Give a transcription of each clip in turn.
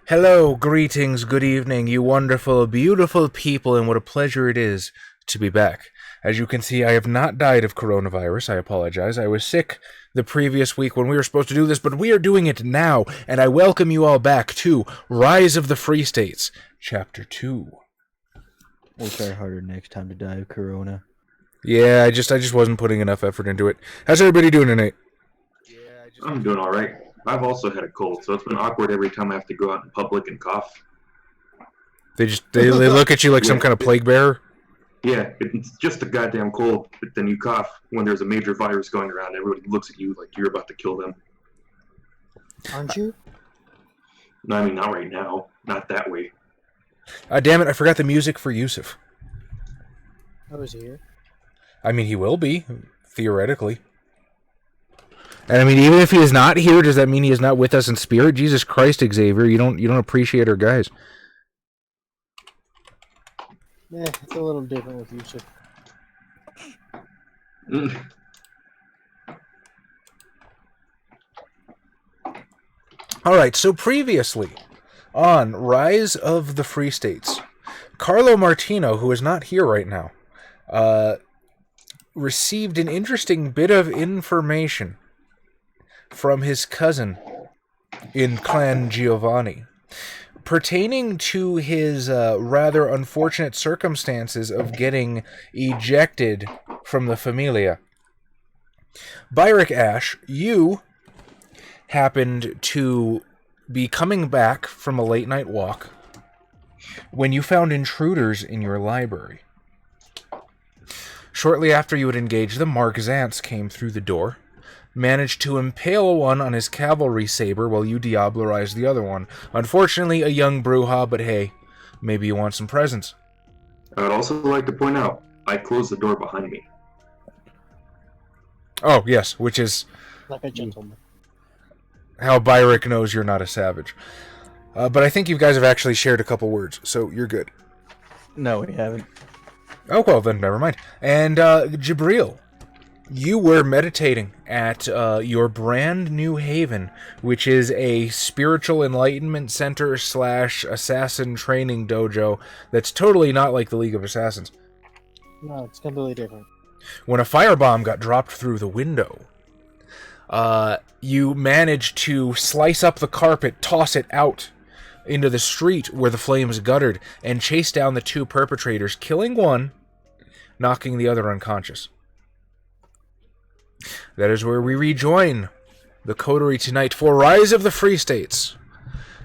Hello, greetings, good evening, you wonderful, beautiful people, and what a pleasure it is to be back. As you can see, I have not died of coronavirus. I apologize. I was sick the previous week when we were supposed to do this, but we are doing it now, and I welcome you all back to Rise of the Free States, Chapter 2. We'll try harder next time to die of corona. Yeah, I just wasn't putting enough effort into it. How's everybody doing tonight? I'm doing all right. I've also had a cold, so it's been awkward every time I have to go out in public and cough. They look at you like some kind of plague bearer? Yeah, it's just a goddamn cold, but then you cough when there's a major virus going around. Everybody looks at you like you're about to kill them. Aren't you? No, I mean, not right now. Not that way. Damn it, I forgot the music for Yusuf. I was here. I mean, he will be, theoretically. And I mean, even if he is not here, does that mean he is not with us in spirit? Jesus Christ, Xavier, you don't appreciate our guys. Yeah, it's a little different with Yusuf. Alright, so previously on Rise of the Free States, Carlo Martino, who is not here right now, received an interesting bit of information from his cousin in Clan Giovanni, pertaining to his rather unfortunate circumstances of getting ejected from the Familia. Byrick Ash, you happened to be coming back from a late night walk when you found intruders in your library. Shortly after you had engaged them, Mark Zantz came through the door, managed to impale one on his cavalry saber while you diablerized the other one. Unfortunately, a young Bruja, but hey, maybe you want some presents. I would also like to point out, I closed the door behind me. Oh, yes, which is Like a gentleman. how Byrick knows you're not a savage. But I think you guys have actually shared a couple words, so you're good. No, we haven't. Oh, well, then never mind. And, Gibreel, you were meditating at your brand new haven, which is a spiritual enlightenment center / assassin training dojo that's totally not like the League of Assassins. No, it's completely different. When a firebomb got dropped through the window, you managed to slice up the carpet, toss it out into the street where the flames guttered, and chase down the two perpetrators, killing one, knocking the other unconscious. That is where we rejoin the coterie tonight for Rise of the Free States,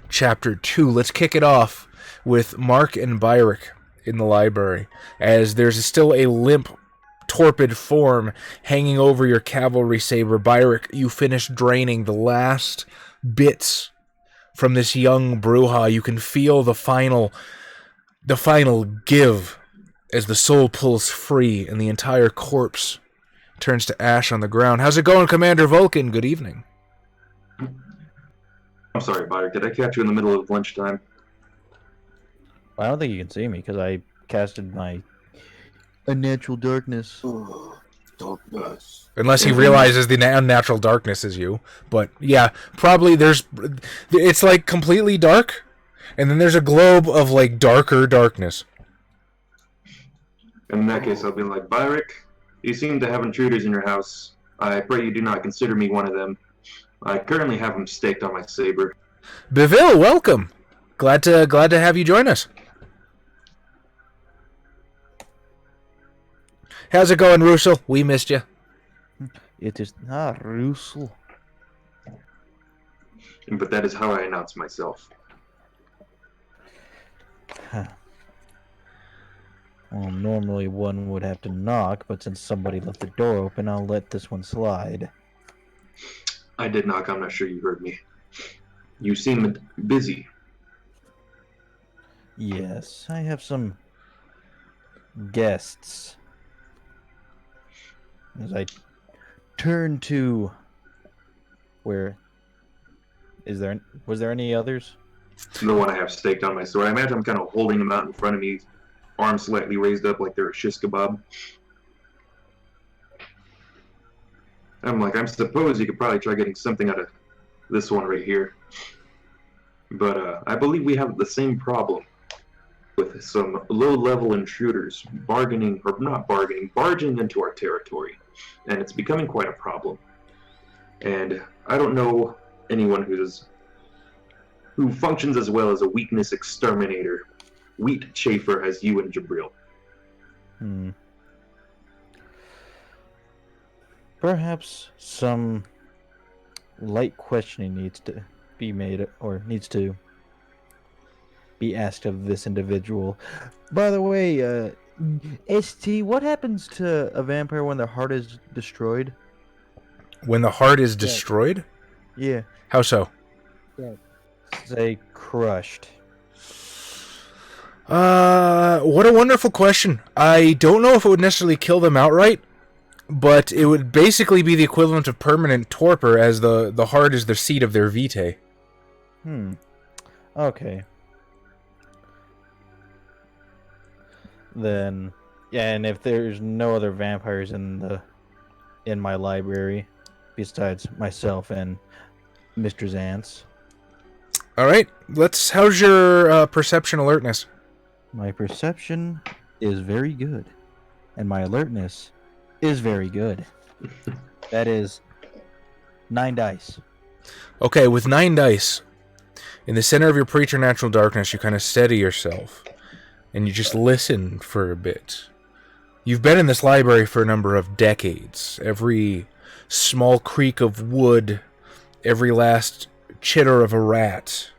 Chapter 2. Let's kick it off with Mark and Byrick in the library, as there's still a limp, torpid form hanging over your cavalry saber. Byrick, you finished draining the last bits from this young Bruja. You can feel the final give as the soul pulls free and the entire corpse turns to ash on the ground. How's it going, Commander Vulcan? Good evening. I'm sorry, Byron. Did I catch you in the middle of lunchtime? I don't think you can see me because I casted my unnatural darkness. Darkness. Unless he realizes the unnatural darkness is you. But yeah, probably it's like completely dark, and then there's a globe of like darker darkness. In that case, I'll be like, Byrick, you seem to have intruders in your house. I pray you do not consider me one of them. I currently have them staked on my saber. Beville, welcome. Glad to have you join us. How's it going, Russell? We missed you. It is not Russell. But that is how I announce myself. Huh. Well, normally one would have to knock, but since somebody left the door open, I'll let this one slide. I did knock. I'm not sure you heard me. You seem busy. Yes, I have some guests. As I turn to where was there any others? The one I have staked on my sword. I imagine I'm kind of holding them out in front of me, arms slightly raised up like they're a shish kebab. I'm like, I suppose you could probably try getting something out of this one right here. But I believe we have the same problem with some low-level intruders bargaining, or not bargaining, barging into our territory. And it's becoming quite a problem. And I don't know anyone who functions as well as a weakness exterminator, wheat chafer as you and Gibreel. Perhaps some light questioning needs to be made, or needs to be asked of this individual. By the way, ST, what happens to a vampire when their heart is destroyed? When the heart is destroyed? Yeah. How so? Say crushed. What a wonderful question. I don't know if it would necessarily kill them outright, but it would basically be the equivalent of permanent torpor, as the heart is the seat of their vitae. Okay. Then, yeah, and if there's no other vampires in my library besides myself and Mr. Zantz. All right, how's your perception alertness? My perception is very good, and my alertness is very good. That is 9 dice. Okay, with 9 dice, in the center of your preternatural darkness, you kind of steady yourself, and you just listen for a bit. You've been in this library for a number of decades. Every small creak of wood, every last chitter of a rat,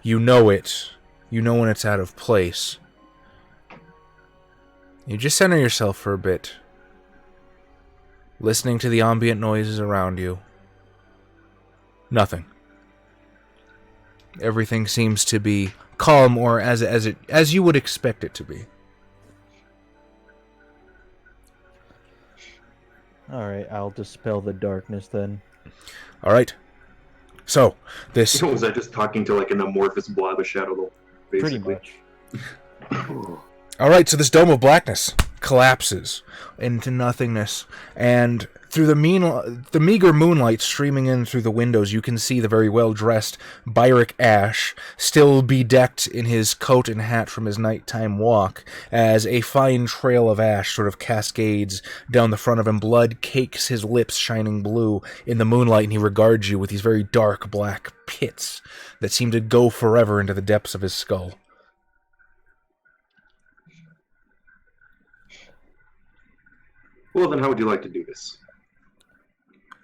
you know it. You know when it's out of place. You just center yourself for a bit, listening to the ambient noises around you. Nothing. Everything seems to be calm, or as you would expect it to be. Alright, I'll dispel the darkness then. Alright. So, this... Was I just talking to like an amorphous blob of shadow? Basically. Pretty much. Alright, so this dome of blackness collapses into nothingness, and through the meager moonlight streaming in through the windows, you can see the very well-dressed Byrick Ash, still bedecked in his coat and hat from his nighttime walk, as a fine trail of ash sort of cascades down the front of him. Blood cakes his lips shining blue in the moonlight, and he regards you with these very dark black pits that seem to go forever into the depths of his skull. Well, then how would you like to do this?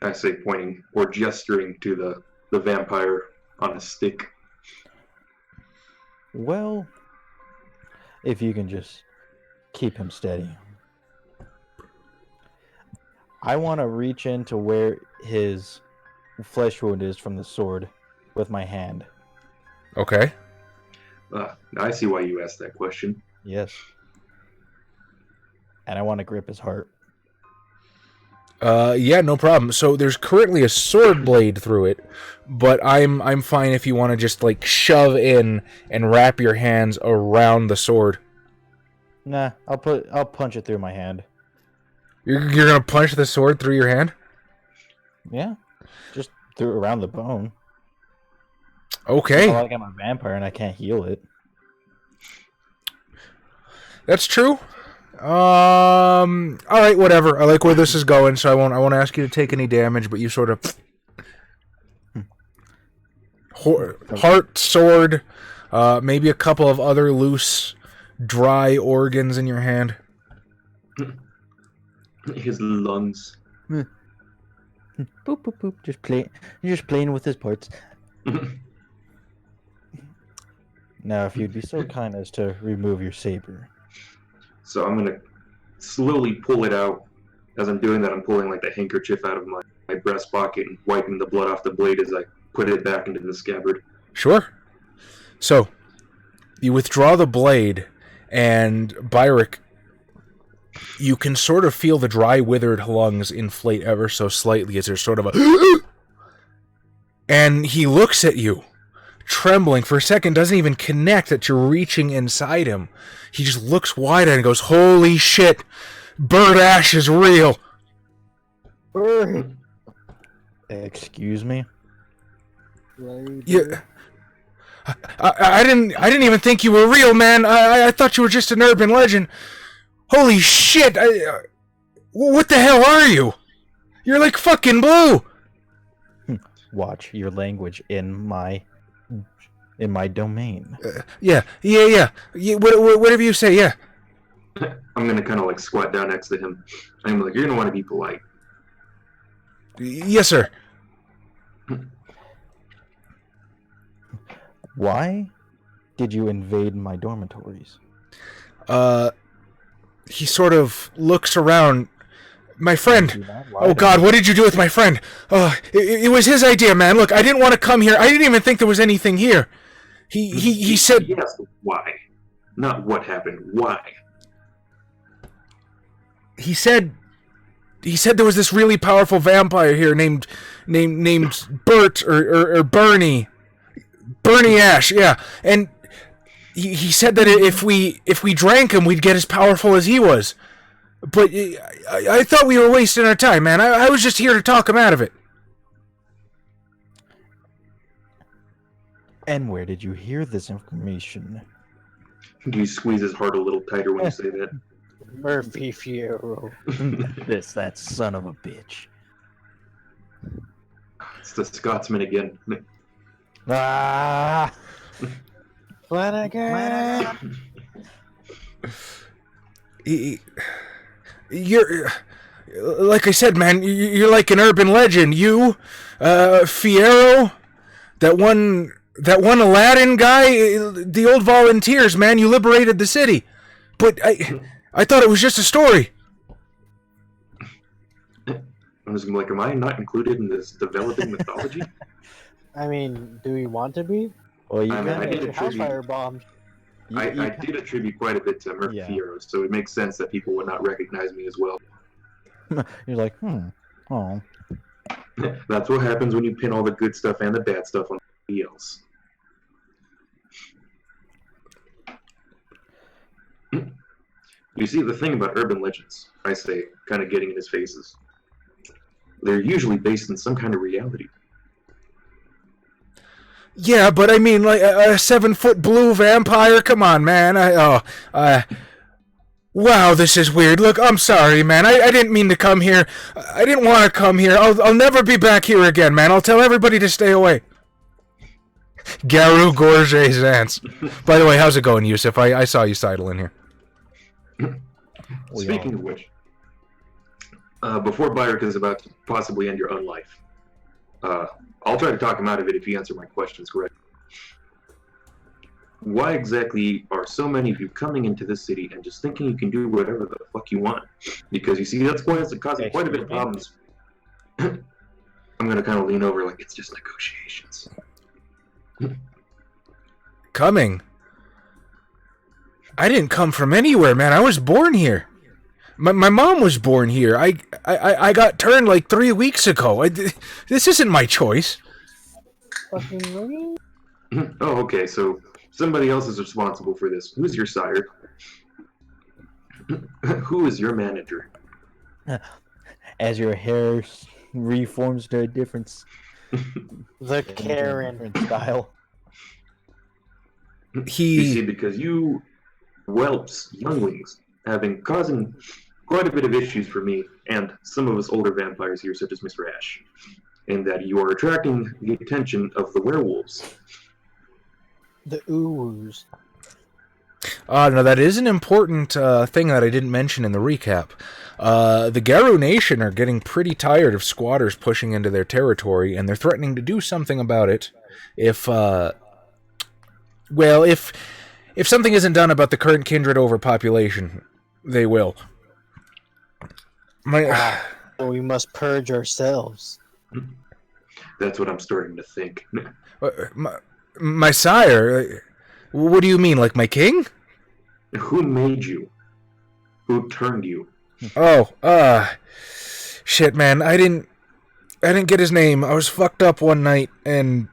I say, pointing or gesturing to the vampire on a stick. Well, if you can just keep him steady. I want to reach into where his flesh wound is from the sword with my hand. Okay. I see why you asked that question. Yes. And I want to grip his heart. Yeah, no problem. So there's currently a sword blade through it, but I'm fine if you want to just like shove in and wrap your hands around the sword. Nah, I'll punch it through my hand. You're gonna punch the sword through your hand? Yeah, just through around the bone. Okay. It's not like I'm a vampire and I can't heal it. That's true. All right, whatever. I like where this is going, so I won't ask you to take any damage, but you sort of heart, sword, maybe a couple of other loose, dry organs in your hand. His lungs. Boop boop boop. You're just playing with his parts. Now, if you'd be so kind as to remove your saber. So I'm gonna slowly pull it out. As I'm doing that, I'm pulling like the handkerchief out of my breast pocket and wiping the blood off the blade as I put it back into the scabbard. Sure. So, you withdraw the blade, and Byrick, you can sort of feel the dry, withered lungs inflate ever so slightly as there's sort of a... And he looks at you, trembling for a second, doesn't even connect that you're reaching inside him. He just looks wide-eyed and goes, "Holy shit! Bird Ash is real!" Excuse me? Yeah. I didn't even think you were real, man. I thought you were just an urban legend. Holy shit! What the hell are you? You're like fucking blue. Watch your language in my domain. Yeah. Whatever you say, yeah. I'm gonna kind of like squat down next to him. I'm like, you're gonna want to be polite. Yes, sir. Why did you invade my dormitories? He sort of looks around. My friend. Do not lie Oh to God, me. what did you do with my friend? It was his idea, man. Look, I didn't want to come here. I didn't even think there was anything here. He said. Yes, why? Not what happened. Why? He said there was this really powerful vampire here named Bert or Bernie Ash, yeah. And he said that if we drank him, we'd get as powerful as he was. But I thought we were wasting our time, man. I was just here to talk him out of it. And where did you hear this information? Do you squeeze his heart a little tighter when you say that? Murphy Fierro. that son of a bitch. It's the Scotsman again. Ah! Flanagan! You're like I said, man. You're like an urban legend. You, Fierro, that one Aladdin guy, the old volunteers, man. You liberated the city, but I thought it was just a story. I'm just gonna be like, am I not included in this developing mythology? I mean, do we want to be? Well, you I mean, I gotta- did attribute- Hellfire bombed. I did attribute quite a bit to Murphy Yeah. Fierro, so it makes sense that people would not recognize me as well. You're like, oh. That's what happens when you pin all the good stuff and the bad stuff on somebody else. You see, the thing about urban legends, I say, kind of getting in his faces, they're usually based in some kind of reality. Yeah, but I mean, like a 7-foot blue vampire. Come on, man. Wow, this is weird. Look, I'm sorry, man. I didn't mean to come here. I didn't want to come here. I'll never be back here again, man. I'll tell everybody to stay away. Garou Gorge Zance. By the way, how's it going, Yusuf? I saw you sidling here. Speaking of which, before Bayek is about to possibly end your own life, I'll try to talk him out of it if you answer my questions correctly. Why exactly are so many of you coming into this city and just thinking you can do whatever the fuck you want? Because you see, that's causing quite a bit of problems. I'm gonna kind of lean over like it's just negotiations. Coming? I didn't come from anywhere, man. I was born here. My mom was born here. I got turned like 3 weeks ago. This isn't my choice. Fucking really? Oh, okay, so somebody else is responsible for this. Who's your sire? Who is your manager? As your hair reforms to a different The Karen. different style. You see, He... because you whelps, younglings, have been causing quite a bit of issues for me and some of us older vampires here, such as Mr. Ash, in that you are attracting the attention of the werewolves. The Ooze. No, that is an important thing that I didn't mention in the recap. The Garou Nation are getting pretty tired of squatters pushing into their territory, and they're threatening to do something about it if something isn't done about the current kindred overpopulation. They will. So we must purge ourselves. That's what I'm starting to think. My sire? What do you mean, like my king? Who made you? Who turned you? Oh, shit, man. I didn't get his name. I was fucked up one night, and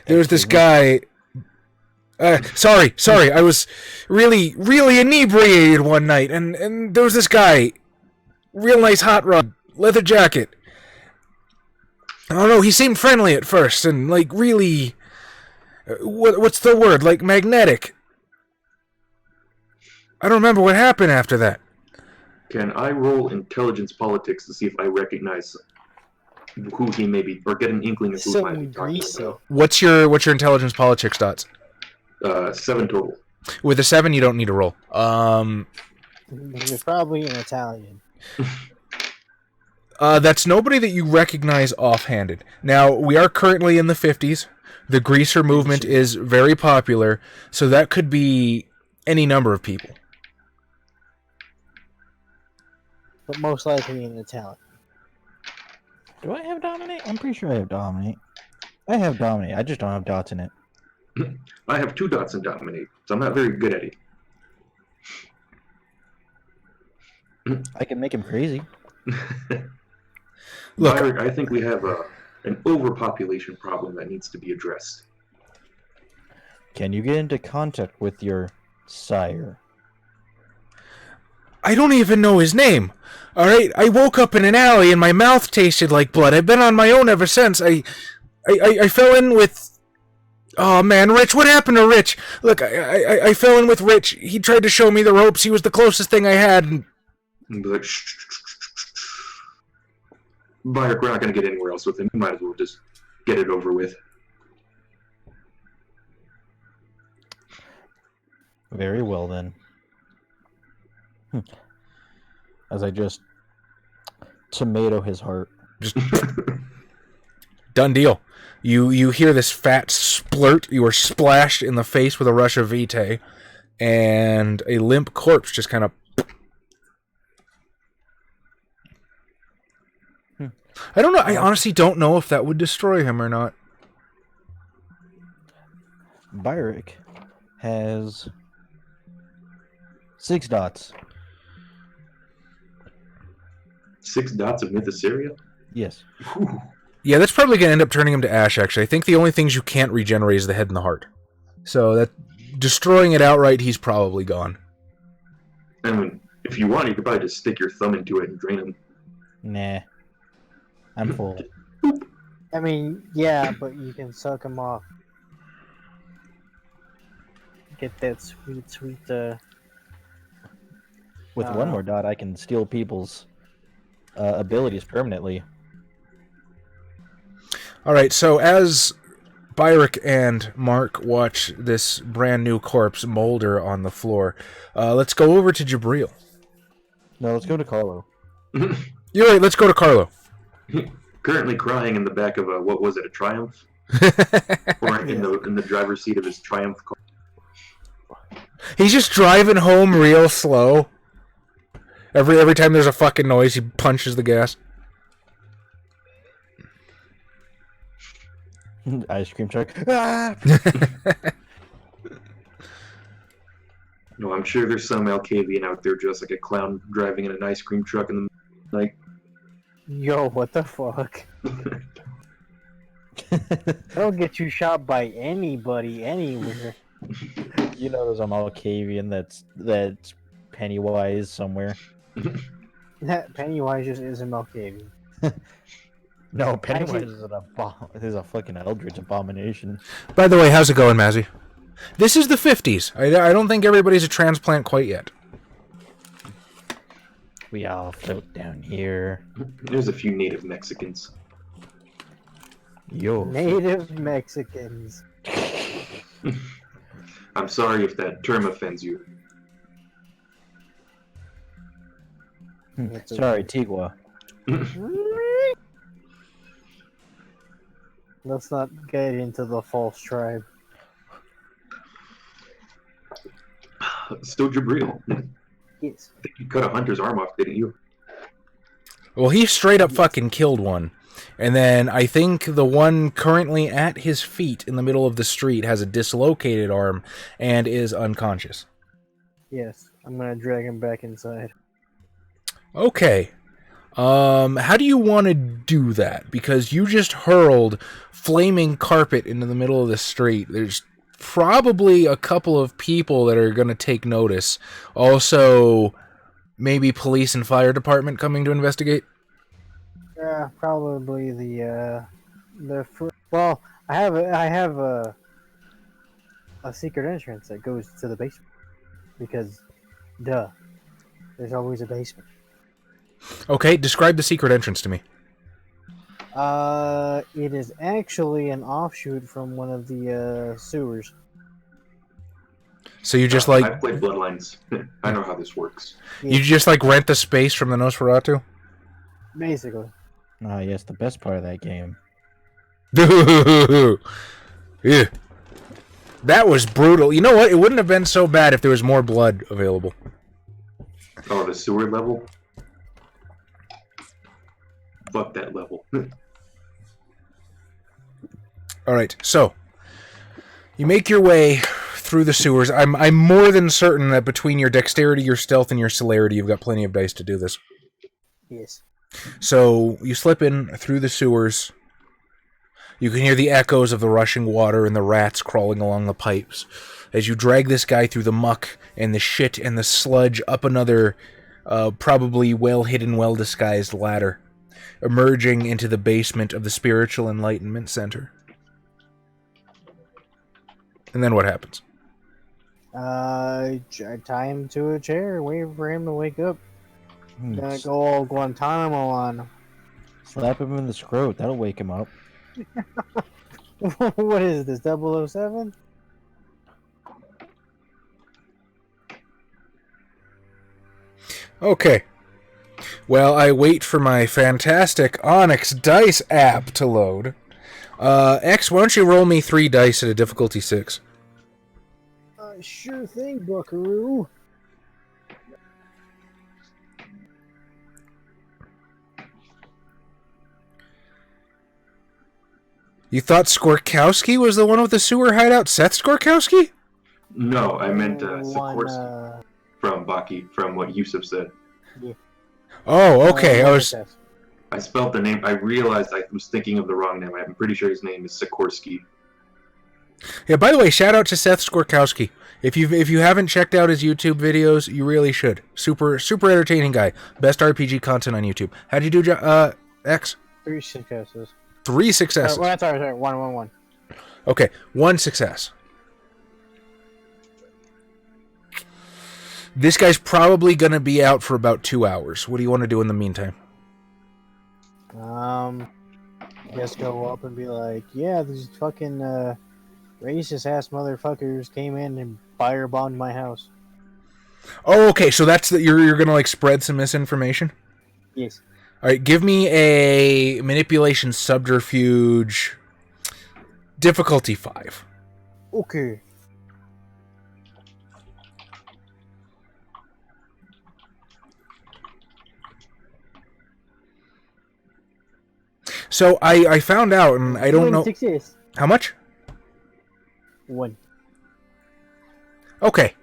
there was this guy. Sorry. I was really inebriated one night, and there was this guy. Real nice hot rod, leather jacket. I don't know, he seemed friendly at first, and like really What's the word? Like magnetic. I don't remember what happened after that. Can I roll intelligence politics to see if I recognize who he may be, or get an inkling of who he might be Something talking greasy. about? What's your intelligence politics dots? 7 total. With a 7, you don't need to roll. You're probably an Italian. That's nobody that you recognize offhanded. Now, we are currently in the 50s. The greaser movement is very popular, so that could be any number of people. But most likely an Italian. Do I have dominate? I'm pretty sure I have dominate. I have dominate. I just don't have dots in it. I have 2 dots in dominate, so I'm not very good at it. I can make him crazy. Look, Byrick, I think we have an overpopulation problem that needs to be addressed. Can you get into contact with your sire? I don't even know his name. All right, I woke up in an alley and my mouth tasted like blood. I've been on my own ever since. I fell in with. Oh man, Rich! What happened to Rich? Look, I fell in with Rich. He tried to show me the ropes. He was the closest thing I had. And be like, shh. Byrick, we're not going to get anywhere else with him. We might as well just get it over with. Very well then. As I just tomato his heart. Just done deal. You hear this fat splurt. You are splashed in the face with a rush of vitae, and a limp corpse just kind of. I don't know. I honestly don't know if that would destroy him or not. Byrick has 6 dots. 6 dots of Mythosaria? Yes. Whew. Yeah, that's probably going to end up turning him to ash, actually. I think the only things you can't regenerate is the head and the heart. So that destroying it outright, he's probably gone. I mean, if you want, you could probably just stick your thumb into it and drain him. Nah. I'm full. I mean, yeah, but you can suck them off. Get that sweet, With one more dot, I can steal people's abilities permanently. All right, so as Byrick and Mark watch this brand new corpse molder on the floor, let's go over to Gibreel. No, let's go to Carlo. You're right, let's go to Carlo. Currently crying in the back of what was it, a Triumph? Or in the driver's seat of his Triumph car. He's just driving home real slow. Every time there's a fucking noise, he punches the gas. Ice cream truck. Ah! No, I'm sure there's some Alcavian out there just like a clown driving in an ice cream truck in the night. Yo, what the fuck? That'll get you shot by anybody, anywhere. You know there's a Malkavian that's Pennywise somewhere. That Pennywise just isn't Malkavian. No, Pennywise is a fucking eldritch abomination. By the way, how's it going, Mazzy? This is the 50s. I don't think everybody's a transplant quite yet. We all float down here. There's a few native Mexicans. Yo. Native Mexicans. I'm sorry if that term offends you. Sorry, Tigua. Let's not get into the false tribe. Still Gibreel. Yes. I think you cut a hunter's arm off, didn't you? Well, he straight up fucking killed one. And then I think the one currently at his feet in the middle of the street has a dislocated arm and is unconscious. Yes. I'm gonna drag him back inside. Okay. How do you want to do that? Because you just hurled flaming carpet into the middle of the street. There's probably a couple of people that are going to take notice. Also, maybe police and fire department coming to investigate. Yeah, probably well, I have a secret entrance that goes to the basement. Because, duh, there's always a basement. Okay, describe the secret entrance to me. It is actually an offshoot from one of the sewers. So you just I played Bloodlines. I know how this works. you just like rent the space from the Nosferatu? Basically. Ah, yes, the best part of that game. Yeah. That was brutal. You know what? It wouldn't have been so bad if there was more blood available. Oh, the sewer level? Fuck that level. Alright, so you make your way through the sewers. I'm more than certain that between your dexterity, your stealth, and your celerity, you've got plenty of dice to do this. Yes. So you slip in through the sewers. You can hear the echoes of the rushing water and the rats crawling along the pipes as you drag this guy through the muck and the shit and the sludge up another probably well-hidden, well-disguised ladder, emerging into the basement of the Spiritual Enlightenment Center. And then what happens? I tie him to a chair, wait for him to wake up. Hmm, Gonna go all Guantanamo on him. Slap him in the scrot. That'll wake him up. What is this, 007? Okay. Well, I wait for my fantastic Onyx Dice app to load. X, why don't you roll me 3 dice at a difficulty 6? Sure thing, buckaroo. You thought Skorkowski was the one with the sewer hideout? Seth Skorkowski? No, I meant One, Sikorsky from Baki, from what Yusuf said. Oh, okay. I spelled the name. I realized I was thinking of the wrong name. I'm pretty sure his name is Sikorsky. Yeah, by the way, shout out to Seth Skorkowski. If you haven't checked out his YouTube videos, you really should. Super entertaining guy. Best RPG content on YouTube. How'd you do, X? 3 successes. 3 successes. Sorry. 1. Okay, 1 success. This guy's probably going to be out for about 2 hours. What do you want to do in the meantime? Just go up and be like, yeah, these fucking racist ass motherfuckers came in and firebombed my house. Oh, okay, so that's you're going to like spread some misinformation? Yes. All right, give me a manipulation subterfuge difficulty 5. Okay. So I found out, and I don't know... Success. How much? 1. Okay.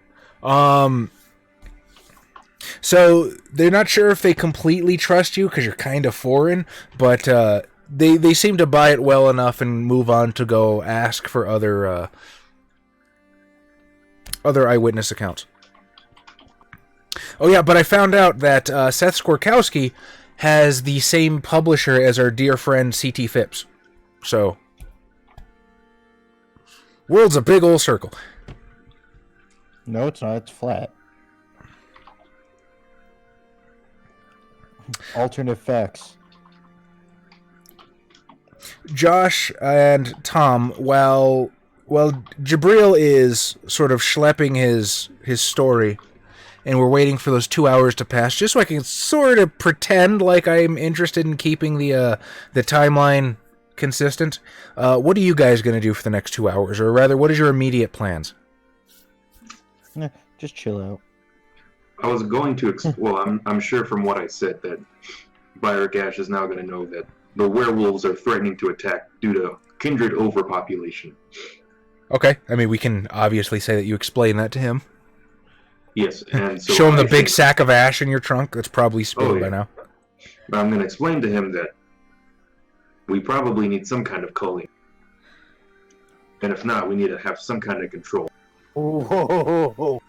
So they're not sure if they completely trust you because you're kind of foreign, but they seem to buy it well enough and move on to go ask for other eyewitness accounts. Oh yeah, but I found out that Seth Skorkowski has the same publisher as our dear friend C.T. Phipps. So, world's a big old circle. No, it's not. It's flat. Alternate facts. Josh and Tom, while Gibreel is sort of schlepping his story, and we're waiting for those 2 hours to pass, just so I can sort of pretend like I'm interested in keeping the timeline consistent. What are you guys going to do for the next 2 hours, or rather, what is your immediate plans? Just chill out. I was going to, well, I'm sure from what I said that Byragash is now going to know that the werewolves are threatening to attack due to kindred overpopulation. Okay, I mean, we can obviously say that you explain that to him. Yes, and so show him the I big think, sack of ash in your trunk. That's probably spilled by now. But I'm going to explain to him that we probably need some kind of culling. And if not, we need to have some kind of control. Whoa.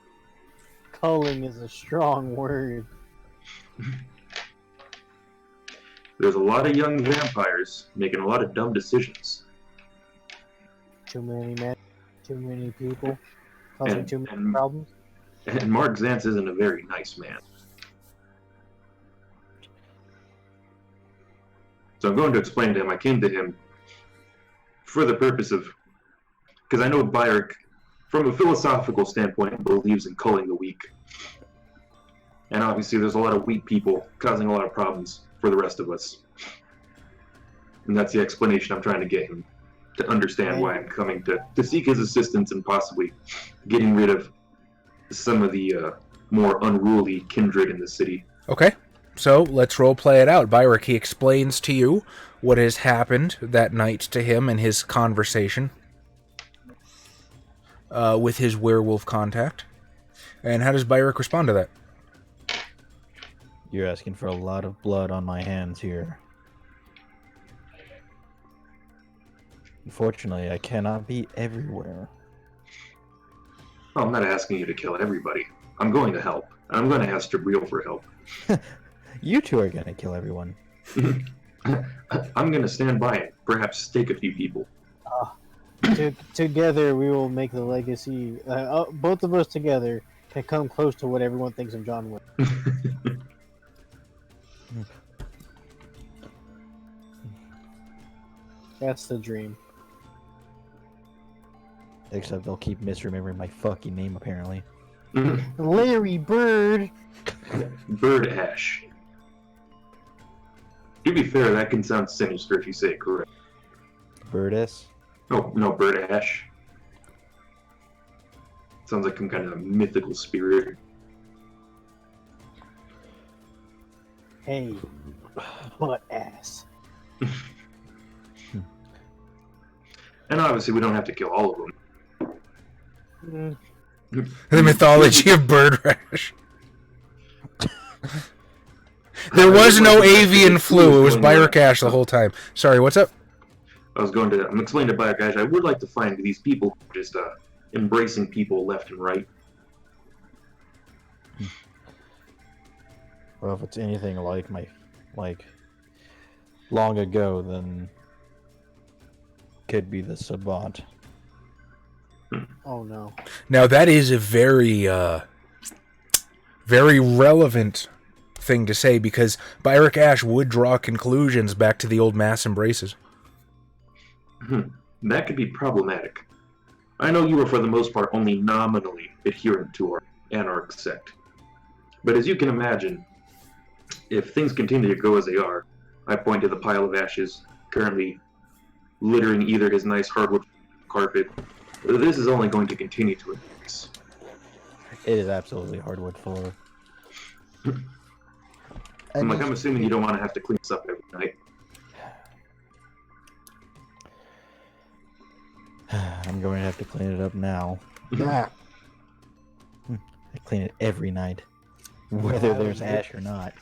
Culling is a strong word. There's a lot of young vampires making a lot of dumb decisions. Too many men. Too many people causing too many and, problems. and Mark Zantz isn't a very nice man. So I'm going to explain to him. I came to him for the purpose of, because I know Bayek, from a philosophical standpoint, believes in culling the weak. And obviously there's a lot of weak people causing a lot of problems for the rest of us. And that's the explanation I'm trying to get him to understand why I'm coming to seek his assistance and possibly getting rid of some of the more unruly kindred in the city. Okay, so let's role play it out. Byrick, he explains to you what has happened that night to him and his conversation with his werewolf contact. And how does Byrick respond to that? You're asking for a lot of blood on my hands here. Unfortunately, I cannot be everywhere. Well, I'm not asking you to kill everybody. I'm going to help. And I'm going to ask Gibreel for help. You two are gonna kill everyone. I'm going to stand by and perhaps stake a few people. Together, we will make the legacy. Both of us together can come close to what everyone thinks of John Wick. That's the dream. Except they'll keep misremembering my fucking name, apparently. Larry Bird. Bird Ash. To be fair, that can sound sinister if you say it correct. Birdess? Oh, no, Bird Ash. Sounds like some kind of mythical spirit. Hey, butt ass. And obviously, we don't have to kill all of them. The mythology of Bird Rash. There was no avian flu. It was Byrick Ash the whole time. Sorry, what's up? I'm explaining to Bayek Ash, I would like to find these people just embracing people left and right. Well, if it's anything like long ago, then could be the Savant. Oh no. Now that is a very, very relevant thing to say because Byrick Ash would draw conclusions back to the old mass embraces. That could be problematic. I know you are for the most part only nominally adherent to our anarch sect. But as you can imagine, if things continue to go as they are, I point to the pile of ashes currently littering either his nice hardwood carpet. This is only going to continue to increase. It is absolutely hardwood floor. I'm assuming you don't want to have to clean this up every night. I'm going to have to clean it up now. I clean it every night, whether there's ash or not.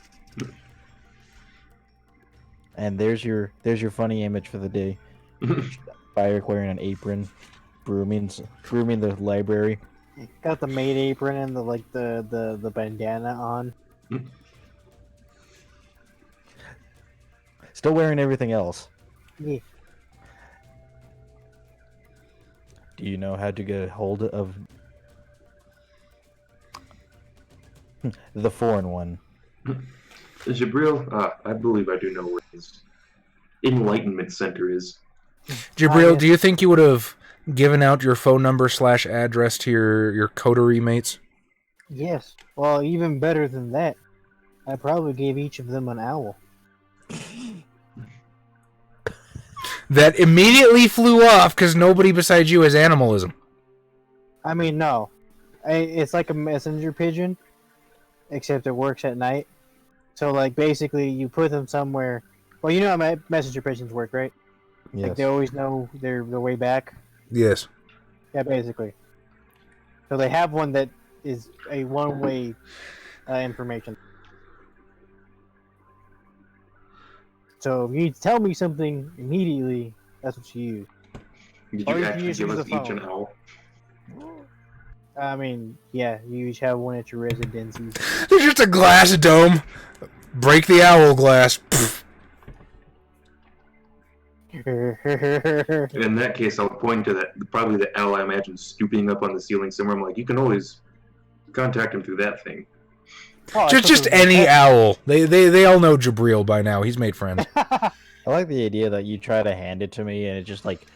And there's your funny image for the day. Byrick wearing an apron, brooming the library. Got the maid apron and the bandana on. Still wearing everything else. Yeah. Do you know how to get a hold of the foreign one? Gibreel, I believe I do know where his enlightenment center is. Gibreel, do you think you would have given out your phone number / address to your coterie mates? Yes. Well, even better than that, I probably gave each of them an owl. That immediately flew off because nobody besides you has animalism. I mean, no. It's like a messenger pigeon, except it works at night. So, like, basically, you put them somewhere. Well, you know how messenger pigeons work, right? Yes. Like, they always know their way back. Yes. Yeah, basically. So they have one that is a one-way information. So if you tell me something immediately, that's what you use. Did Or you you can actually use give it us as a each an phone. owl? I mean, yeah, you each have one at your residences. There's just a glass dome. Break the owl glass. Pfft. In that case, I'll point to that, probably the owl I imagine stooping up on the ceiling somewhere. I'm like, you can always contact him through that thing. Oh, Just any owl. They all know Gibreel by now. He's made friends. I like the idea that you try to hand it to me and it just like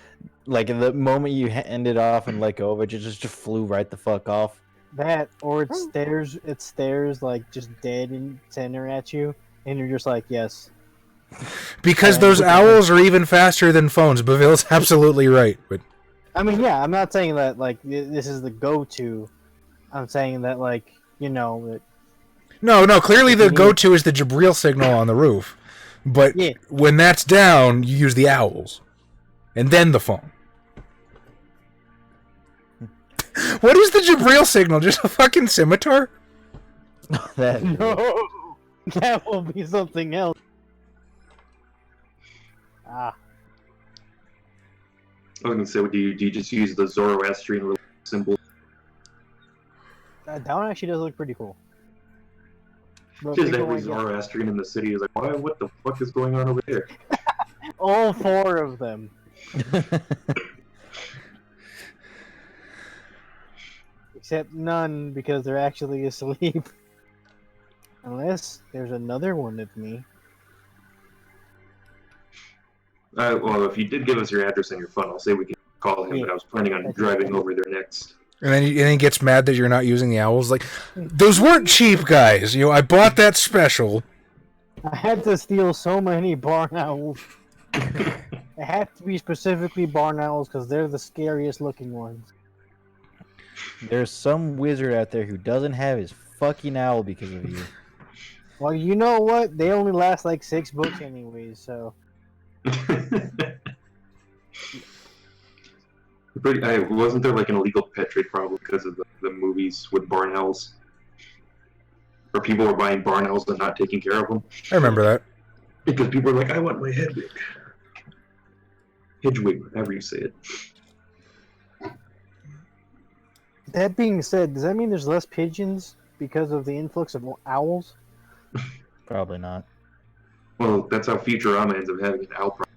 in the moment you hand it off and let go of it, it just flew right the fuck off. That, or it stares like just dead in center at you, and you're just like, yes. Because those owls are even faster than phones. Bavil's absolutely right. But I mean, yeah, I'm not saying that like this is the go-to. I'm saying that like, you know. no. Clearly, the go-to is the Gibreel signal on the roof. But Yeah. when that's down, you use the owls, and then the phone. What is the Gibreel signal? Just a fucking scimitar? That No, that will be something else. Ah, I was gonna say, do you just use the Zoroastrian symbol? that one actually does look pretty cool. But Just people every might get- Zoroastrian in the city is like, why? What the fuck is going on over there? all 4 of them. Except none, because they're actually asleep. Unless there's another one of me. Well, if you did give us your address and your phone, I'll say we can call him. But I was planning on driving over there next. And then he gets mad that you're not using the owls. Like, those weren't cheap, guys. You know, I bought that special. I had to steal so many barn owls. It had to be specifically barn owls because they're the scariest looking ones. There's some wizard out there who doesn't have his fucking owl because of you. Well, you know what? They only last like 6 books anyways, so... Wasn't there like an illegal pet trade problem because of the movies with barn owls? Or people were buying barn owls and not taking care of them? I remember that. Because people were like, I want my Hedwig. Hedwig, however you say it. That being said, does that mean there's less pigeons because of the influx of owls? Probably not. Well, that's how Futurama ends up having an owl problem.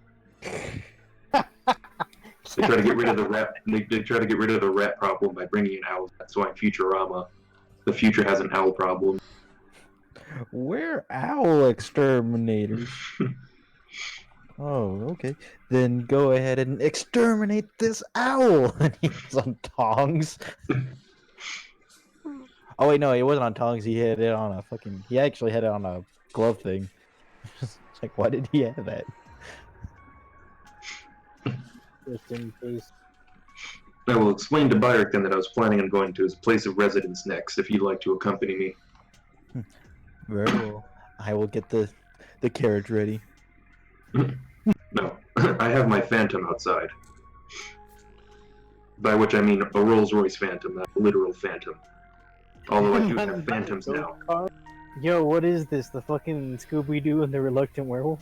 They try to get rid of the rat. They try to get rid of the rat problem by bringing in owls. That's why in Futurama, the future has an owl problem. We're owl exterminators. Oh, okay. Then go ahead and exterminate this owl. And he's on tongs. Oh wait, no, it wasn't on tongs. He had it on a fucking. He actually had it on a glove thing. It's like, why did he have that? Just in case. I will explain to Byrick then that I was planning on going to his place of residence next, if you'd like to accompany me. Very well. I will get the carriage ready. No, I have my Phantom outside. By which I mean a Rolls-Royce Phantom, not a literal Phantom. Although I do have Phantoms now. Yo, what is this? The fucking Scooby-Doo and the Reluctant Werewolf?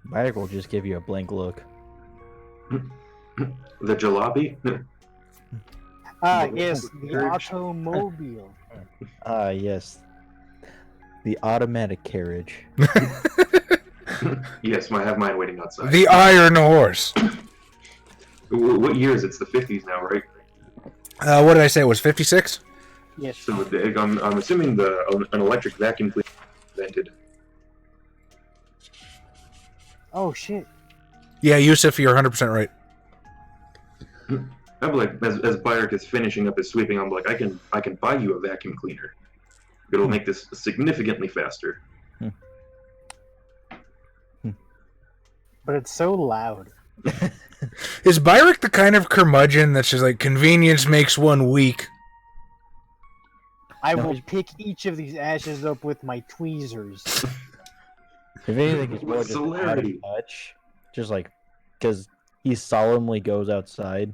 Byrick will just give you a blank look. The Jalopy? Ah, yes, the automobile. Ah, yes. The automatic carriage. Yes, I have mine waiting outside. The Iron Horse. What year is it? It's the 50s now, right? What did I say? It was 56? Yes. So I'm assuming an electric vacuum cleaner was invented. Oh, shit. Yeah, Yusuf, you're 100% right. I'm like, as Byrick is finishing up his sweeping, I'm like, I can buy you a vacuum cleaner. It'll make this significantly faster. But it's so loud. Is Byrick the kind of curmudgeon that's just like, convenience makes one weak? I will pick each of these ashes up with my tweezers. If anything, it's more With just out of celerity. touch. Just like, because he solemnly goes outside.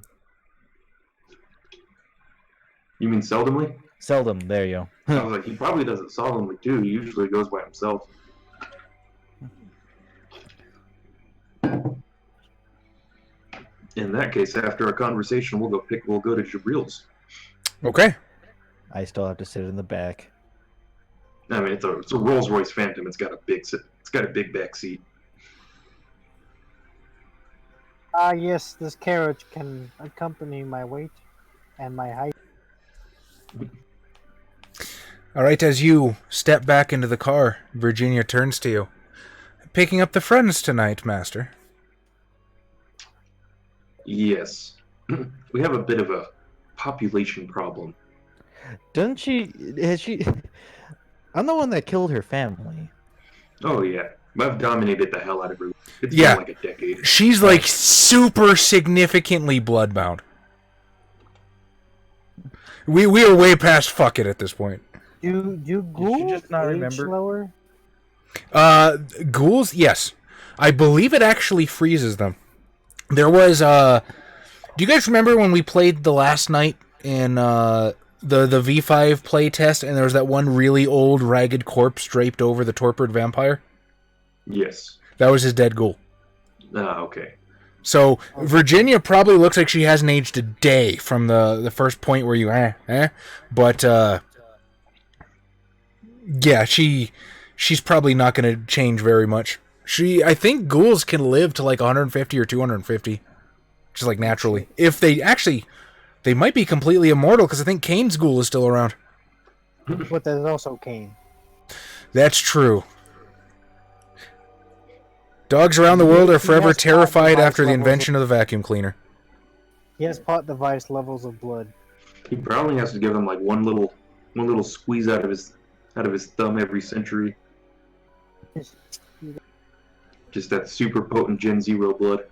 You mean seldomly? Seldom, there you I go. was like, he probably does it solemnly too. He usually goes by himself. In that case, after our conversation, we'll go to Gibreel's. Okay. I still have to sit in the back. I mean, it's a Rolls Royce Phantom. It's got a big back seat. Ah, yes, this carriage can accompany my weight and my height. All right, as you step back into the car, Virginia turns to you. Picking up the friends tonight, Master. Yes. We have a bit of a population problem. Doesn't she? Has she? I'm the one that killed her family. Oh, yeah. I've dominated the hell out of her. It's Yeah. been like a decade. She's like super significantly bloodbound. We are way past fuck it at this point. Do ghouls just not age remember? slower? Ghouls, yes. I believe it actually freezes them. There was do you guys remember when we played the last night in the V5 play test and there was that one really old ragged corpse draped over the torpid vampire? Yes. That was his dead ghoul. Ah, okay. So Virginia probably looks like she hasn't aged a day from the first point where you but yeah, she's probably not going to change very much. I think ghouls can live to like 150 or 250, just like naturally. If they might be completely immortal because I think Kane's ghoul is still around. But there's also Kane. That's true. Dogs around the world are forever terrified after the invention of the vacuum cleaner. He has pot device levels of blood. He probably has to give him like one little squeeze out of his thumb every century. Just that super potent Gen Zero blood.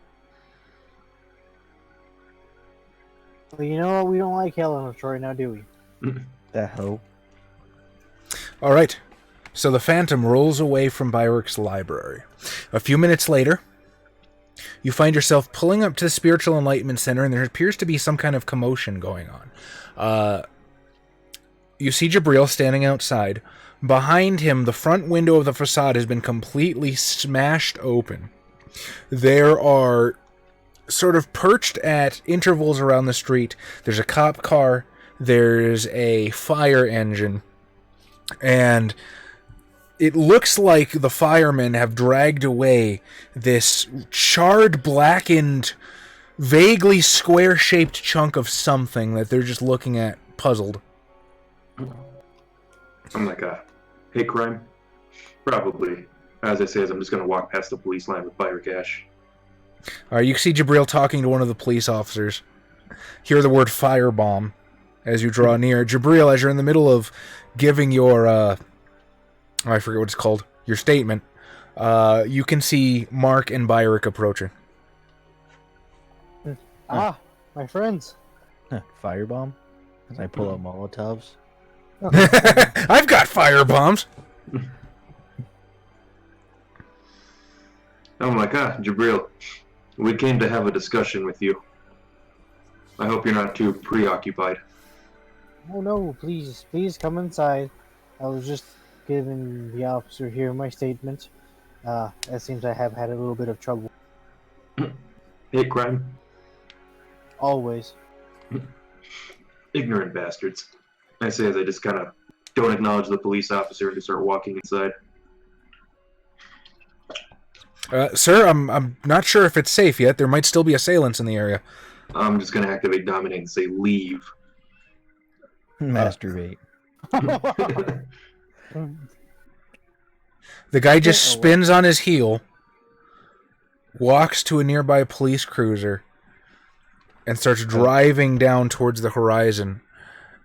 Well, you know what? We don't like Helen of Troy now, do we? That hoe. All right. So the Phantom rolls away from Byrick's library. A few minutes later, you find yourself pulling up to the Spiritual Enlightenment Center, and there appears to be some kind of commotion going on. You see Gibreel standing outside. Behind him, the front window of the facade has been completely smashed open. There are sort of perched at intervals around the street. There's a cop car. There's a fire engine. And it looks like the firemen have dragged away this charred, blackened, vaguely square-shaped chunk of something that they're just looking at, puzzled. I'm like, hey, crime? Probably. As I say, I'm just going to walk past the police line with fire cash. All right, you see Gibreel talking to one of the police officers. Hear the word firebomb as you draw near. Gibreel, as you're in the middle of giving your, I forget what it's called, your statement, you can see Mark and Byrick approaching. Ah, my friends. Firebomb? As I pull out Molotovs. I've got firebombs! I'm like, Gibreel, we came to have a discussion with you. I hope you're not too preoccupied. Oh no, please come inside. I was just giving the officer here my statement. It seems I have had a little bit of trouble. Hate crime? Always. Ignorant bastards. I say as I just kind of don't acknowledge the police officer and just start walking inside. Sir, I'm not sure if it's safe yet. There might still be assailants in the area. I'm just going to activate Dominate and say leave. Masturbate. The guy just spins on his heel, walks to a nearby police cruiser, and starts driving down towards the horizon.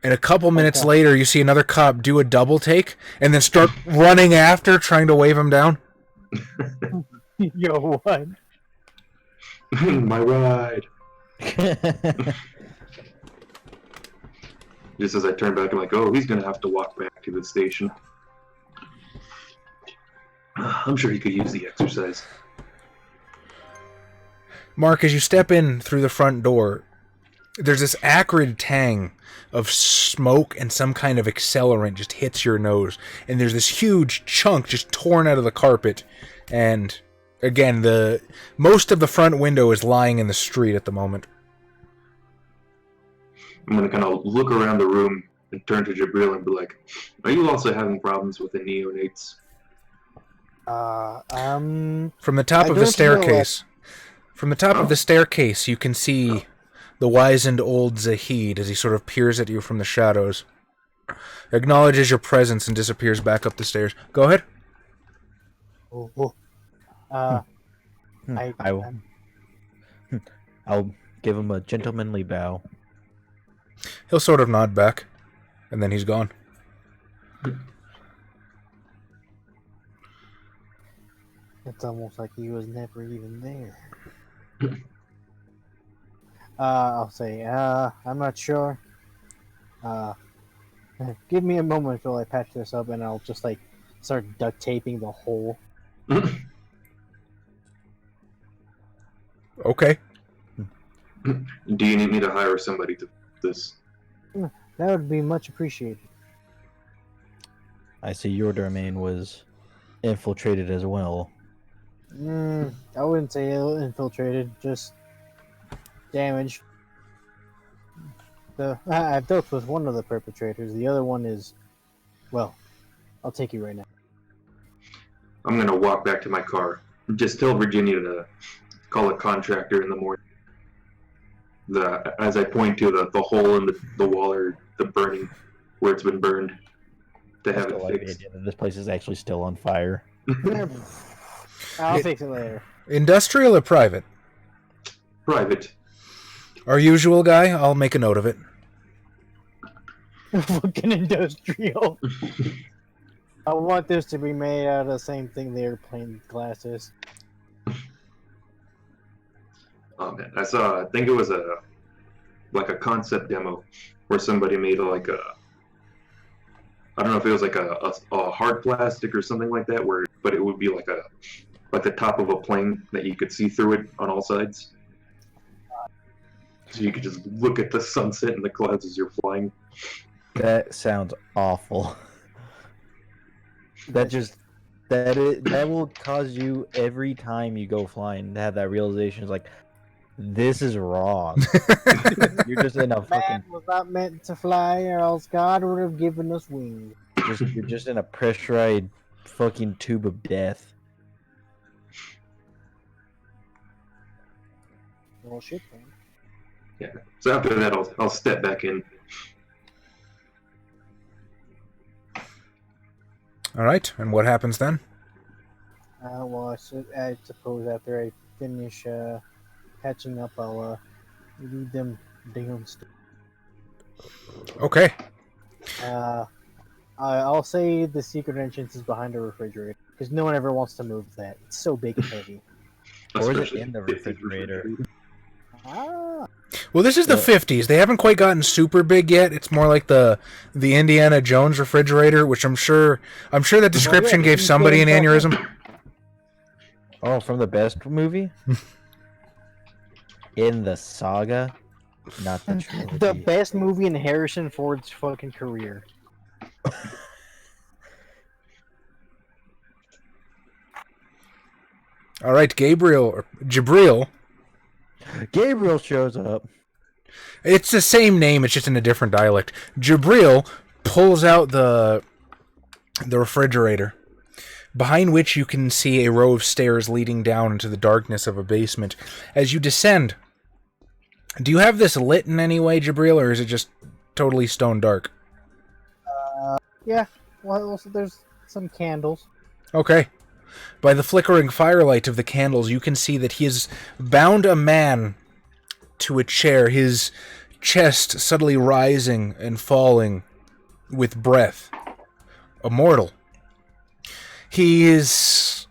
And a couple minutes later, you see another cop do a double take, and then start running after, trying to wave him down. Yo, what? My ride. Just as I turn back, I'm like, oh, he's going to have to walk back to the station. I'm sure he could use the exercise. Mark, as you step in through the front door, there's this acrid tang of smoke and some kind of accelerant just hits your nose. And there's this huge chunk just torn out of the carpet. And again, most of the front window is lying in the street at the moment. I'm going to kind of look around the room and turn to Gibreel and be like, are you also having problems with the neonates? From the top of the staircase, From the top of the staircase, you can see the wizened old Zahid as he sort of peers at you from the shadows. Acknowledges your presence and disappears back up the stairs. Go ahead. Oh. I'll give him a gentlemanly bow. He'll sort of nod back, and then he's gone. It's almost like he was never even there. I'll say, I'm not sure. Give me a moment until I patch this up, and I'll just, like, start duct taping the hole. Okay. Do you need me to hire somebody to this? That would be much appreciated. I see your domain was infiltrated as well. I wouldn't say infiltrated, just damaged. I've dealt with one of the perpetrators. The other one is, well, I'll take you right now. I'm gonna walk back to my car. Just tell Virginia to call a contractor in the morning. As I point to the hole in the wall or the burning where it's been burned to have it fixed. This place is actually still on fire. I'll fix it later. Industrial or private? Private. Our usual guy? I'll make a note of it. Fucking industrial. I want this to be made out of the same thing the airplane glass is. Oh man, I think it was a concept demo where somebody made I don't know if it was like a hard plastic or something like that, but it would be like the top of a plane that you could see through it on all sides. So you could just look at the sunset and the clouds as you're flying. That sounds awful. That will cause you every time you go flying to have that realization. It's like, this is wrong. You're just in a fucking. Man was not meant to fly, or else God would have given us wings. You're just in a pressurized fucking tube of death. Well, shit, man. Yeah. So after that, I'll step back in. All right, and what happens then? Well, I suppose after I finish patching up, I'll lead them downstairs. Okay. I'll say the secret entrance is behind the refrigerator, because no one ever wants to move that. It's so big and heavy. Or is it in the refrigerator? Well, this is the 50s. They haven't quite gotten super big yet. It's more like the Indiana Jones refrigerator, which I'm sure that description gave somebody an aneurysm. Oh, from the best movie? In the saga? Not the trilogy. The best movie in Harrison Ford's fucking career. All right, Gibreel. Gabriel shows up. It's the same name, it's just in a different dialect. Gibreel pulls out the refrigerator, behind which you can see a row of stairs leading down into the darkness of a basement. As you descend, do you have this lit in any way, Gibreel, or is it just totally stone dark? Yeah. Well, also there's some candles. Okay. By the flickering firelight of the candles, you can see that he has bound a man to a chair, his chest suddenly rising and falling with breath. A mortal. He is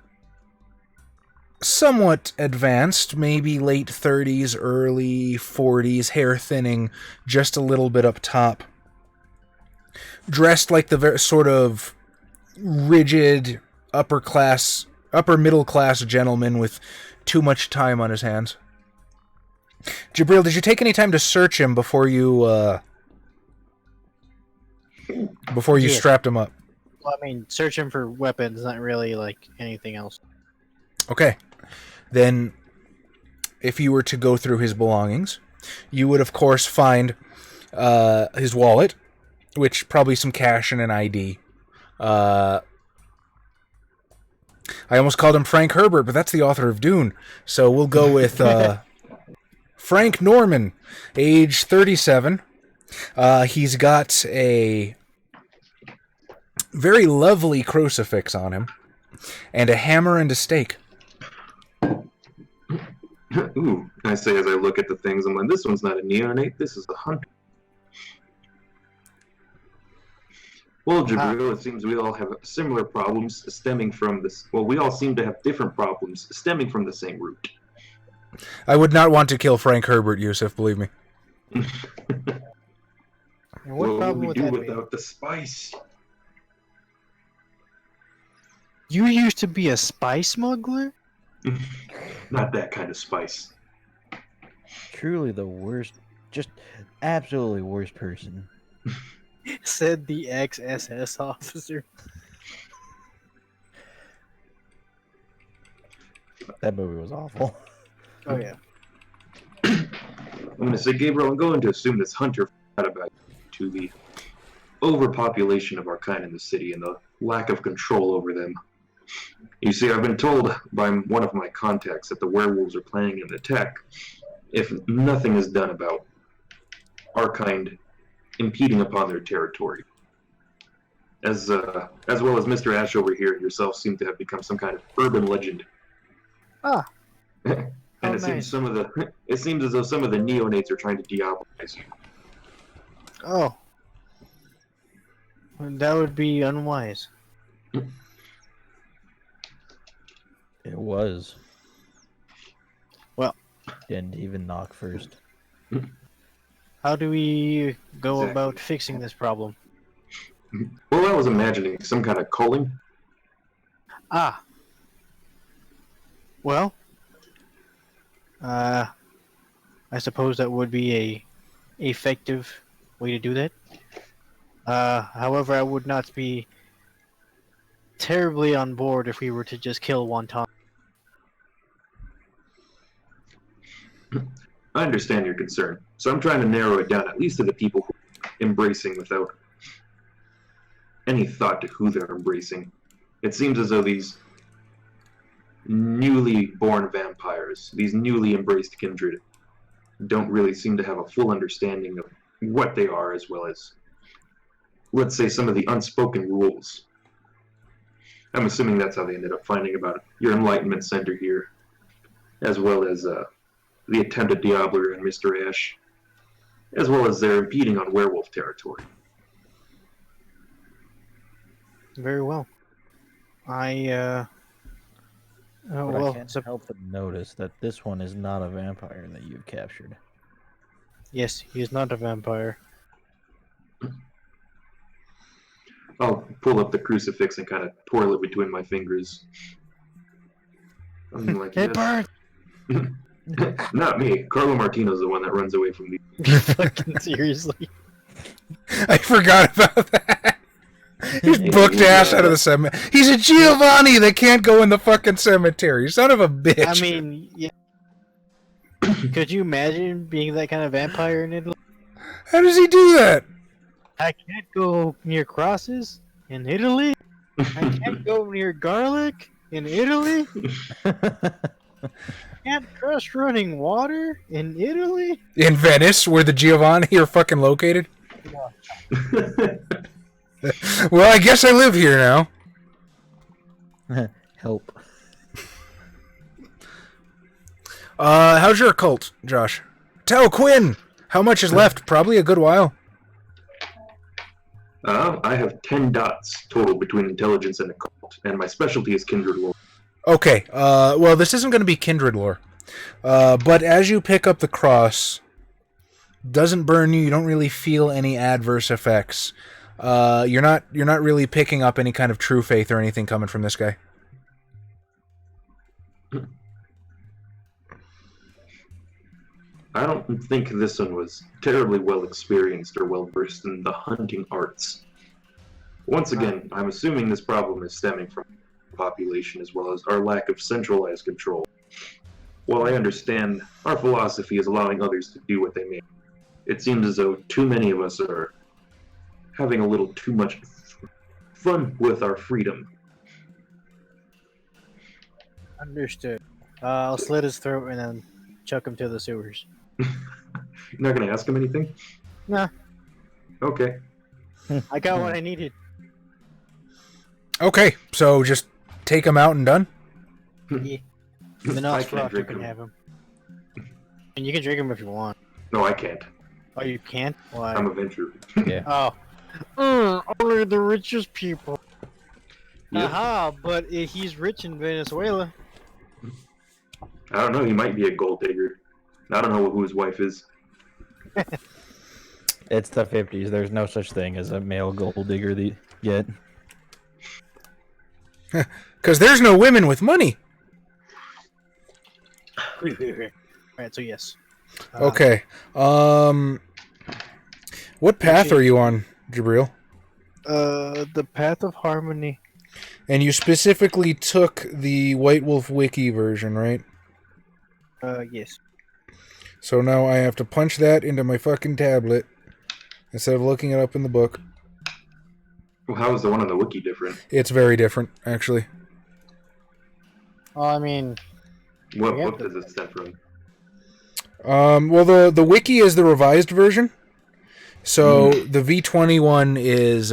somewhat advanced, maybe late 30s, early 40s, hair thinning just a little bit up top. Dressed like the very sort of rigid upper middle class gentleman with too much time on his hands. Gibreel, did you take any time to search him before you strapped him up? Well, I mean, searching for weapons, not really like anything else. Okay. Then, if you were to go through his belongings, you would, of course, find his wallet, which probably some cash and an ID. I almost called him Frank Herbert, but that's the author of Dune. So we'll go with Frank Norman, age 37. He's got a very lovely crucifix on him, and a hammer and a stake. Ooh, I say as I look at the things, I'm like, this one's not a neonate, this is a hunter. Well, Gibreel, it seems we all have similar problems stemming from this. Well, we all seem to have different problems stemming from the same root. I would not want to kill Frank Herbert, Yusuf, believe me. And what What problem would we would do that be? without the spice? You used to be a spice smuggler? Not that kind of spice. Truly the worst, just absolutely worst person. Said the ex-SS officer. That movie was awful. Oh yeah. I'm going to say, Gabriel, I'm going to assume this hunter forgot about to the overpopulation of our kind in the city and the lack of control over them. You see, I've been told by one of my contacts that the werewolves are planning an attack if nothing is done about our kind impeding upon their territory. As well as Mr. Ash over here and yourself seem to have become some kind of urban legend. Ah. And Oh, it nice. seems as though some of the neonates are trying to diabolize you. Oh. That would be unwise. It was. Well. Didn't even knock first. How do we go Exactly. about fixing this problem? Well, I was imagining some kind of culling. Ah. Well. I suppose that would be a effective way to do that. However, I would not be terribly on board if we were to just kill one time. I understand your concern, so I'm trying to narrow it down at least to the people who are embracing without any thought to who they're embracing. It seems as though these newly born vampires, these newly embraced kindred, don't really seem to have a full understanding of what they are, as well as, let's say, some of the unspoken rules. I'm assuming that's how they ended up finding about your enlightenment center here, as well as the attempted Diabler and Mr. Ash, as well as they're impeding on werewolf territory. Very well. But I Well, can't help but notice that this one is not a vampire that you've captured. yes, he is not a vampire. I'll pull up the crucifix and kind of twirl it between my fingers. I'm like, It yes. burns! Not me. Carlo Martino's the one that runs away from the. Fucking seriously. I forgot about that. He's booked ass out of the cemetery. He's a Giovanni that can't go in the fucking cemetery. Son of a bitch. I mean, yeah. Could you imagine being that kind of vampire in Italy? How does he do that? I can't go near crosses in Italy. I can't go near garlic in Italy. Can't trust running water in Italy. In Venice, where the Giovanni are fucking located? Well, I guess I live here now. Help. How's your occult, Josh? Tell Quinn! How much is left? Probably a good while. I have 10 dots total between intelligence and occult, and my specialty is kindred lore. Okay, well, this isn't going to be kindred lore. But as you pick up the cross, doesn't burn you, you don't really feel any adverse effects. You're not really picking up any kind of true faith or anything coming from this guy. I don't think this one was terribly well experienced or well versed in the hunting arts. Once again, I'm assuming this problem is stemming from the population as well as our lack of centralized control. While I understand our philosophy is allowing others to do what they may, it seems as though too many of us are having a little too much fun with our freedom. Understood. I'll slit his throat and then chuck him to the sewers. You're not gonna ask him anything? Nah, Okay. I got what I needed. Okay, so just take him out and done? Yeah. The I can't Nosferatu drink can him. have him. And you can drink him if you want. No, I can't. Oh, you can't? Why? I'm a venture. Oh. Only the richest people. Yep. Aha, but he's rich in Venezuela. I don't know. He might be a gold digger. I don't know who his wife is. It's the 50s. There's no such thing as a male gold digger yet. Because there's no women with money. Alright, so yes. Okay. What path are you on, Gibreel? The Path of Harmony. And you specifically took the White Wolf Wiki version, right? Yes. So now I have to punch that into my fucking tablet instead of looking it up in the book. Well, how is the one on the wiki different? It's very different, actually. Well, I mean, What Yeah. book does it stem from? Well, the wiki is the revised version. So the V21 is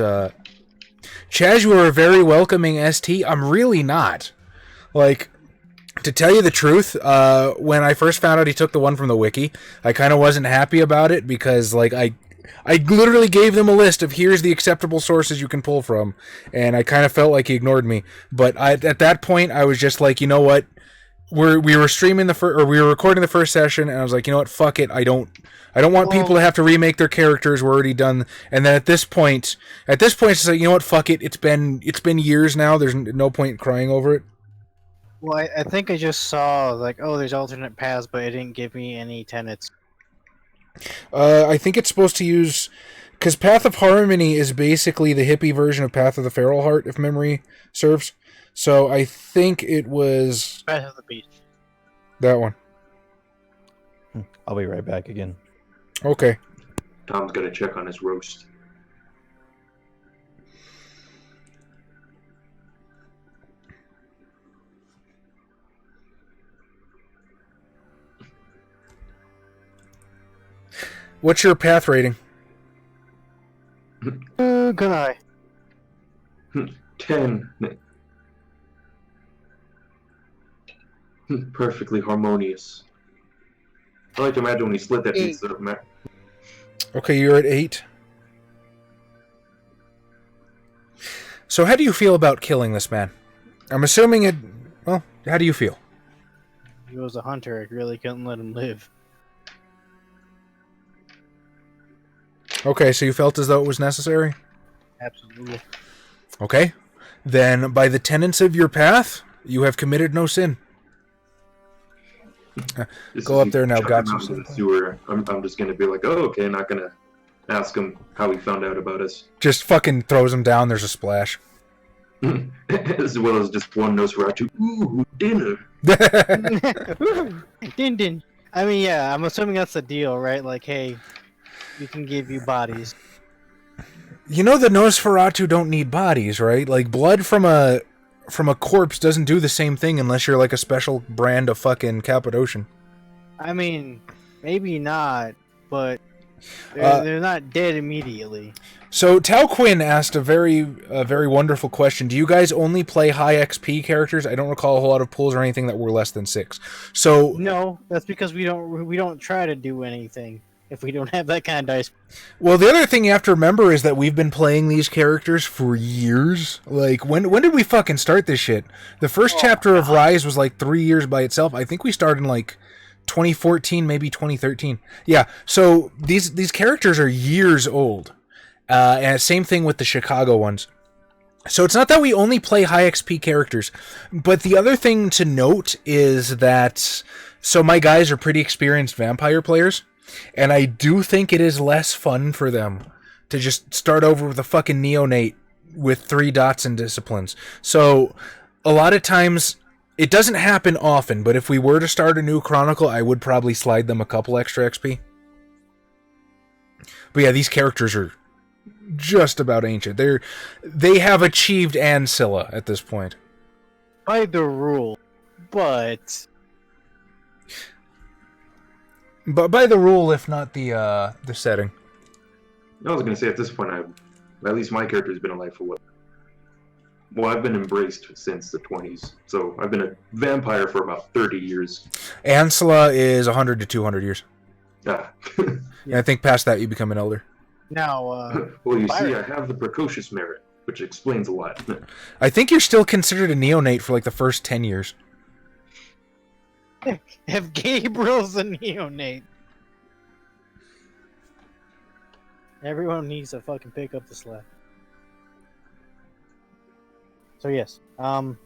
Chaz, you are a very welcoming ST. I'm really not. Like, to tell you the truth, when I first found out he took the one from the wiki, I kind of wasn't happy about it because, like, I literally gave them a list of here's the acceptable sources you can pull from, and I kind of felt like he ignored me. But at that point, I was just like, you know what? We were streaming we were recording the first session, and I was like, you know what? Fuck it. I don't want people to have to remake their characters. We're already done. And then at this point, it's like, you know what? Fuck it. It's been years now. There's no point crying over it. well, I think I just saw, like, oh, there's alternate paths, but it didn't give me any tenets. I think it's supposed to use... Because Path of Harmony is basically the hippie version of Path of the Feral Heart, if memory serves. So I think it was... Path of the Beast. that one. I'll be right back again. Okay. Tom's got to check on his roast. What's your path rating? Good eye. 10. Perfectly harmonious. I like to imagine when he split that pizza up, Matt. Okay, you're at 8. So how do you feel about killing this man? I'm assuming it... Well, how do you feel? He was a hunter. I really couldn't let him live. Okay, so you felt as though it was necessary? Absolutely. Okay. Then, by the tenets of your path, you have committed no sin. Just Go as up there now, chuck got him out some into the sewer. I'm just gonna be like, oh, okay, not gonna ask him how he found out about us. Just fucking throws him down, there's a splash. As well as just one Nosferatu. Ooh, dinner. Din din. I mean, yeah, I'm assuming that's the deal, right? Like, hey, we can give you bodies. You know the Nosferatu don't need bodies, right? Like, blood from a corpse doesn't do the same thing unless you're like a special brand of fucking Cappadocian. I mean, maybe not, but they're not dead immediately. So Tao Quinn asked a very wonderful question. Do you guys only play high XP characters? I don't recall a whole lot of pulls or anything that were less than 6. So No, that's because we don't try to do anything if we don't have that kind of dice. well, the other thing you have to remember is that we've been playing these characters for years. Like, when did we fucking start this shit? The first chapter of Rise was like 3 years by itself. I think we started in like 2014, maybe 2013. Yeah, so these characters are years old. And same thing with the Chicago ones. So it's not that we only play high XP characters, but the other thing to note is that, so my guys are pretty experienced vampire players, and I do think it is less fun for them to just start over with a fucking neonate with 3 dots and disciplines. So a lot of times, it doesn't happen often, but if we were to start a new Chronicle, I would probably slide them a couple extra XP. But yeah, these characters are just about ancient. They have achieved Ancilla at this point. By the rule, But by the rule, if not the setting. I was going to say, at this point, at least my character's been alive for what? Well, I've been embraced since the 20s, so I've been a vampire for about 30 years. Ansela is 100 to 200 years. Ah. And I think past that you become an elder. now, Well, you see, Byron. I have the precocious merit, which explains a lot. I think you're still considered a neonate for like the first 10 years. if Gabriel's a neonate, everyone needs to fucking pick up the slack. So yes, well,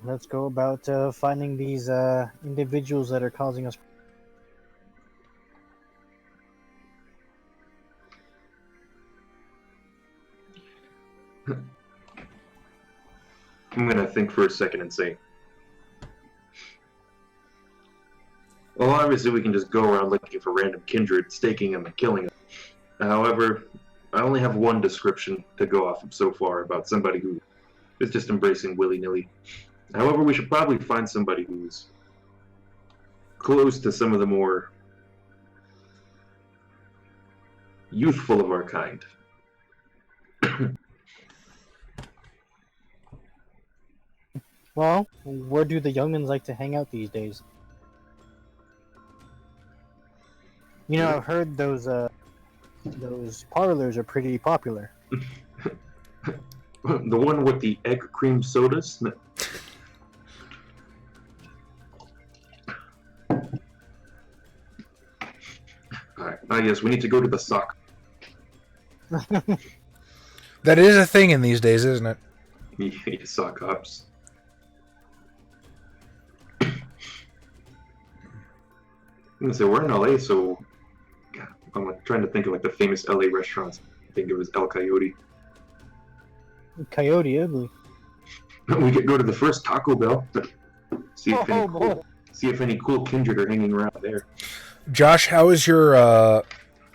let's go about finding these individuals that are causing us. I'm going to think for a second and say, well, obviously we can just go around looking for random kindred, staking them and killing them. However, I only have one description to go off of so far about somebody who is just embracing willy-nilly. However, we should probably find somebody who's close to some of the more youthful of our kind. Well, where do the youngins like to hang out these days? You know, I've heard those parlors are pretty popular. The one with the egg cream sodas? Alright, yes, we need to go to the sock. That is a thing in these days, isn't it? Sock hops. I'm gonna say we're in LA, so God, I'm trying to think of like the famous LA restaurants. I think it was El Coyote. Coyote Ugly. We could go to the first Taco Bell. See if any boy. cool kindred are hanging around there. Josh, how is your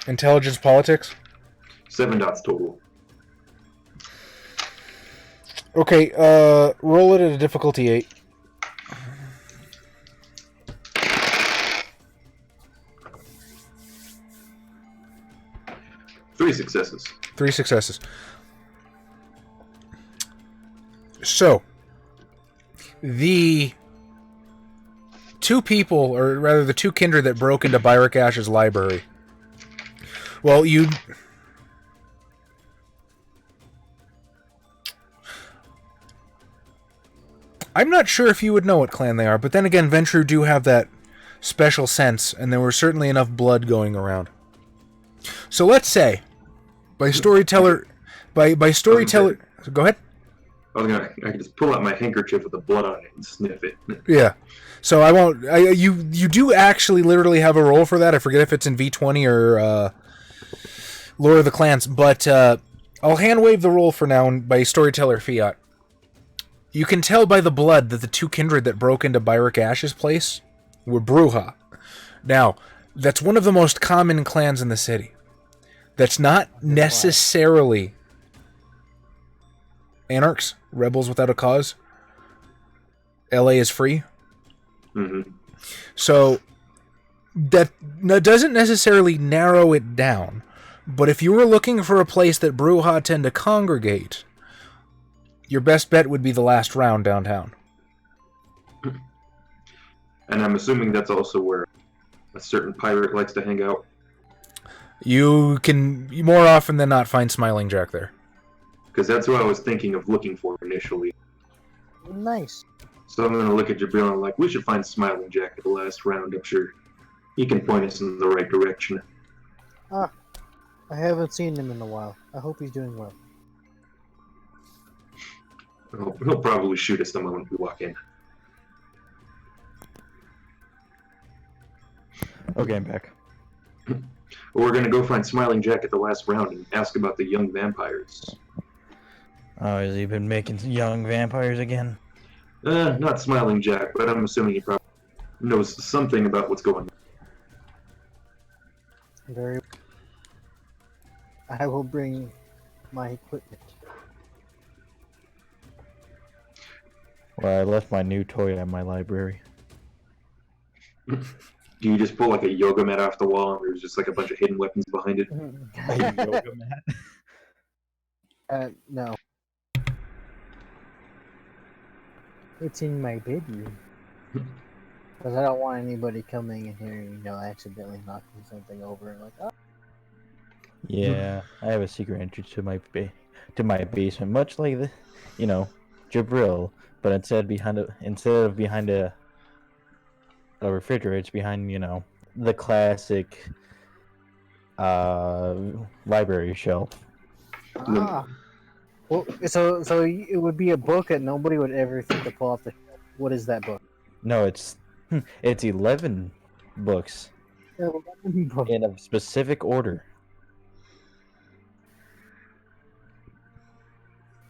intelligence politics? 7 dots total. Okay, roll it at a difficulty 8. Three successes. 3 successes. So, the two people, or rather the two kindred that broke into Byrick Ash's library. Well, I'm not sure if you would know what clan they are, but then again, Ventru do have that special sense, and there was certainly enough blood going around. So let's say, by storyteller... Go ahead. I can just pull out my handkerchief with the blood on it and sniff it. Yeah. So I won't... You do actually literally have a roll for that. I forget if it's in V20 or Lore of the Clans, but I'll hand-wave the roll for now by storyteller fiat. You can tell by the blood that the two kindred that broke into Byrick Ash's place were Bruja. Now, that's one of the most common clans in the city. That's not necessarily anarchs, rebels without a cause. LA is free. Mm-hmm. So, that doesn't necessarily narrow it down. But if you were looking for a place that Bruja tend to congregate, your best bet would be the last round downtown. And I'm assuming that's also where a certain pirate likes to hang out. You can, more often than not, find Smiling Jack there. Because that's who I was thinking of looking for initially. Nice. So I'm going to look at Gibreel and I'm like, we should find Smiling Jack at the last round. I'm sure he can point us in the right direction. I haven't seen him in a while. I hope he's doing well. He'll probably shoot us the moment we walk in. Okay, I'm back. We're going to go find Smiling Jack at the last round and ask about the young vampires. Oh, has he been making young vampires again? Not Smiling Jack, but I'm assuming he probably knows something about what's going on. Very. I will bring my equipment. Well, I left my new toy at my library. Do you just pull like a yoga mat off the wall and there's just like a bunch of hidden weapons behind it? A yoga mat? No. It's in my bedroom. Because I don't want anybody coming in here and, accidentally knocking something over and like, oh. Yeah, I have a secret entrance to my basement, much like the, Gibreel, but instead of behind a refrigerator, it's behind the classic library shelf. Ah. Well, so it would be a book that nobody would ever think to pull off the shelf. What is that book? No, it's 11 books in a specific order.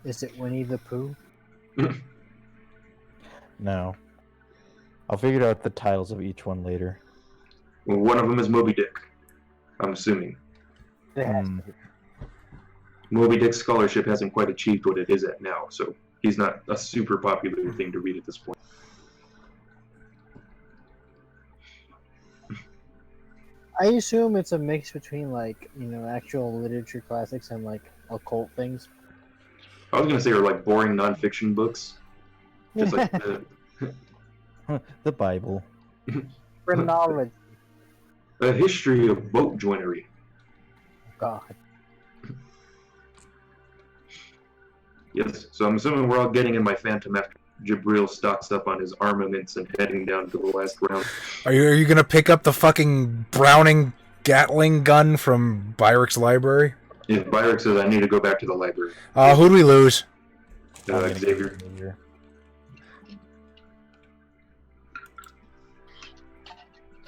Is it Winnie the Pooh? No. I'll figure out the titles of each one later. Well, one of them is Moby Dick, I'm assuming. It has to be. Moby Dick's scholarship hasn't quite achieved what it is at now, so he's not a super popular thing to read at this point. I assume it's a mix between actual literature classics and occult things. I was gonna say, like boring nonfiction books, just like The Bible. Phrenology. a history of boat joinery. God. Yes, so I'm assuming we're all getting in my Phantom after Gibreel stocks up on his armaments and heading down to the last round. Are you gonna pick up the fucking Browning Gatling gun from Byric's library? If Byrick says I need to go back to the library, Who'd we lose? I'm gonna Xavier. get Xavier.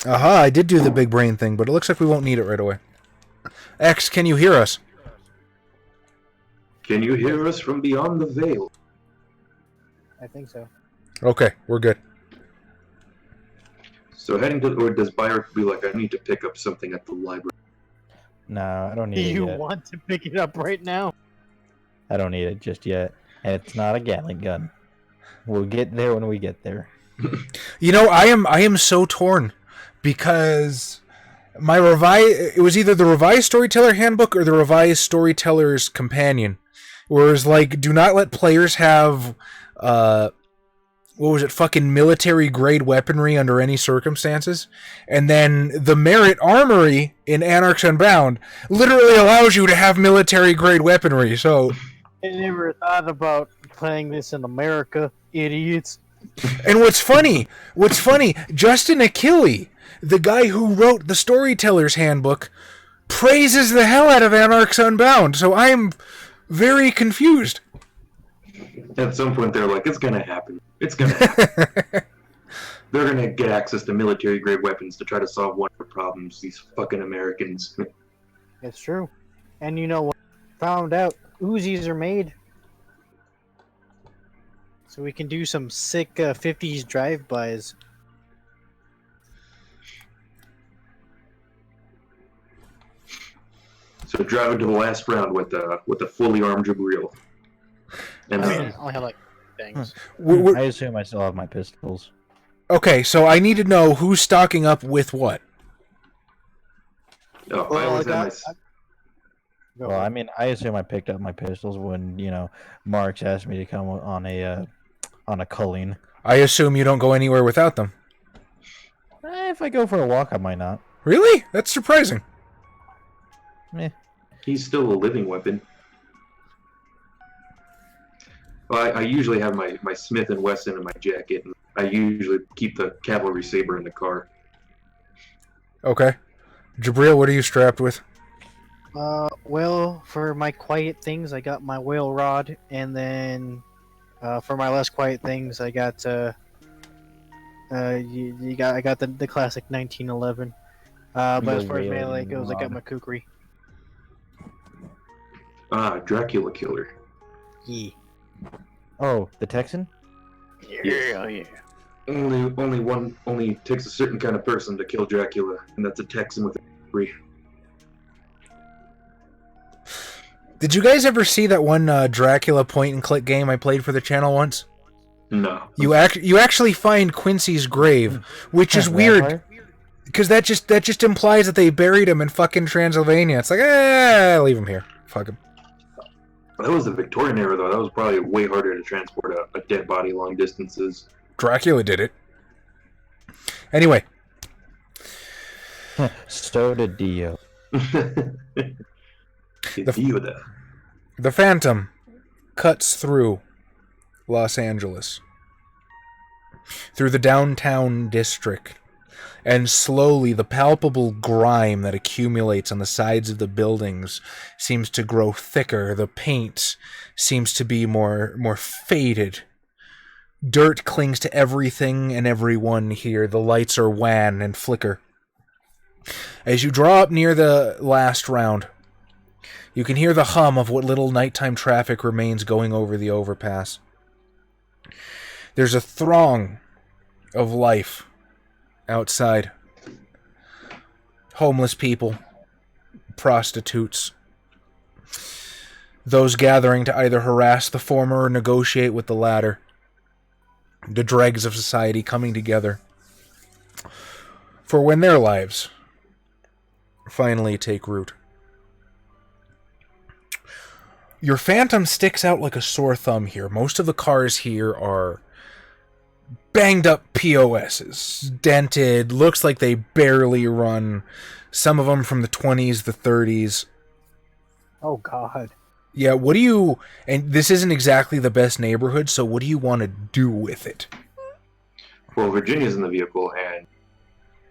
Aha, I did do the big brain thing, but it looks like we won't need it right away. X, can you hear us? Can you hear us from beyond the veil? I think so. Okay, we're good. So heading to, or does Byrick be like, I need to pick up something at the library? No, I don't Do need it you yet. want to pick it up right now? I don't need it just yet. And it's not a Gatling gun. We'll get there when we get there. I am so torn because it was either the revised storyteller handbook or the revised storyteller's companion. Whereas do not let players have fucking military grade weaponry under any circumstances. And then the Merit Armory in Anarchs Unbound literally allows you to have military grade weaponry. So I never thought about playing this in America, idiots. And what's funny, Justin Achille, the guy who wrote the Storyteller's Handbook, praises the hell out of Anarchs Unbound, so I'm very confused. At some point, they're like, it's gonna happen. It's gonna happen. They're gonna get access to military-grade weapons to try to solve one of the problems, these fucking Americans. It's true. And you know what? Found out Uzis are made. So we can do some sick 50s drive-bys. So driving to the last round with the fully armed Gibreel. And I mean, I only have things. I assume I still have my pistols. Okay, so I need to know who's stocking up with what. I always have my... Well, I mean, I assume I picked up my pistols when, Marks asked me to come on a culling. I assume you don't go anywhere without them. If I go for a walk, I might not. Really? That's surprising. Eh. He's still a living weapon. Well, I usually have my Smith & Wesson in my jacket, and I usually keep the cavalry saber in the car. Okay. Gibreel, what are you strapped with? Well, for my quiet things, I got my whale rod, and then for my less quiet things, I got I got the classic 1911. But as far as melee goes, I got my kukri. Ah, Dracula Killer. Yeah. Oh, the Texan? Yeah. Only takes a certain kind of person to kill Dracula, and that's a Texan with a kukri. Did you guys ever see that one Dracula point-and-click game I played for the channel once? No. You actually find Quincy's grave, which is weird because that just implies that they buried him in fucking Transylvania. It's like, leave him here. Fuck him. That was the Victorian era, though. That was probably way harder to transport a dead body long distances. Dracula did it. Anyway. So did Dio. The The Phantom cuts through Los Angeles, through the downtown district, and slowly the palpable grime that accumulates on the sides of the buildings seems to grow thicker. The paint seems to be more faded. Dirt clings to everything and everyone here. The lights are wan and flicker. As you draw up near the last round, you can hear the hum of what little nighttime traffic remains going over the overpass. There's a throng of life outside. Homeless people, prostitutes, those gathering to either harass the former or negotiate with the latter. The dregs of society coming together for when their lives finally take root. Your Phantom sticks out like a sore thumb here. Most of the cars here are banged up POSs, dented, looks like they barely run. Some of them from the 20s, the 30s. Oh, God. Yeah, what do you... And this isn't exactly the best neighborhood, so what do you want to do with it? Well, Virginia's in the vehicle, and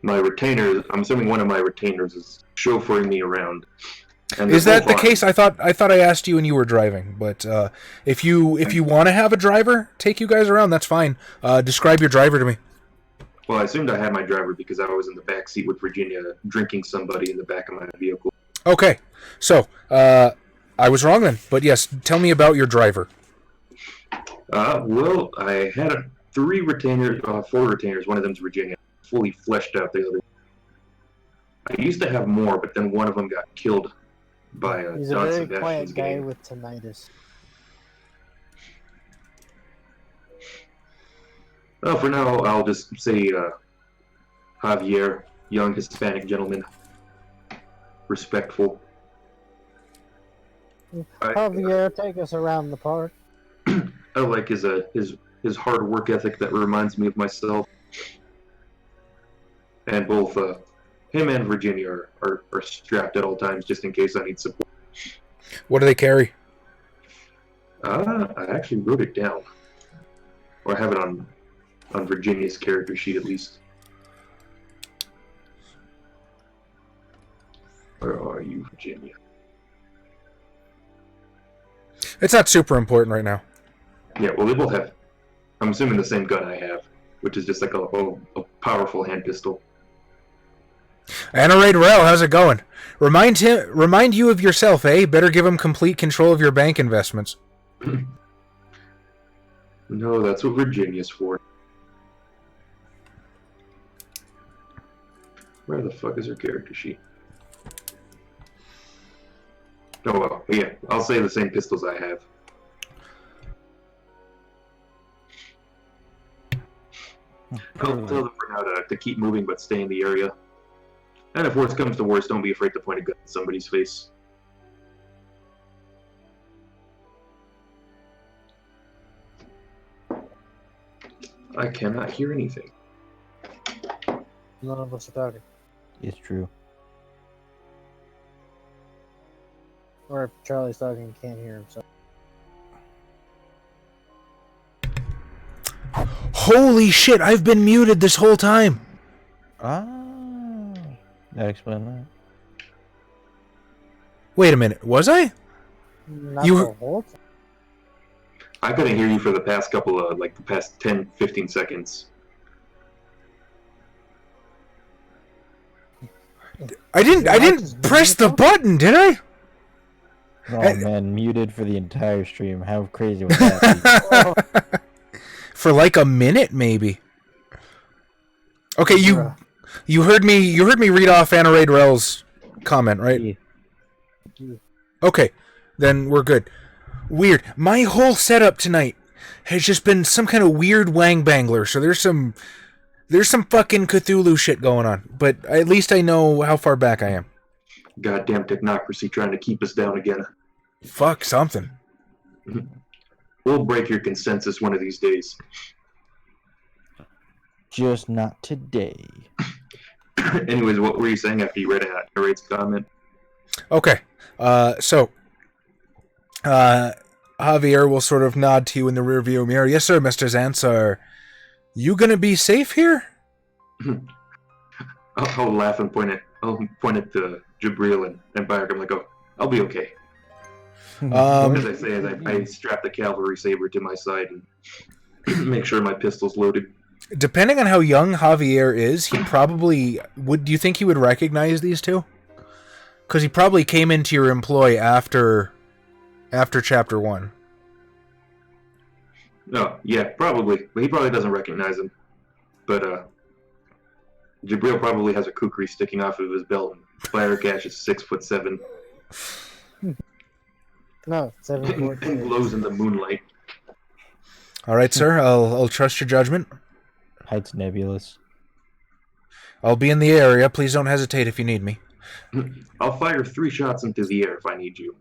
my retainers, I'm assuming one of my retainers is chauffeuring me around. And Is that the case? I thought I asked you and you were driving, but if you want to have a driver take you guys around, that's fine. Describe your driver to me. Well, I assumed I had my driver because I was in the back seat with Virginia drinking somebody in the back of my vehicle. Okay, so I was wrong then, but yes, tell me about your driver. Well, I had 4 retainers. One of them's Virginia, fully fleshed out. The other, I used to have more, but then one of them got killed by He's a Don very Sebastian's quiet guy gang. with tinnitus. Well, for now, I'll just say Javier, young Hispanic gentleman, respectful. Javier, take us around the park. I like his hard work ethic that reminds me of myself. And both him and Virginia are strapped at all times just in case I need support. What do they carry? I actually wrote it down. Or I have it on Virginia's character sheet at least. Where are you, Virginia? It's not super important right now. Yeah, well, they both have, I'm assuming, the same gun I have, which is just like a powerful hand pistol. Anna Raid Rel, how's it going? Remind you of yourself, eh? Better give him complete control of your bank investments. No, that's what Virginia's for. Where the fuck is her character sheet? Oh well, yeah, I'll say the same pistols I have. I'll tell them for now to keep moving but stay in the area. And if worse comes to worse, don't be afraid to point a gun at somebody's face. I cannot hear anything. None of us are talking. It's true. Or if Charlie's talking, he can't hear himself. Holy shit, I've been muted this whole time. Ah, that explains that. Wait a minute, was I? Not You- the whole time. I couldn't hear you for the past couple of, the past 10, 15 seconds. I didn't press the button, did I? Oh man, muted for the entire stream. How crazy was that? For like a minute, maybe. Okay, you heard me read off Anna Raid Rel's comment, right? Yeah. Okay, then we're good. Weird. My whole setup tonight has just been some kind of weird wang-bangler, so there's some fucking Cthulhu shit going on. But at least I know how far back I am. Goddamn technocracy trying to keep us down again. Fuck something. We'll break your consensus one of these days. Just not today. Anyways, what were you saying after you read Raid's comment? Okay. So Javier will sort of nod to you in the rearview mirror. Yes, sir, Mr. Zantz. Are you gonna be safe here? I'll laugh and point at the Gibreel and Bayek. I'm like, oh, I'll be okay. As I say, as I strap the cavalry saber to my side and make sure my pistol's loaded. Depending on how young Javier is, he probably would. Do you think he would recognize these two? Because he probably came into your employ after Chapter 1. No, yeah, probably. But he probably doesn't recognize him. But Gibreel probably has a kukri sticking off of his belt. Firecash is 6'7". No, 7 and glows in the moonlight. All right, sir. I'll trust your judgment. Height's nebulous. I'll be in the area. Please don't hesitate if you need me. I'll fire 3 shots into the air if I need you,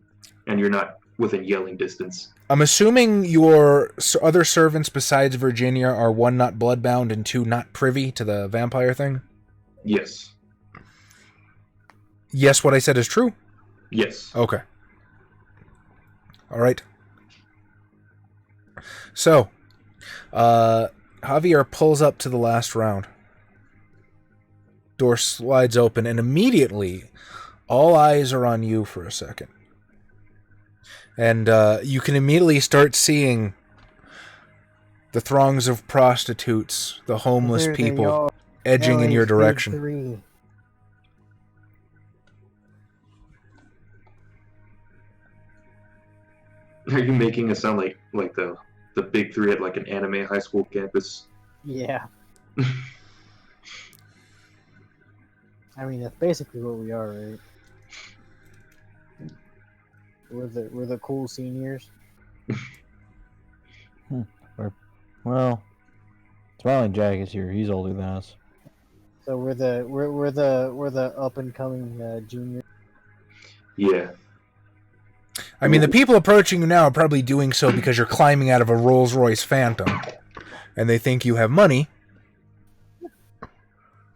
and you're not within yelling distance. I'm assuming your other servants besides Virginia are 1 not bloodbound and 2 not privy to the vampire thing? Yes. Yes, what I said is true? Yes. Okay. All right. So, Javier pulls up to the last round. Door slides open, and immediately, all eyes are on you for a second. And you can immediately start seeing the throngs of prostitutes, the homeless people, edging in your direction. Are you making it sound like the big 3 at like an anime high school campus? Yeah. I mean, that's basically what we are, right? We're the cool seniors. Well, Smiling Jack is here. He's older than us. So we're the up and coming junior. Yeah. I mean, the people approaching you now are probably doing so because you're climbing out of a Rolls-Royce Phantom, and they think you have money,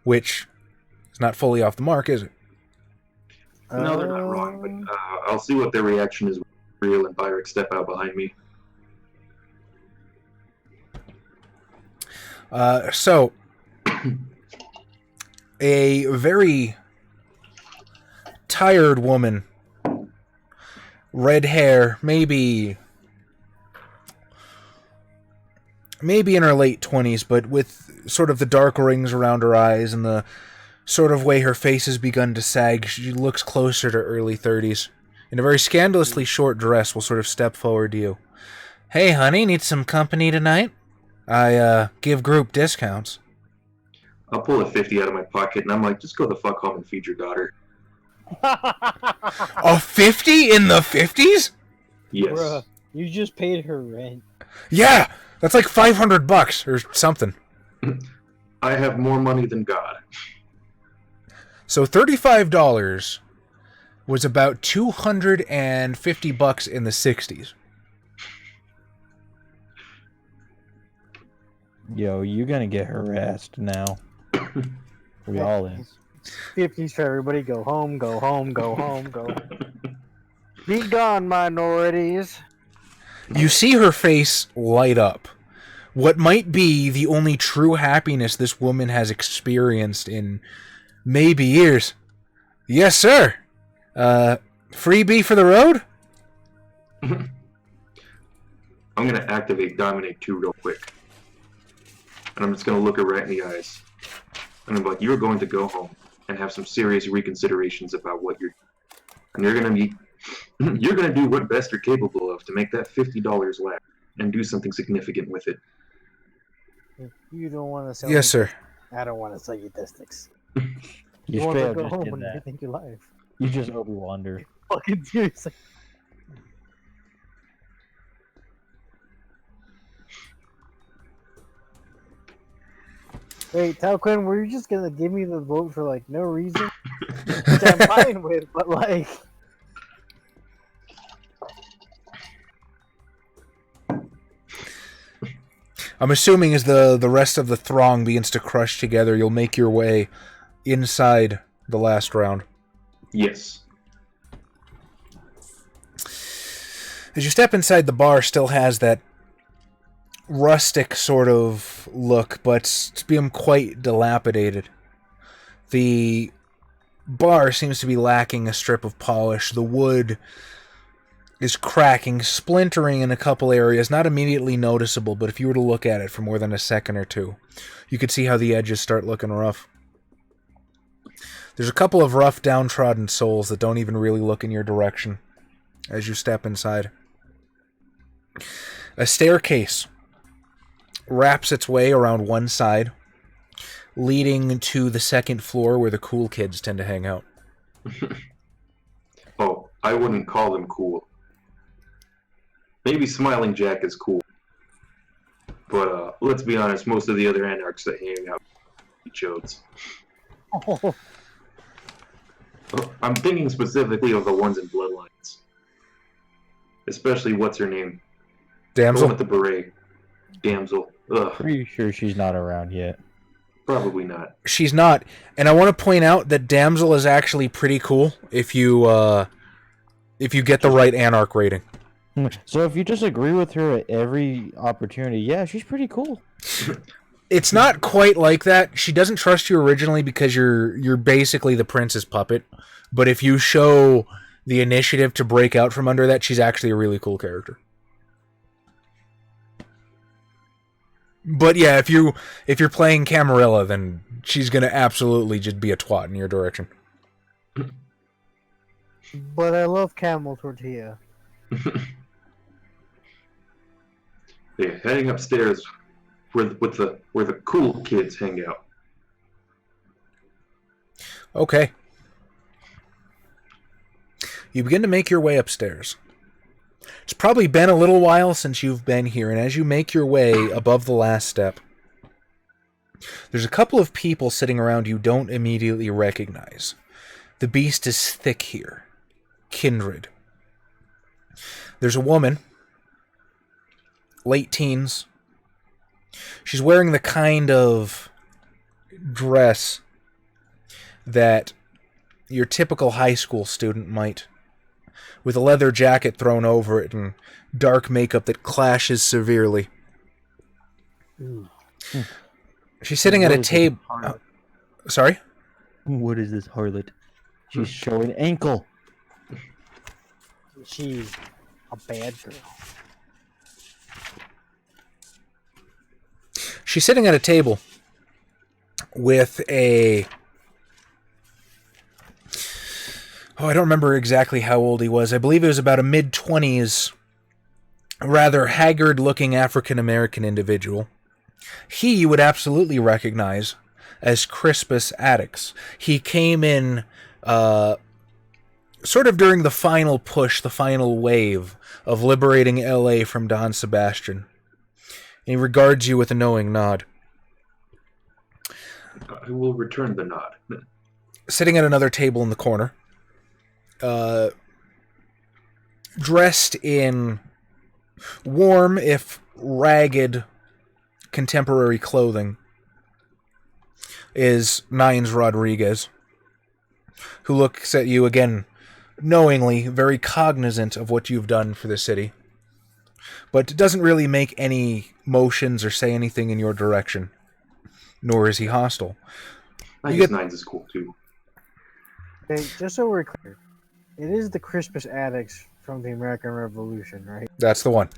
which is not fully off the mark, is it? No, they're not wrong, but I'll see what their reaction is when Gibreel and Bayek step out behind me. So, a very tired woman, red hair, maybe in her late 20s, but with sort of the dark rings around her eyes and the sort of way her face has begun to sag, she looks closer to early 30s. In a very scandalously short dress, will sort of step forward to you. Hey, honey, need some company tonight? I give group discounts. I'll pull a 50 out of my pocket, and I'm like, just go the fuck home and feed your daughter. A 50 in the 50s? Yes. Bruh, you just paid her rent. Yeah, that's like $500 or something. I have more money than God. So $35 was about $250 in the 60s. Yo, you're gonna get harassed now. We all is. 50s for everybody. Go home, go home, go home, go. Be gone, minorities. You see her face light up. What might be the only true happiness this woman has experienced in maybe years. Yes, sir. Freebie for the road? I'm going to activate Dominate 2 real quick. And I'm just going to look her right in the eyes. And I'm like, you're going to go home and have some serious reconsiderations about what you're... And you're going to do what best you're capable of to make that $50 last and do something significant with it. You don't want to sell. Yes, sir. I don't want to sell you destics. You want straight to up go just home did and that. rethink your life. You just Obi-Wander. Fucking seriously. Wait, Talquin, were you just gonna give me the vote for like no reason? Which I'm fine with, but like. I'm assuming as the rest of the throng begins to crush together, you'll make your way inside the last round. Yes. As you step inside, the bar still has that rustic sort of look, but it's become quite dilapidated. The bar seems to be lacking a strip of polish. The wood is cracking, splintering in a couple areas, not immediately noticeable, but if you were to look at it for more than a second or two, you could see how the edges start looking rough. There's a couple of rough, downtrodden souls that don't even really look in your direction as you step inside. A staircase wraps its way around one side, leading to the second floor where the cool kids tend to hang out. Oh, I wouldn't call them cool. Maybe Smiling Jack is cool. But let's be honest, most of the other anarchs that hang out are chodes. Oh, I'm thinking specifically of the ones in Bloodlines. Especially what's her name? The one Damsel? with the beret. Damsel. Ugh, Pretty sure she's not around yet. probably not. She's not. And I want to point out that Damsel is actually pretty cool if you get the right Anarch rating. So if you just agree with her at every opportunity, yeah, she's pretty cool. It's not quite like that. She doesn't trust you originally because you're basically the prince's puppet. But if you show the initiative to break out from under that, she's actually a really cool character. But yeah, if you're playing Camarilla, then she's gonna absolutely just be a twat in your direction. but I love camel tortilla. Yeah, heading upstairs where the cool kids hang out. Okay. You begin to make your way upstairs. It's probably been a little while since you've been here, and as you make your way above the last step, there's a couple of people sitting around you don't immediately recognize. The beast is thick here. Kindred. There's a woman, late teens. She's wearing the kind of dress that your typical high school student might, with a leather jacket thrown over it and dark makeup that clashes severely. She's sitting at a table. Sorry? What is this harlot? She's showing ankle. She's a bad girl. She's sitting at a table with a... I don't remember exactly how old he was. I believe he was about a mid-20s, rather haggard-looking African-American individual. He you would absolutely recognize as Crispus Attucks. He came in sort of during the final push, the final wave of liberating L.A. from Don Sebastian. And he regards you with a knowing nod. I will return the nod. Sitting at another table in the corner, dressed in warm, if ragged, contemporary clothing, is Nines Rodriguez, who looks at you again knowingly, very cognizant of what you've done for the city, but doesn't really make any motions or say anything in your direction, nor is he hostile. I guess Nines is cool too. Okay, just so we're clear, it is the Crispus Attucks from the American Revolution, right? That's the one.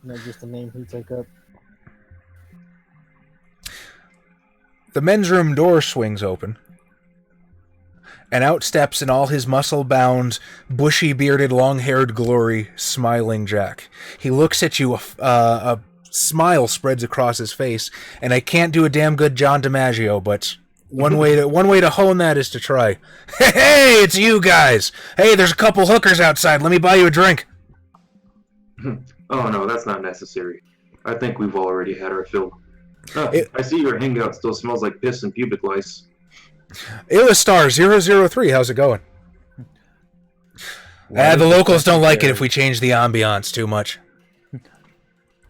Not just the name he took up. The men's room door swings open, and out steps in all his muscle-bound, bushy-bearded, long-haired glory, Smiling Jack. He looks at you, a smile spreads across his face, and I can't do a damn good John DiMaggio, but one way to hone that is to try. Hey, it's you guys! Hey, there's a couple hookers outside. Let me buy you a drink. Oh no, that's not necessary. I think we've already had our fill. I see your hangout still smells like piss and pubic lice. Illustar003, how's it going? Why The does locals don't like it secretary- if we change the ambiance too much.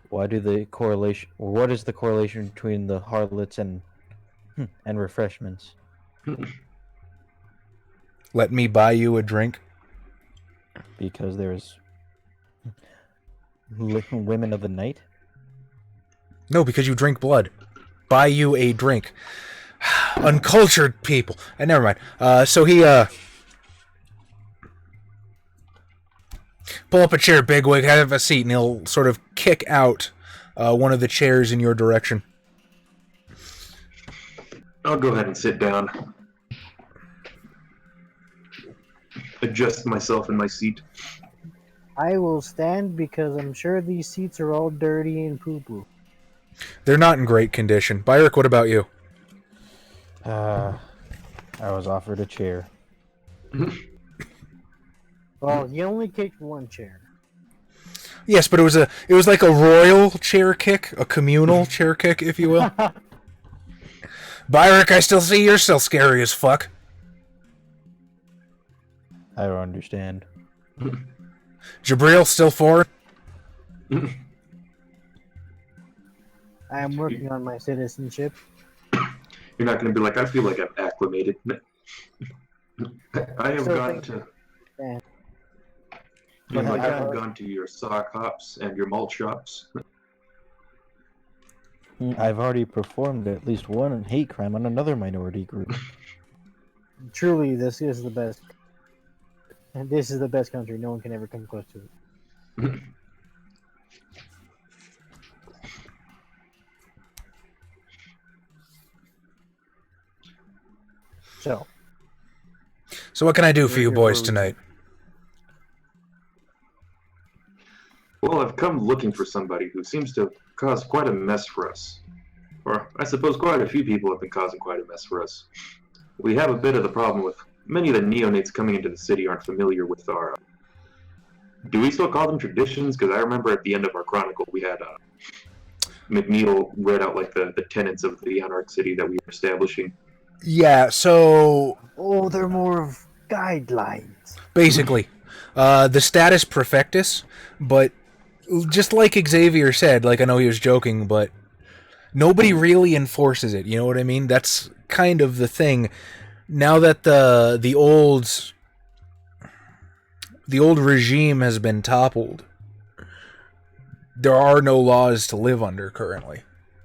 Why do the correlation? Or what is the correlation between the harlots and refreshments? Let me buy you a drink. Because there's women of the night. No, because you drink blood. Buy you a drink. Uncultured people. Never mind. So he pull up a chair, bigwig, have a seat, and he'll sort of kick out one of the chairs in your direction. I'll go ahead and sit down. Adjust myself in my seat. I will stand because I'm sure these seats are all dirty and poo-poo. They're not in great condition. Byrick, what about you? I was offered a chair. Well, you only kicked one chair. Yes, but it was like a royal chair kick, a communal chair kick, if you will. Byrick, I still see you're still scary as fuck. I don't understand. Gibreel, still forward? I am working on my citizenship. You're not going to be like, I feel like I've acclimated. I have So gone to... Yeah. You know, like, But, I've gone to your sock hops and your malt shops. I've already performed at least one hate crime on another minority group. Truly, this is the best. And this is the best country. No one can ever come close to it. So what can I do for We're you here boys for a tonight? Well, I've come looking for somebody who seems to have caused quite a mess for us. Or, I suppose quite a few people have been causing quite a mess for us. We have a bit of the problem with many of the neonates coming into the city aren't familiar with our... do we still call them traditions? Because I remember at the end of our chronicle we had McNeil read out like the tenets of the Anarch City that we were establishing. Yeah, so Oh, they're more of guidelines. basically, the status perfectus, but just like Xavier said, like I know he was joking, but nobody really enforces it. You know what I mean? That's kind of the thing. Now that the old regime has been toppled, there are no laws to live under currently.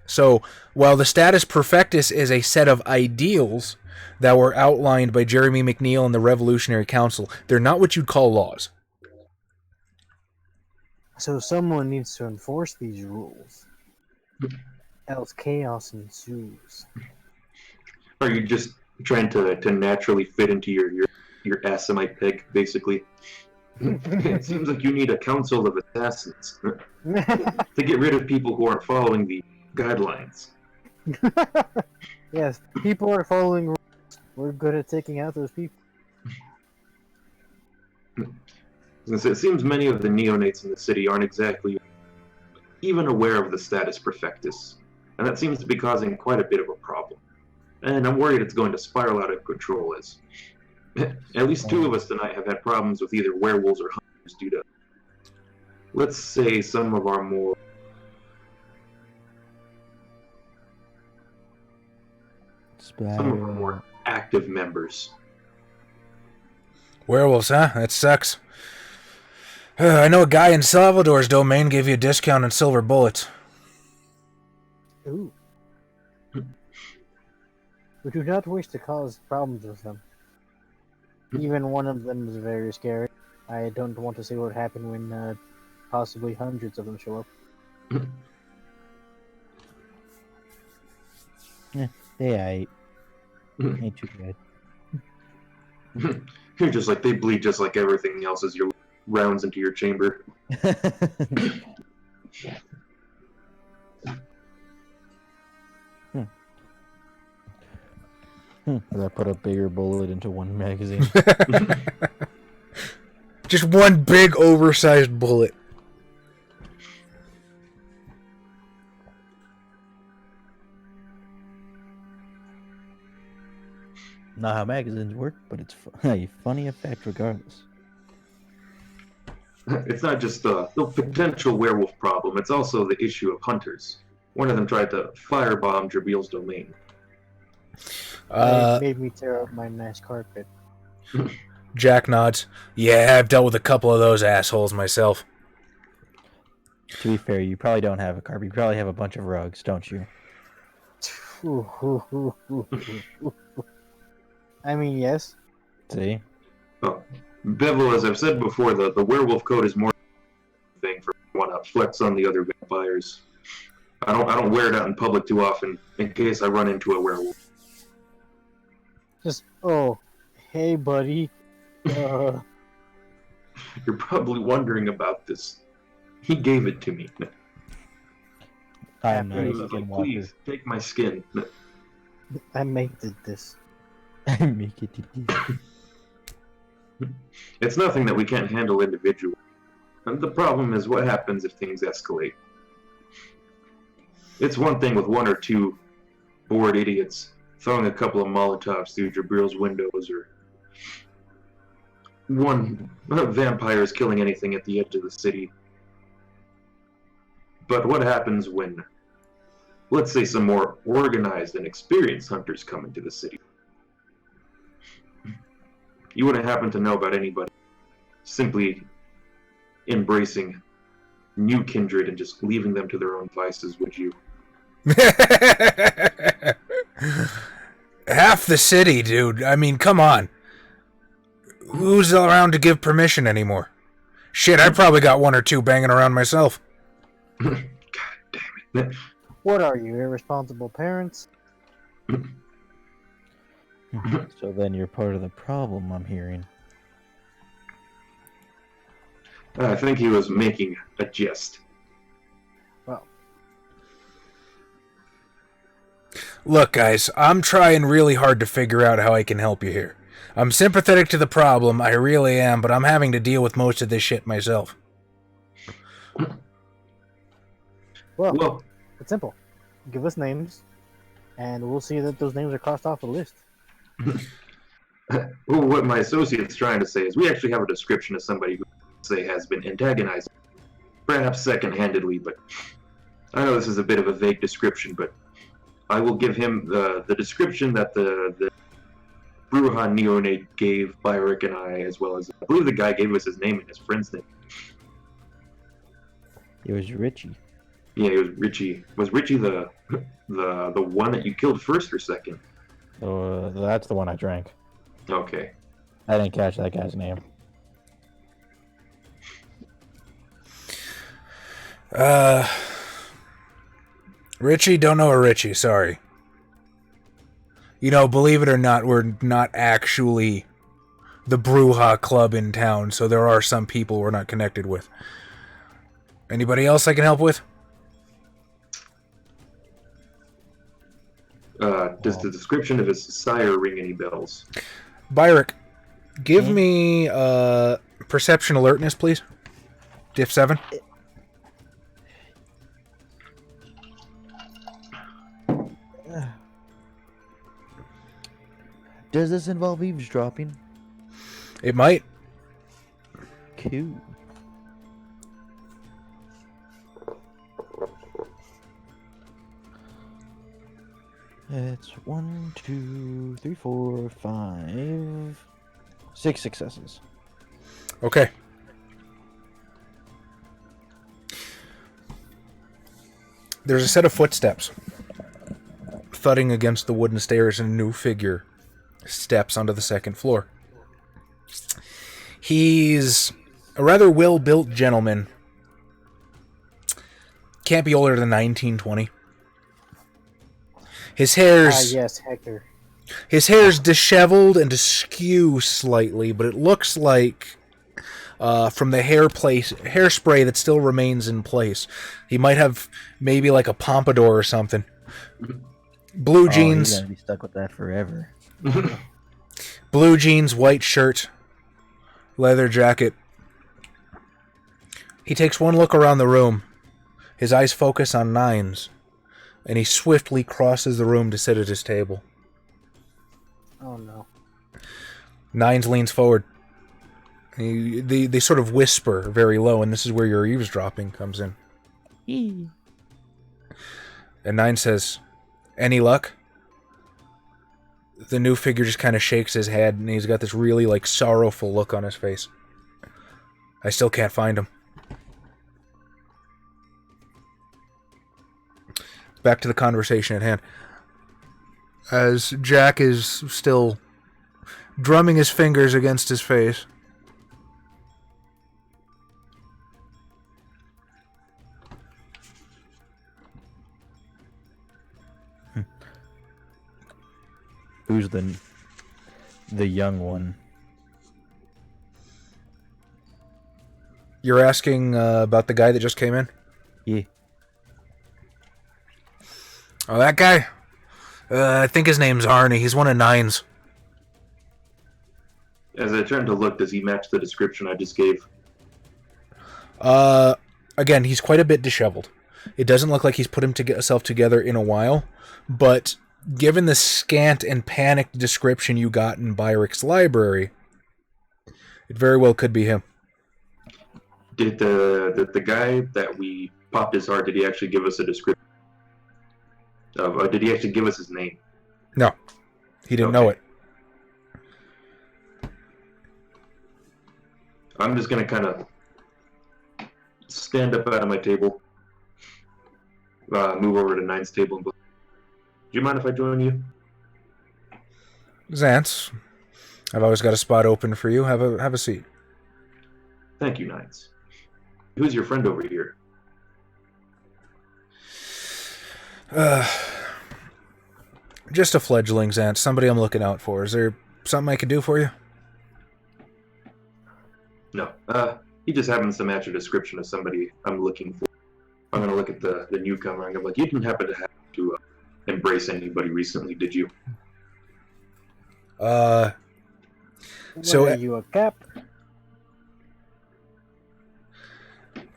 So while the status perfectus is a set of ideals that were outlined by Jeremy McNeil and the Revolutionary Council, they're not what you'd call laws. So someone needs to enforce these rules. Else chaos ensues. Are you just trying to naturally fit into your Assamite peg, basically? It seems like you need a council of assassins to get rid of people who aren't following the guidelines. Yes, people are following rules. We're good at taking out those people. Since it seems many of the neonates in the city aren't exactly even aware of the status perfectus, and that seems to be causing quite a bit of a problem. And I'm worried it's going to spiral out of control as at least two of us tonight have had problems with either werewolves or hunters due to, let's say, some of our more active members. Werewolves, huh? That sucks. I know a guy in Salvador's domain gave you a discount on silver bullets. Ooh. We do not wish to cause problems with them. Even one of them is very scary. I don't want to see what would happen when possibly hundreds of them show up. Yeah, ain't too bad. You're just like, they bleed just like everything else as your rounds into your chamber. I put a bigger bullet into one magazine. Just one big oversized bullet. not how magazines work, but it's a funny effect regardless. It's not just the potential werewolf problem, it's also the issue of hunters. One of them tried to firebomb Gibreel's domain. It made me tear up my nice carpet. Jack nods. Yeah, I've dealt with a couple of those assholes myself. To be fair, you probably don't have a carpet. You probably have a bunch of rugs, don't you? I mean, yes. See? Oh, Bevel, as I've said before, the werewolf code is more thing for one up flex on the other vampires. I don't wear it out in public too often in case I run into a werewolf. Just, oh, hey, buddy. You're probably wondering about this. He gave it to me. I am not a Please, skinwalker. please take my skin. I made this. I make it. It's nothing that we can't handle individually. And the problem is what happens if things escalate. It's one thing with one or two bored idiots throwing a couple of Molotovs through Gibreel's windows, or one vampires killing anything at the edge of the city. But what happens when, let's say, some more organized and experienced hunters come into the city? You wouldn't happen to know about anybody simply embracing new kindred and just leaving them to their own vices, would you? Half the city, dude. I mean, come on. Who's around to give permission anymore? Shit, I probably got one or two banging around myself. God damn it. What are you, irresponsible parents? So then you're part of the problem, I'm hearing. I think he was making a jest. Well, Look, guys, I'm trying really hard to figure out how I can help you here. I'm sympathetic to the problem, I really am, but I'm having to deal with most of this shit myself. Well, it's simple. Give us names, and we'll see that those names are crossed off the list. what my associate's trying to say is we actually have a description of somebody who, say, has been antagonized, perhaps second-handedly, but I know this is a bit of a vague description, but I will give him the description that the Bruja neonate gave Byrick and I, as well as, I believe the guy gave us his name and his friend's name. It was Richie. Yeah, it was Richie. Was Richie the one that you killed first or second? That's the one I drank. Okay. I didn't catch that guy's name. Richie, don't know a Richie, sorry. You know, believe it or not, we're not actually the Bruja Club in town, so there are some people we're not connected with. Anybody else I can help with? Does the description of his sire ring any bells? Byrick, give me perception alertness, please. Diff 7. Does this involve eavesdropping? It might. Cool. It's 1, 2, 3, 4, 5, 6 successes. Okay. There's a set of footsteps thudding against the wooden stairs, and a new figure steps onto the second floor. He's a rather well-built gentleman. Can't be older than 1920. His hair's yes, Hector. His hair's disheveled and askew slightly, but it looks like from the hairspray that still remains in place. He might have maybe like a pompadour or something. Blue jeans. He's gonna be stuck with that forever. Blue jeans, white shirt, leather jacket. He takes one look around the room. His eyes focus on Nines, and he swiftly crosses the room to sit at his table. Oh no. Nines leans forward. They sort of whisper very low, and this is where your eavesdropping comes in. And Nine says, "Any luck?" The new figure just kind of shakes his head, and he's got this really, like, sorrowful look on his face. "I still can't find him." Back to the conversation at hand. As Jack is still drumming his fingers against his face. Who's the young one? You're asking about the guy that just came in? Yeah. Oh, that guy? I think his name's Arnie. He's one of Nine's. As I turn to look, does he match the description I just gave? Again, he's quite a bit disheveled. It doesn't look like he's put himself together in a while, but given the scant and panicked description you got in Byric's library, it very well could be him. Did the guy that we popped his heart, did he actually give us a description? Did he actually give us his name? No. He didn't know it. I'm just going to kind of stand up out of my table, move over to Nine's table, and go, "Do you mind if I join you?" Zance, I've always got a spot open for you. Have a seat. Thank you, Nines. Who's your friend over here? Just a fledgling, Zance. Somebody I'm looking out for. Is there something I can do for you? No. He just happens to match a description of somebody I'm looking for. I'm going to look at the newcomer and I'm like, "You didn't happen to have to embrace anybody recently, did you?" So are you a cap?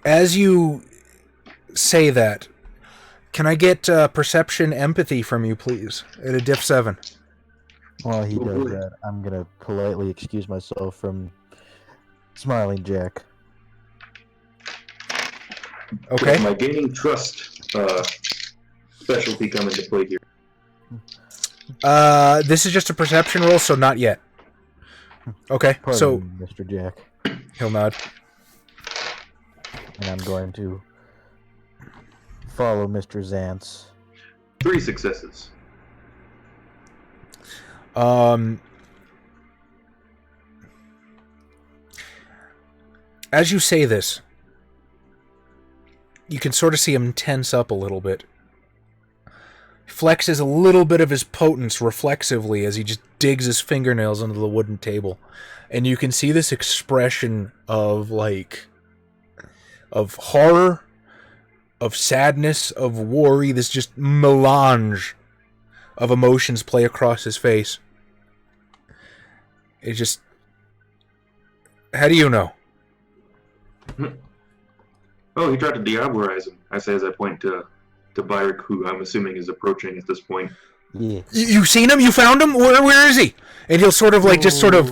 As you say that, can I get perception empathy from you, please? At a diff 7. While he does that, I'm gonna politely excuse myself from Smiling Jack. Okay. Does my gaining trust specialty come into play here? This is just a perception roll, so not yet. Okay, Pardon so me, Mr. Jack. he'll nod. And I'm going to follow Mr. Zance. 3 successes. As you say this, you can sort of see him tense up a little bit. Flexes a little bit of his potence reflexively as he just digs his fingernails into the wooden table. And you can see this expression of, of horror, of sadness, of worry, this just melange of emotions play across his face. It's just... How do you know? Oh, he tried to diablerize him, I say as I point to Byrick, who I'm assuming is approaching at this point. Yeah. You seen him? You found him? Where is he? And he'll sort of just sort of...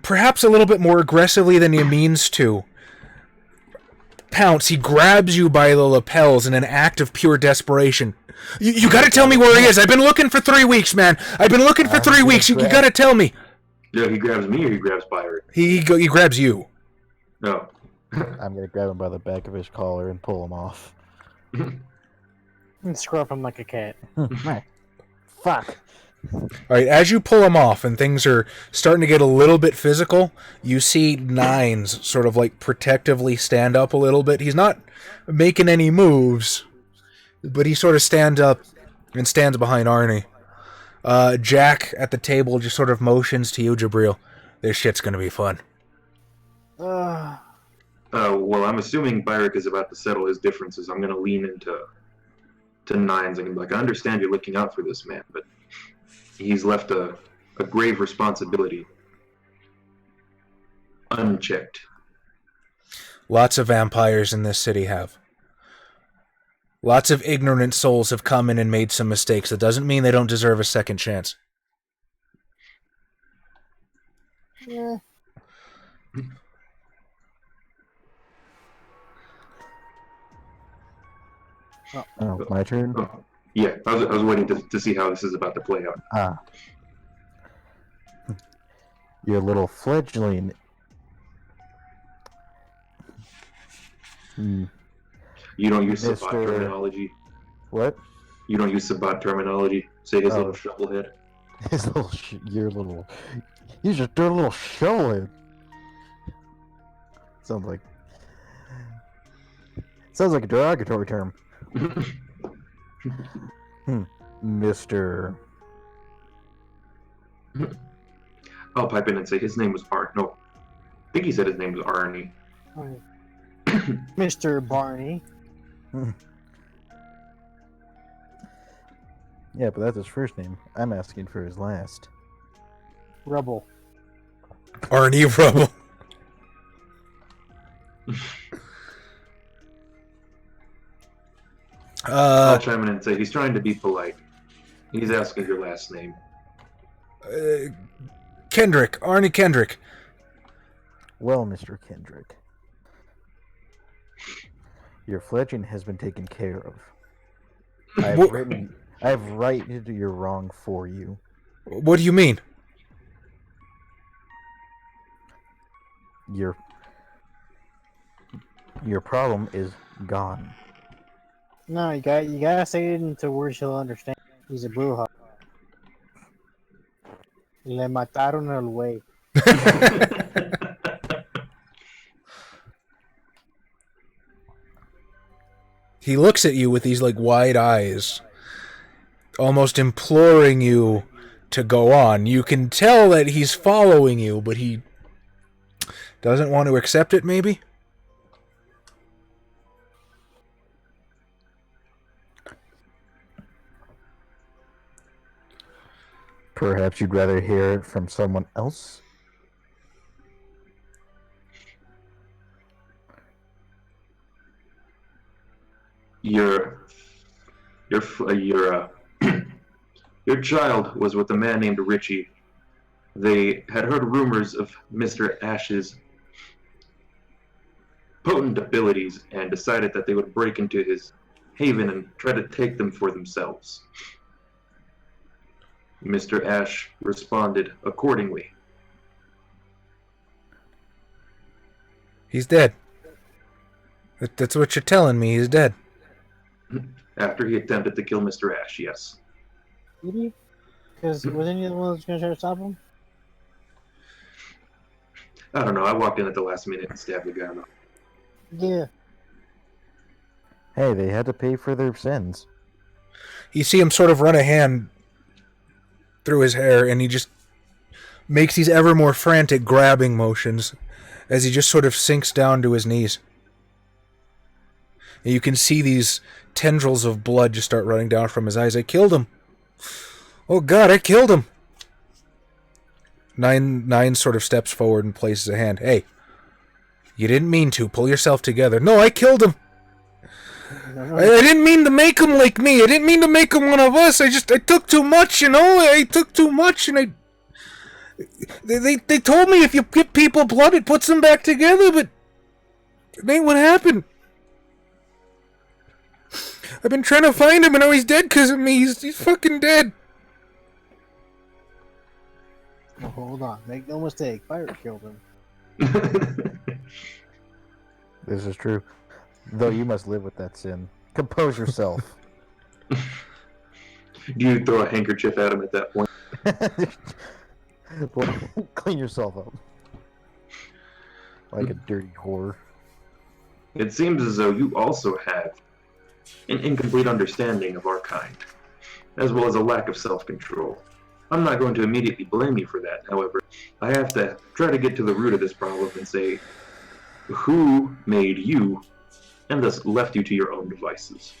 Perhaps a little bit more aggressively than he means to. Pounce, he grabs you by the lapels in an act of pure desperation. You gotta tell me where he is. I've been looking for 3 weeks, man. I've been looking for 3 weeks. You gotta tell me. Yeah, he grabs me or he grabs Byrick? He grabs you. No. I'm going to grab him by the back of his collar and pull him off. And scrub him like a cat. Fuck. Alright, as you pull him off and things are starting to get a little bit physical, you see Nines sort of protectively stand up a little bit. He's not making any moves, but he sort of stands up and stands behind Arnie. Jack at the table just sort of motions to you, Gibreel. This shit's gonna be fun. Well, I'm assuming Byrick is about to settle his differences. I'm going to lean into Nines and be like, "I understand you're looking out for this man, but he's left a grave responsibility unchecked." Lots of vampires in this city have. Lots of ignorant souls have come in and made some mistakes. That doesn't mean they don't deserve a second chance. Yeah. Oh, my turn? Oh, yeah, I was waiting to see how this is about to play out. Ah. Your little fledgling. Hmm. You don't use Sabbat Mr. terminology. What? You don't use Sabbat terminology. Say his Oh. little shovelhead. His little, your little, you just do a little shovelhead. Sounds like a derogatory term. Mr. I'll pipe in and say his name was Art. No, I think he said his name was Arnie. Oh. Mr. Barney. Yeah, but that's his first name. I'm asking for his last. Rubble. Arnie Rubble. I'll chime in and say he's trying to be polite. He's asking your last name. Kendrick. Arnie Kendrick. Well, Mr. Kendrick, your fledging has been taken care of. I've righted your wrong for you. What do you mean? Your problem is gone. No, you gotta say it into words he'll understand. He's a bruja. Le mataron el güey. He looks at you with these like wide eyes, almost imploring you to go on. You can tell that he's following you, but he doesn't want to accept it, maybe? Perhaps you'd rather hear it from someone else? Your your child was with a man named Richie. They had heard rumors of Mr. Ash's potent abilities and decided that they would break into his haven and try to take them for themselves. Mr. Ash responded accordingly. He's dead. That's what you're telling me, he's dead. After he attempted to kill Mr. Ash, yes. Did he? Because wasn't he the one that was gonna try to stop him? I don't know, I walked in at the last minute and stabbed the guy. Yeah. Hey, they had to pay for their sins. You see him sort of run a hand through his hair, and he just makes these ever more frantic grabbing motions as he just sort of sinks down to his knees. And you can see these tendrils of blood just start running down from his eyes. I killed him. Oh God, I killed him. Nine sort of steps forward and places a hand. Hey, you didn't mean to. Pull yourself together. No, I killed him. I didn't mean to make him like me. I didn't mean to make him one of us. I took too much, you know? I took too much, and They told me if you give people blood, it puts them back together, but it ain't what happened. I've been trying to find him, and now he's dead because of me. He's fucking dead. Oh, hold on. Make no mistake. Fire killed him. This is true. Though you must live with that sin. Compose yourself. Do you throw a handkerchief at him at that point? Well, clean yourself up. Like a dirty whore. It seems as though you also have an incomplete understanding of our kind, as well as a lack of self-control. I'm not going to immediately blame you for that, however. I have to try to get to the root of this problem and say, who made you, and thus left you to your own devices?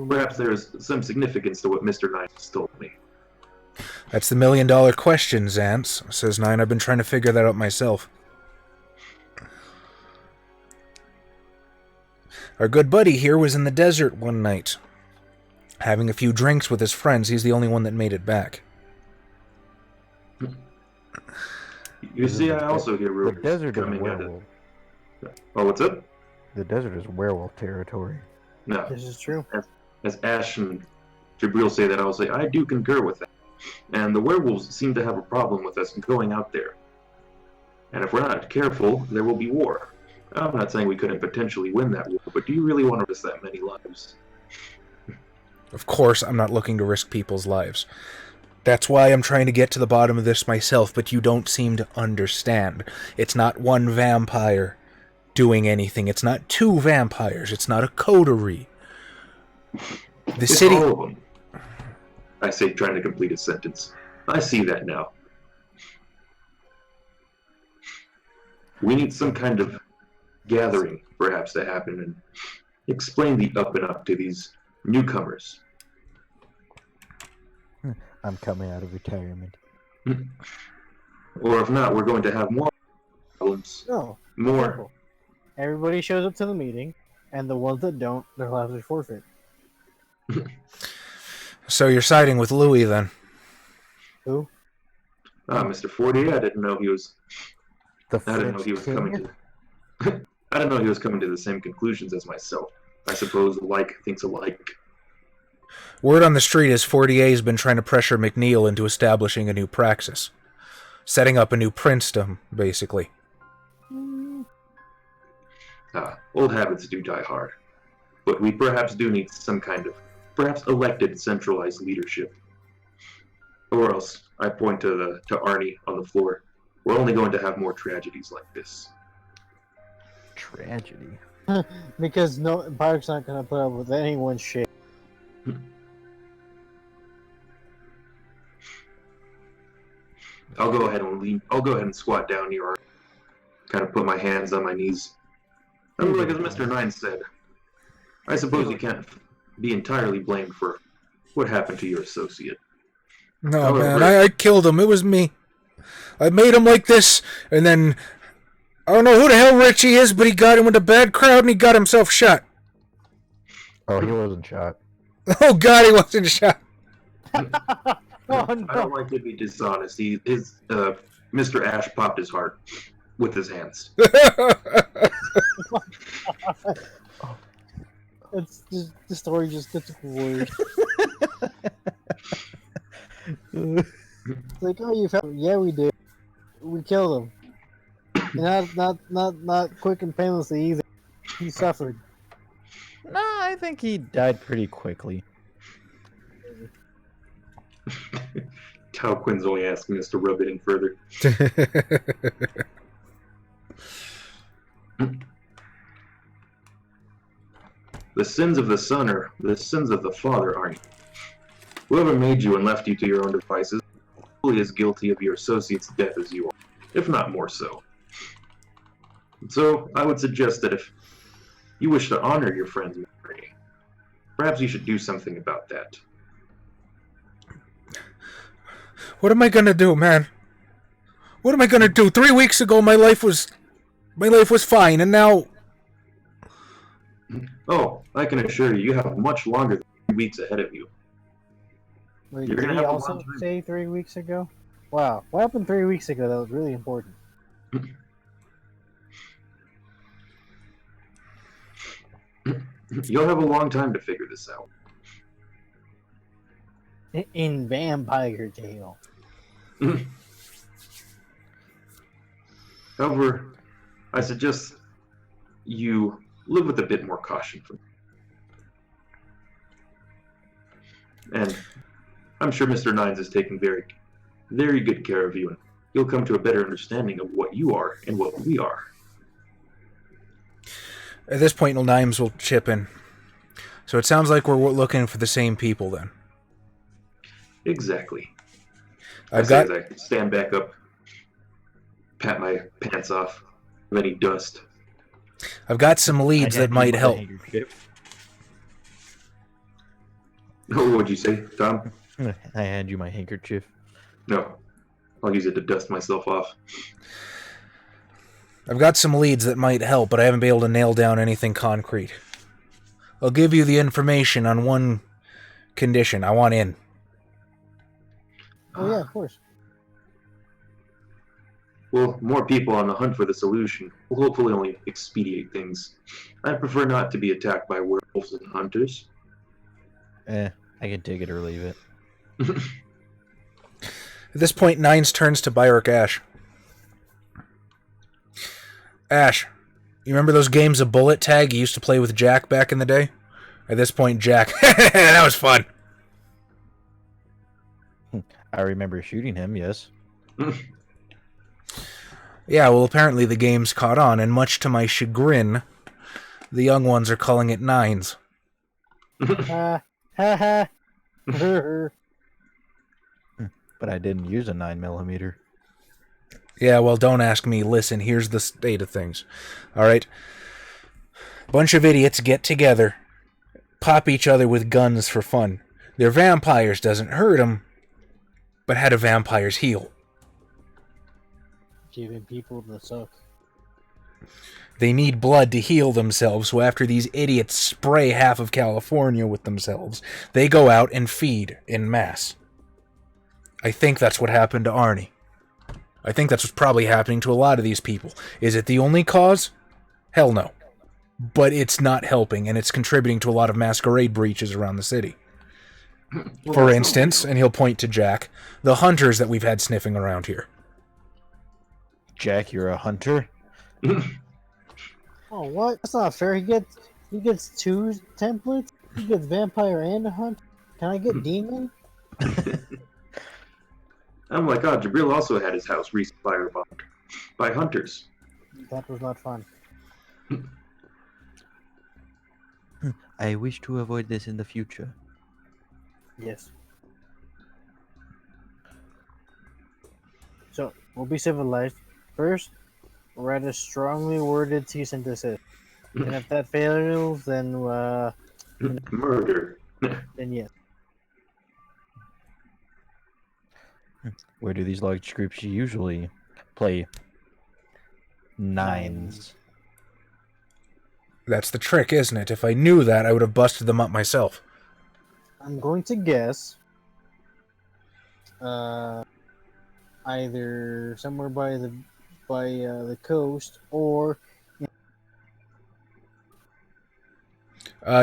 Perhaps there's some significance to what Mr. Nine has told me. That's the $1 million question, Xantz, says Nine. I've been trying to figure that out myself. Our good buddy here was in the desert one night, having a few drinks with his friends. He's the only one that made it back. You see, I also hear The rumors desert is coming out of... werewolf. Oh, what's up? The desert is werewolf territory. No. This is true. As Ash and Gibreel say that, I'll say, I do concur with that. And the werewolves seem to have a problem with us going out there. And if we're not careful, there will be war. I'm not saying we couldn't potentially win that war, but do you really want to risk that many lives? Of course, I'm not looking to risk people's lives. That's why I'm trying to get to the bottom of this myself, but you don't seem to understand. It's not one vampire doing anything. It's not two vampires. It's not a coterie. The It's city... all of them. I say, trying to complete a sentence. I see that now. We need some kind of gathering, perhaps, to happen and explain the up and up to these newcomers. I'm coming out of retirement. Or if not, we're going to have more problems. No. More. Simple. Everybody shows up to the meeting, and the ones that don't, their lives are forfeit. So you're siding with Louis, then? Who? Mr. Fortier, I didn't know he was... The I didn't know French he was king? coming to... I didn't know he was coming to the same conclusions as myself. I suppose alike thinks alike. Word on the street is Fortier's been trying to pressure McNeil into establishing a new praxis. Setting up a new princedom, basically. Old habits do die hard. But we perhaps do need some kind of, perhaps elected centralized leadership. Or else, I point to Arnie on the floor, we're only going to have more tragedies like this. Tragedy. Because no, Park's not going to put up with anyone's shit. I'll go ahead and squat down here, or kind of put my hands on my knees. And like as Mr. Nine said, I suppose you can't be entirely blamed for what happened to your associate. No, However, man, I killed him. It was me. I made him like this, and then... I don't know who the hell Richie is, but he got him with a bad crowd, and he got himself shot. Oh, he wasn't shot. Oh, God, he wasn't shot. Oh, no. I don't like to be dishonest. Mr. Ash popped his heart with his hands. It's just, the story just gets worse. It's like, oh, you found him. Yeah, we did. We killed him. Not quick and painlessly either. He suffered. No, I think he died pretty quickly. Tao Quinn's only asking us to rub it in further. The sins of the son are the sins of the father, aren't you? Whoever made you and left you to your own devices is fully as guilty of your associate's death as you are, if not more so. So, I would suggest that if you wish to honor your friend's memory, perhaps you should do something about that. What am I gonna do, man? What am I gonna do? 3 weeks ago, my life was fine, and now... Oh, I can assure you, you have much longer than 3 weeks ahead of you. Wait, You're did gonna he have a also long time. say 3 weeks ago? Wow. What happened 3 weeks ago that was really important? You'll have a long time to figure this out. In Vampire Tale. However, I suggest you live with a bit more caution from. And I'm sure Mr. Nines is taking very, very good care of you, and you'll come to a better understanding of what you are and what we are. At this point, Nimes will chip in. So it sounds like we're looking for the same people, then. Exactly. I've As got... I stand back up, pat my pants off of any dust. I've got some leads that might help. What would you say, Tom? I hand you my handkerchief. No. I'll use it to dust myself off. I've got some leads that might help, but I haven't been able to nail down anything concrete. I'll give you the information on one condition. I want in. Oh yeah, of course. Well, more people on the hunt for the solution will hopefully only expedite things. I prefer not to be attacked by werewolves and hunters. I can take it or leave it. At this point, Nine's turns to Byrrc Ash. Ash, you remember those games of bullet tag you used to play with Jack back in the day? At this point, Jack, that was fun. I remember shooting him, yes. Yeah, well, apparently the game's caught on, and much to my chagrin, the young ones are calling it nines. Ha ha. But I didn't use a 9mm. Yeah, well, don't ask me. Listen, here's the state of things. All right? Bunch of idiots get together, pop each other with guns for fun. They're vampires, doesn't hurt them, but how do vampires heal? Giving people the suck. They need blood to heal themselves, so after these idiots spray half of California with themselves, they go out and feed in mass. I think that's what happened to Arnie. I think that's what's probably happening to a lot of these people. Is it the only cause? Hell no. But it's not helping, and it's contributing to a lot of masquerade breaches around the city. For instance, and he'll point to Jack, the hunters that we've had sniffing around here. Jack, you're a hunter? Oh, what? That's not fair. He gets 2 templates. He gets vampire and a hunt. Can I get demon? Oh my god, Gibreel also had his house recently firebombed by hunters. That was not fun. I wish to avoid this in the future. Yes. So, we'll be civilized. First, write a strongly worded cease and desist. And if that fails, then, Murder. then yes. Where do these large groups usually play nines? That's the trick, isn't it? If I knew that, I would have busted them up myself. I'm going to guess either somewhere by the coast or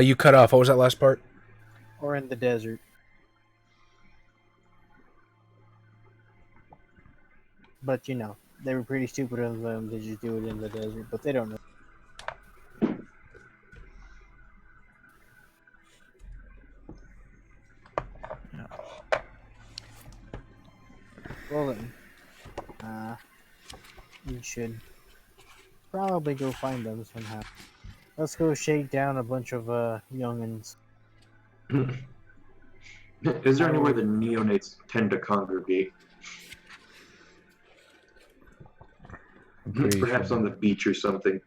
You cut off. What was that last part? in the desert. But you know, they were pretty stupid of them to just do it in the desert, but they don't know. Well then, you should probably go find them somehow. Let's go shake down a bunch of youngins. Is there anywhere the neonates tend to congregate? Perhaps on the beach or something.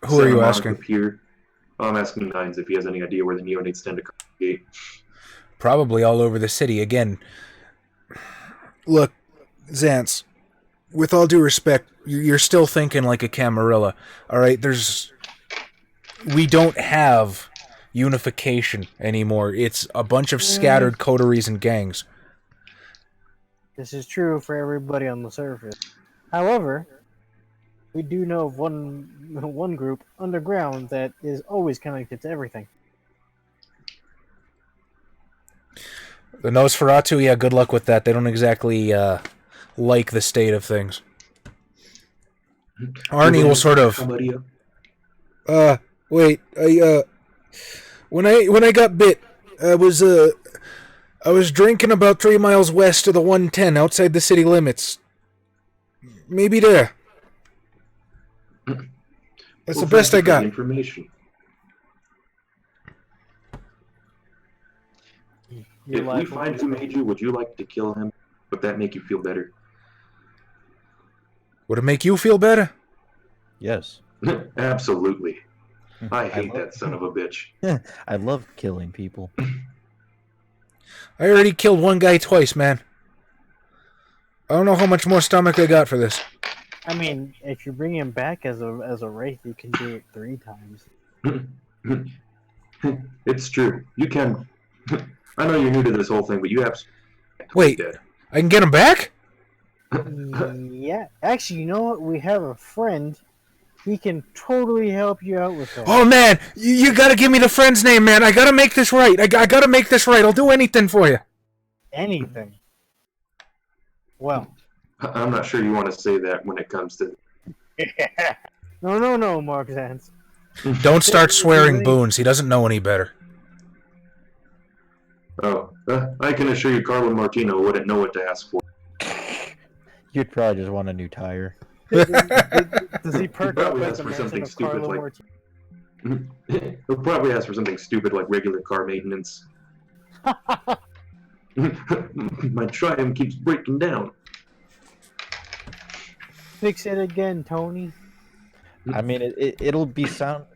Who are you Santa asking? Monica Pier. Oh, I'm asking Nines if he has any idea where the neonates tend to congregate. Probably all over the city. Again, look, Xance, with all due respect, you're still thinking like a Camarilla. All right, we don't have unification anymore. It's a bunch of scattered coteries and gangs. This is true for everybody on the surface. However, we do know of one group underground that is always connected to everything. The Nosferatu, yeah, good luck with that. They don't exactly like the state of things. Arnie will sort of... wait, when I got bit, I was drinking about 3 miles west of the 110 outside the city limits. Maybe there. That's the best I got. Information. If we find who made you, would you like to kill him? Would that make you feel better? Would it make you feel better? Yes. Absolutely. I hate that son of a bitch. I love killing people. I already killed one guy twice, man. I don't know how much more stomach I got for this. I mean, if you bring him back as a wraith, you can do it 3 times. It's true. You can. I know you're new to this whole thing, but you have. Wait, I can get him back? Yeah. Actually, you know what? We have a friend. He can totally help you out with that. Oh man, you gotta give me the friend's name, man. I gotta make this right. I gotta make this right. I'll do anything for you. Anything. Well. I'm not sure you want to say that when it comes to. No, Mark Zantz. Don't start swearing boons. He doesn't know any better. Oh, I can assure you, Carlo Martino wouldn't know what to ask for. You'd probably just want a new tire. Does he perk up Probably at ask the for mention something of stupid Carlo like. Martino? He'll probably ask for something stupid like regular car maintenance. My Triumph keeps breaking down. Fix it again, Tony. I mean, it'll sound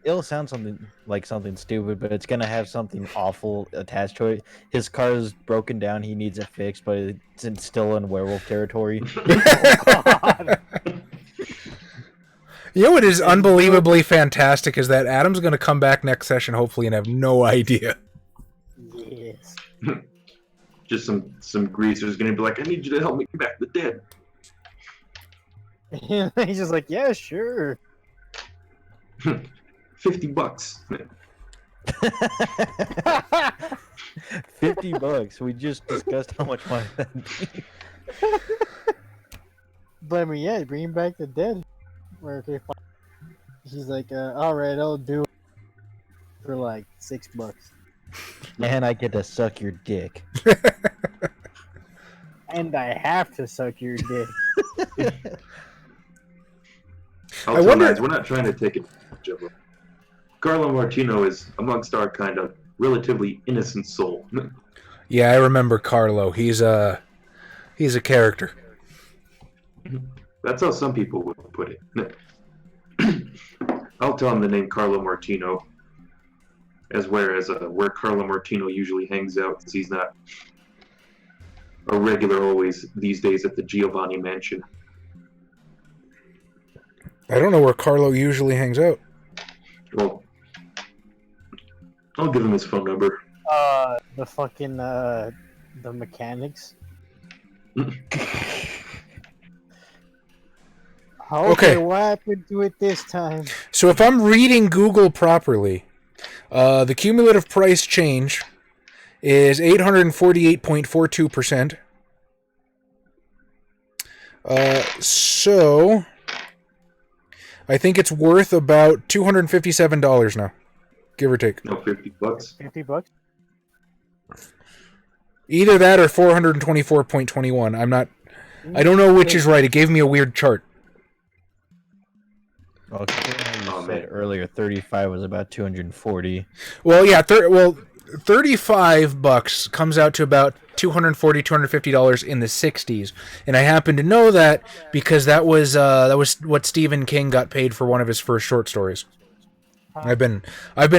something like something stupid, but it's gonna have something awful attached to it. His car is broken down; he needs it fixed, but it's still in werewolf territory. God. You know what is unbelievably fantastic is that Adam's going to come back next session, hopefully, and have no idea. Yes. Just some greaser's gonna be like, I need you to help me back the dead. He's just like, yeah, sure. $50. $50. We just discussed how much money that'd be. But I mean, yeah, bring back the dead. Where okay, fine. He's like, all right, I'll do it for like $6. And I get to suck your dick. And I have to suck your dick. I wonder. We're not trying to take advantage of him. Carlo Martino is amongst our kind of relatively innocent soul. Yeah, I remember Carlo. He's a character. That's how some people would put it. I'll tell him the name Carlo Martino, where Carlo Martino usually hangs out, since he's not a regular always these days at the Giovanni mansion. I don't know where Carlo usually hangs out. Well, I'll give him his phone number. The fucking, the mechanics. Okay, what happened to it this time? So if I'm reading Google properly, the cumulative price change is 848.42%. So I think it's worth about $257 now, give or take. No, $50. $50? Either that or 424.21. I don't know which is right. It gave me a weird chart. Well, you said earlier 35 was about 240. Well, yeah, $35 comes out to about $240, $250 in the 60s. And I happen to know that because that was what Stephen King got paid for one of his first short stories. I've been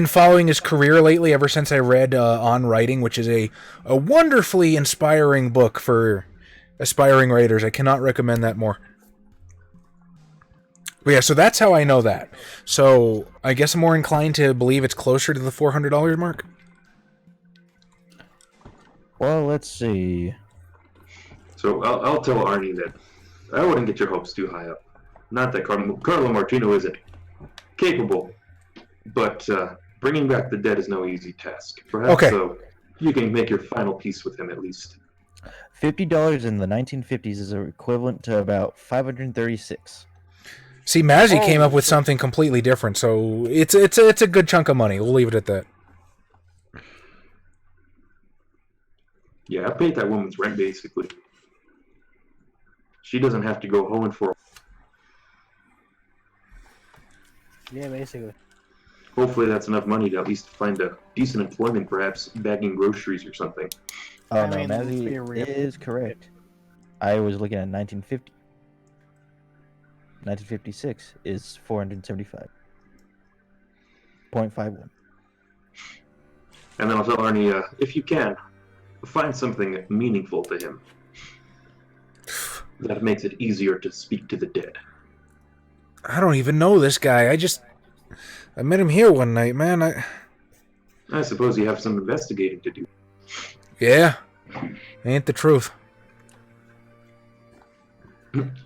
following his career lately ever since I read On Writing, which is a wonderfully inspiring book for aspiring writers. I cannot recommend that more. But yeah, so that's how I know that. So I guess I'm more inclined to believe it's closer to the $400 mark. Well, let's see. So I'll tell Arnie that I wouldn't get your hopes too high up. Not that Carlo Martino isn't capable, but bringing back the dead is no easy task. Perhaps you can make your final peace with him at least. $50 in the 1950s is equivalent to about $536. See, Mazzy came up with something completely different, so it's a good chunk of money. We'll leave it at that. Yeah, I paid that woman's rent basically. She doesn't have to go home for. Yeah, basically. Hopefully that's enough money to at least find a decent employment, perhaps bagging groceries or something. Oh, no, Mazzy is correct. I was looking at 1950. 1956 is 475.51. And then I'll tell Arnie, if you can, find something meaningful to him. That makes it easier to speak to the dead. I don't even know this guy. I met him here one night, man. I suppose you have some investigating to do. Yeah. Ain't the truth.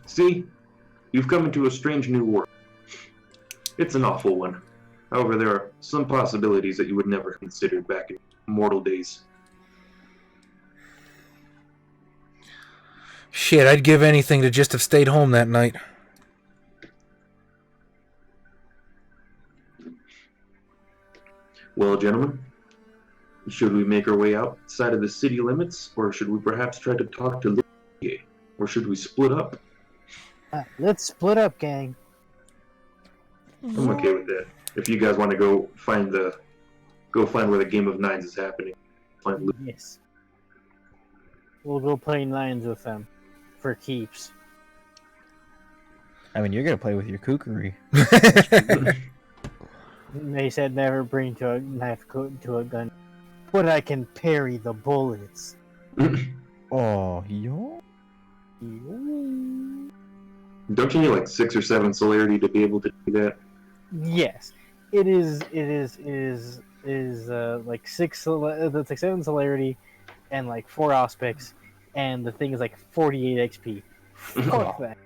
See? You've come into a strange new world. It's an awful one. However, there are some possibilities that you would never consider back in mortal days. Shit, I'd give anything to just have stayed home that night. Well, gentlemen, should we make our way outside of the city limits, or should we perhaps try to talk to Lydia? Or should we split up? Let's split up, gang. I'm okay with that. If you guys want to go find where the Game of Nines is happening, find Lydia. Yes. We'll go play nines with them. For keeps. I mean, you're gonna play with your kookery. They said never bring to a knife to a gun. But I can parry the bullets. Oh, yo. Don't you need like 6 or 7 celerity to be able to do that? Yes, it is like 7 celerity and like 4 auspics, and the thing is like 48 XP. Fuck that.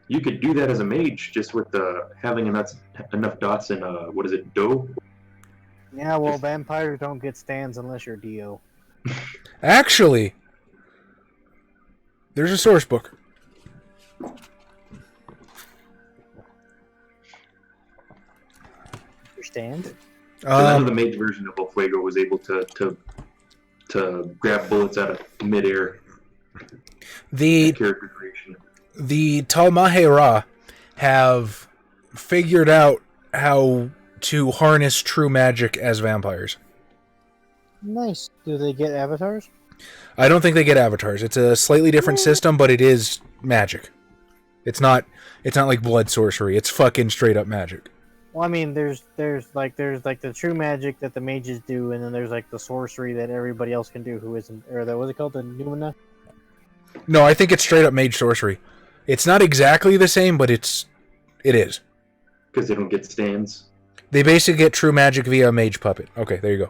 You could do that as a mage, just with having enough dots in what is it, dough? Yeah, well, vampires don't get stands unless you're Dio. Actually, there's a source book. Understand? None of the mage version of El Fuego was able to grab bullets out of midair. The Character creation. The Talmahera have figured out how to harness true magic as vampires. Nice. Do they get avatars? I don't think they get avatars. It's a slightly different system, but it is magic. It's not like blood sorcery. It's fucking straight up magic. Well, I mean, there's like the true magic that the mages do, and then there's like the sorcery that everybody else can do who isn't, or what's it called, the Numina? No, I think it's straight up mage sorcery. It's not exactly the same, but it is. Because they don't get stands. They basically get true magic via a mage puppet. Okay, there you go.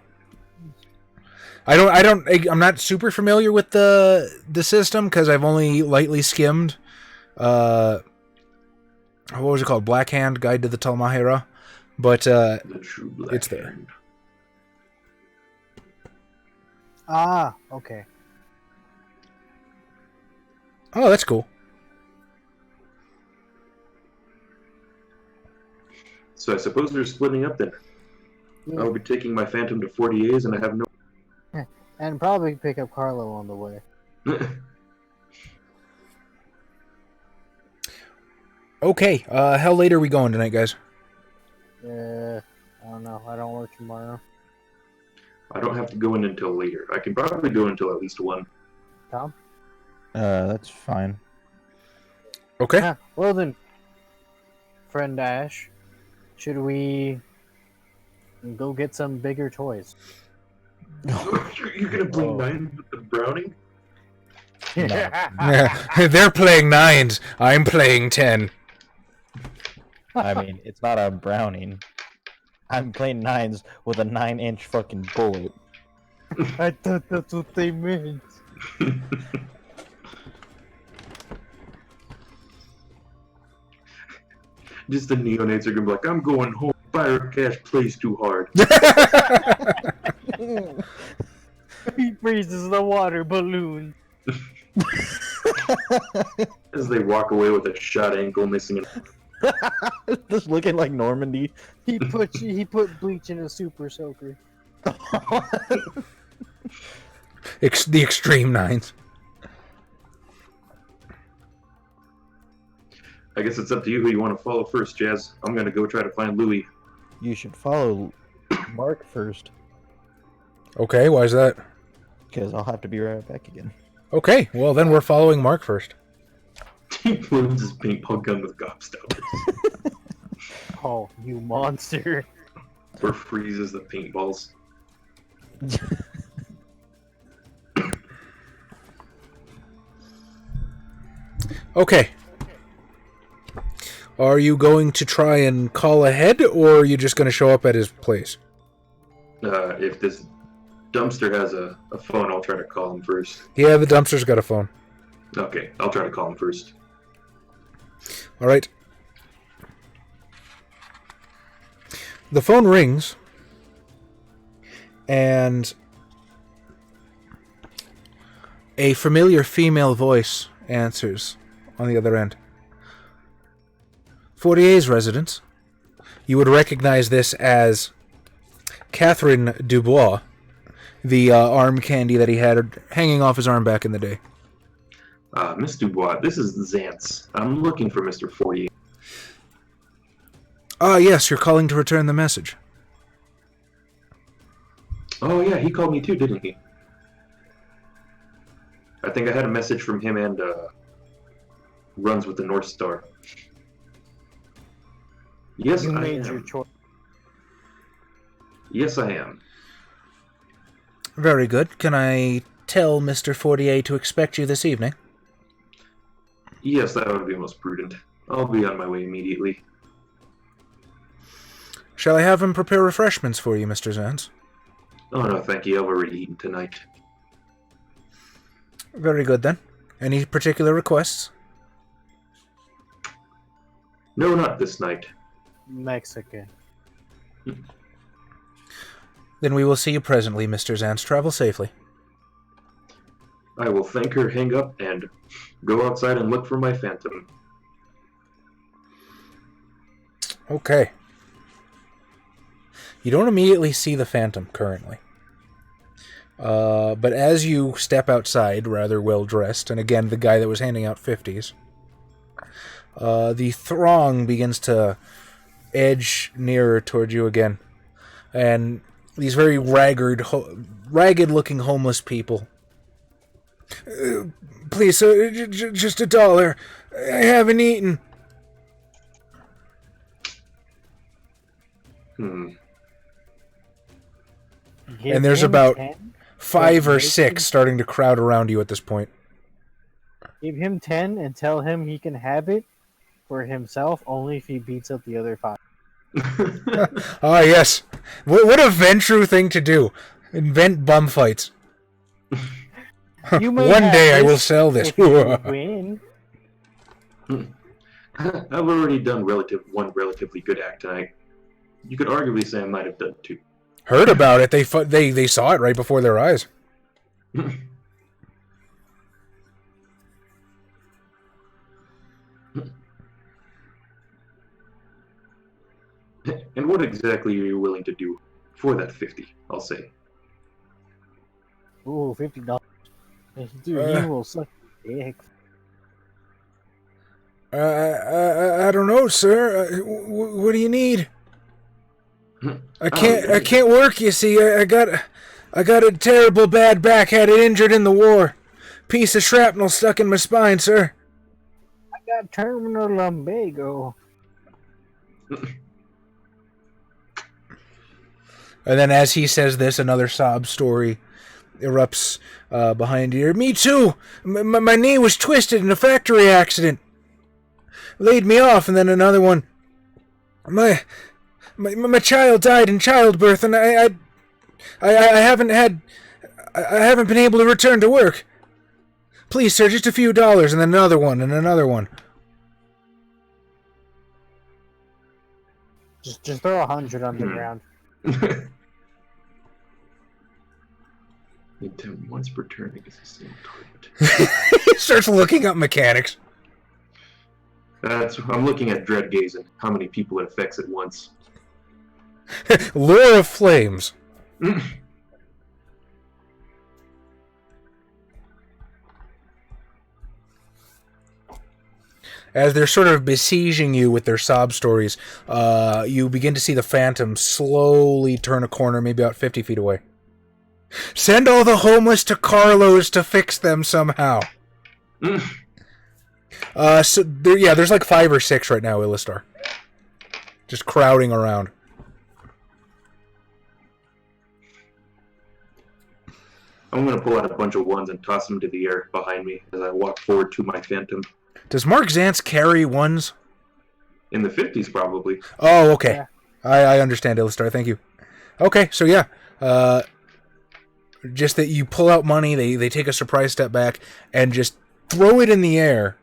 I'm not super familiar with the system because I've only lightly skimmed. What was it called? Black Hand Guide to the Talmahera, but The true black it's there. hand. Ah, okay. Oh, that's cool. So I suppose they're splitting up then. I'll be taking my Phantom to 40As, and I have no... And probably pick up Carlo on the way. Okay, how late are we going tonight, guys? I don't know. I don't work tomorrow. I don't have to go in until later. I can probably go until at least 1. Tom? That's fine. Okay. Yeah, well then, friend Ash, should we go get some bigger toys? You're gonna play 9 with the Browning? They're playing 9s. I'm playing 10. I mean, it's not a Browning. I'm playing 9s with a 9-inch fucking bullet. I thought that's what they meant. Just the neonates are gonna be like, I'm going home. Fire Cash plays too hard. He freezes the water balloon. As they walk away with a shot ankle missing an... Just looking like Normandy. He put bleach in a super soaker. The extreme 9s. I guess it's up to you who you want to follow first, Jazz. I'm gonna go try to find Louis. You should follow Mark first, Okay, why is that? because I'll have to be right back again. Okay, well then we're following Mark first. He loads his paintball gun with gobstoppers. Oh, you monster. Or freezes the paintballs. Okay. Are you going to try and call ahead, or are you just going to show up at his place? If this dumpster has a phone, I'll try to call him first. Yeah, the dumpster's got a phone. Okay, I'll try to call him first. All right. The phone rings, and a familiar female voice answers on the other end. 48's residence. You would recognize this as Catherine Dubois, the arm candy that he had hanging off his arm back in the day. Miss Dubois, this is Zance. I'm looking for Mr. 48. Ah, yes, you're calling to return the message. Oh, yeah, he called me too, didn't he? I think I had a message from him and runs with the North Star. Yes, You I made am. your choice. Yes, I am. Very good. Can I tell Mr. 48 to expect you this evening? Yes, that would be most prudent. I'll be on my way immediately. Shall I have him prepare refreshments for you, Mr. Zans? Oh, no, thank you. I've already eaten tonight. Very good, then. Any particular requests? No, not this night. Mexican. Then we will see you presently, Mr. Zans. Travel safely. I will thank her, hang up, and go outside and look for my phantom. Okay. You don't immediately see the phantom currently. But as you step outside, rather well dressed, and again, the guy that was handing out 50s, the throng begins to edge nearer toward you again. And these very ragged-looking homeless people. Please, sir, just $1. I haven't eaten. And there's about 5 or 6 starting to crowd around you at this point. Give him 10 and tell him he can have it for himself only if he beats up the other 5. Ah, yes. What a Ventru thing to do. Invent bum fights. You may One have day I this will sell this. if you win. I've already done one relatively good act tonight. You could arguably say I might have done 2. Heard about it. They saw it right before their eyes. And what exactly are you willing to do for that 50, I'll say? Ooh, $50. Dude, you will suck dick. I don't know, sir. What do you need? I can't work, you see. I got a terrible bad back. Had it injured in the war. Piece of shrapnel stuck in my spine, sir. I got terminal lumbago. And then as he says this, another sob story erupts behind you. Me too. My knee was twisted in a factory accident. Laid me off, and then another one. My child died in childbirth, and I haven't been able to return to work. Please, sir, just a few dollars, and then another one, and another one. Just throw 100 on the ground. Attempt once per turn against the same target. He starts looking up mechanics. I'm looking at Dread Gaze and how many people it affects at once. Lure of flames. As they're sort of besieging you with their sob stories, you begin to see the phantom slowly turn a corner, maybe about 50 feet away. Send all the homeless to Carlos to fix them somehow. There's like 5 or 6 right now, Illustar. Just crowding around. I'm going to pull out a bunch of ones and toss them to the air behind me as I walk forward to my phantom. Does Mark Zantz carry ones? In the 50s, probably. Oh, okay. Yeah. I understand, Illustar. Thank you. Okay, so yeah. Just that you pull out money, they take a surprise step back, and just throw it in the air.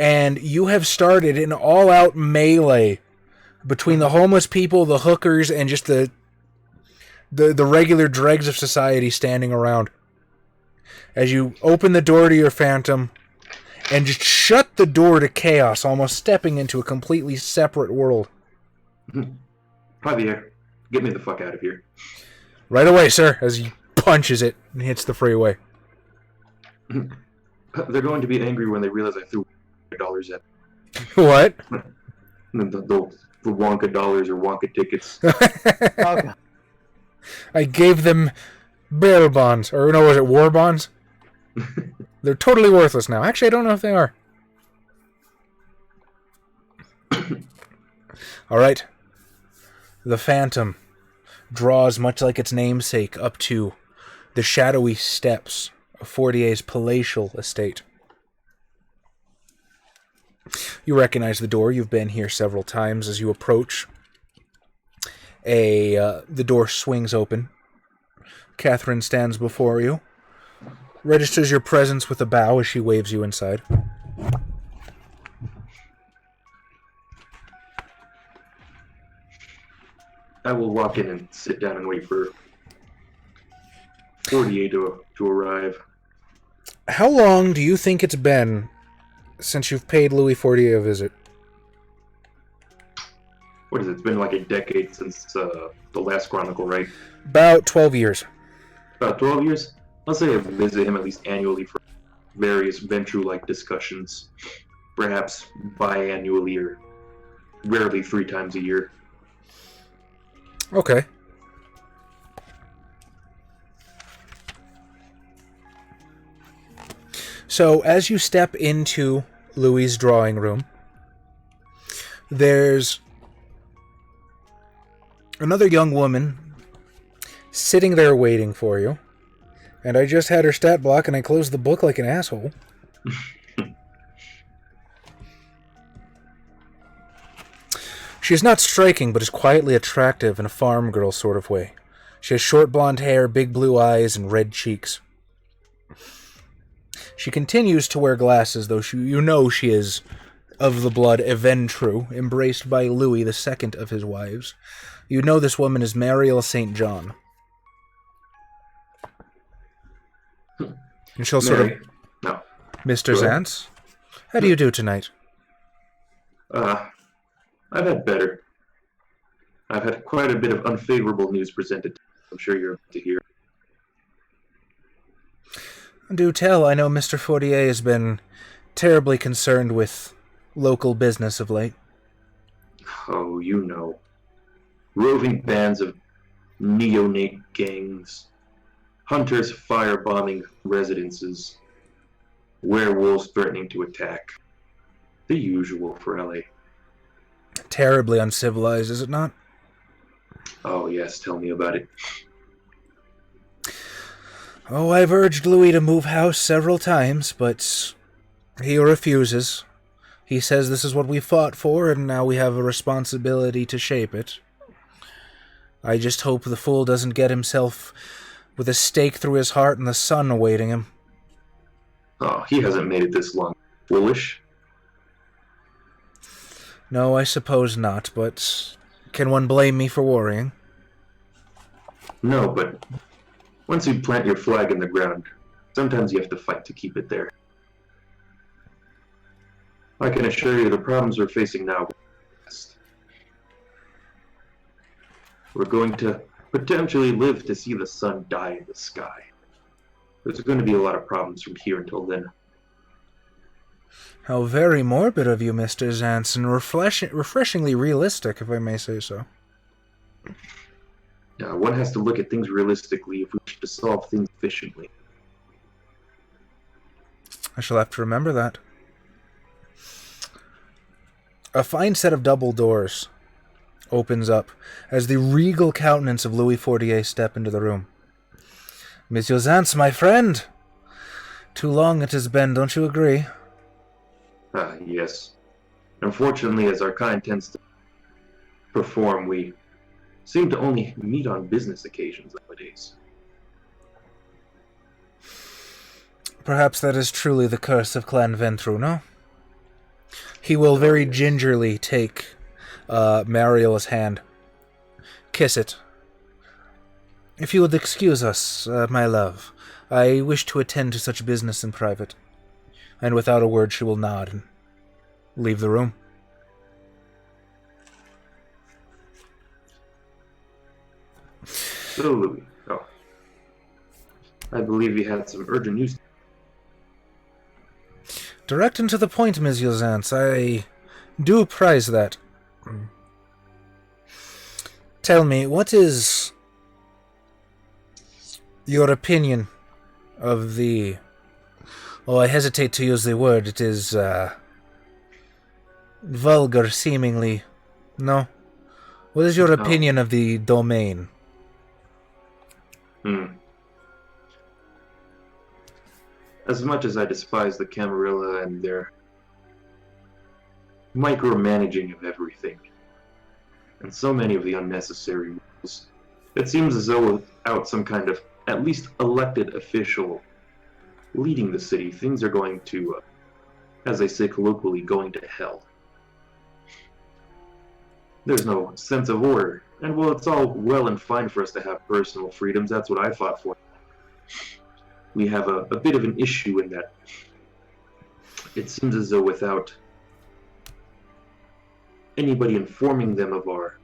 and you have started an all-out melee between the homeless people, the hookers, and just the regular dregs of society standing around. As you open the door to your phantom and just shut the door to chaos, almost stepping into a completely separate world. Javier, get me the fuck out of here. Right away, sir, as he punches it and hits the freeway. They're going to be angry when they realize I threw dollars at What? the Wonka dollars or Wonka tickets. Okay. I gave them bail bonds. Or no, was it war bonds? They're totally worthless now. Actually, I don't know if they are. Alright. The Phantom draws, much like its namesake, up to the shadowy steps of Fortier's palatial estate. You recognize the door. You've been here several times. As you approach, the door swings open. Catherine stands before you, registers your presence with a bow as she waves you inside. I will walk in and sit down and wait for Fortier to arrive. How long do you think it's been since you've paid Louis Fortier a visit? What is it? It's been like a decade since the last Chronicle, right? About 12 years. About 12 years? I'll say I visit him at least annually for various Ventrue-like discussions. Perhaps biannually or rarely 3 times a year. Okay. So, as you step into Louis' drawing room, there's another young woman sitting there waiting for you. And I just had her stat block and I closed the book like an asshole. She is not striking, but is quietly attractive in a farm girl sort of way. She has short blonde hair, big blue eyes, and red cheeks. She continues to wear glasses, though you know she is of the blood Ventrue, embraced by Louis, the second of his wives. You know this woman is Mariel St. John. And she'll sort of... No. Mr. Zantz, how do you do tonight? I've had better. I've had quite a bit of unfavorable news presented. I'm sure you're about to hear. Do tell. I know Mr. Fortier has been terribly concerned with local business of late. Oh, you know. Roving bands of neonate gangs, hunters firebombing residences, werewolves threatening to attack. The usual for LA. Terribly uncivilized, is it not? Oh, yes, tell me about it. Oh, I've urged Louis to move house several times, but he refuses. He says this is what we fought for, and now we have a responsibility to shape it. I just hope the fool doesn't get himself with a stake through his heart and the sun awaiting him. Oh, he hasn't made it this long. Foolish? No, I suppose not, but can one blame me for worrying? No, but once you plant your flag in the ground, sometimes you have to fight to keep it there. I can assure you the problems we're facing now. We're going to potentially live to see the sun die in the sky. There's going to be a lot of problems from here until then. How very morbid of you, Mr. Zantz, and refreshingly realistic, if I may say so. One has to look at things realistically if we wish to solve things efficiently. I shall have to remember that. A fine set of double doors opens up as the regal countenance of Louis Fortier step into the room. Monsieur Zantz, my friend! Too long it has been, don't you agree? Yes. Unfortunately, as our kind tends to perform, we seem to only meet on business occasions nowadays. Perhaps that is truly the curse of Clan Ventrue, no? He will very gingerly take Mariel's hand. Kiss it. If you would excuse us, my love, I wish to attend to such business in private. And without a word, she will nod and leave the room. So, Louis. Oh. I believe you had some urgent news. Direct and to the point, Monsieur Zantz. I do prize that. Tell me, what is your opinion of the... Oh, I hesitate to use the word. It is, vulgar, seemingly. No? What is your opinion of the domain? As much as I despise the Camarilla and their micromanaging of everything, and so many of the unnecessary rules, it seems as though without some kind of at least elected official leading the city, things are going to, as they say colloquially, going to hell. There's no sense of order, and well, it's all well and fine for us to have personal freedoms. That's what I fought for. We have a bit of an issue in that it seems as though without anybody informing them of our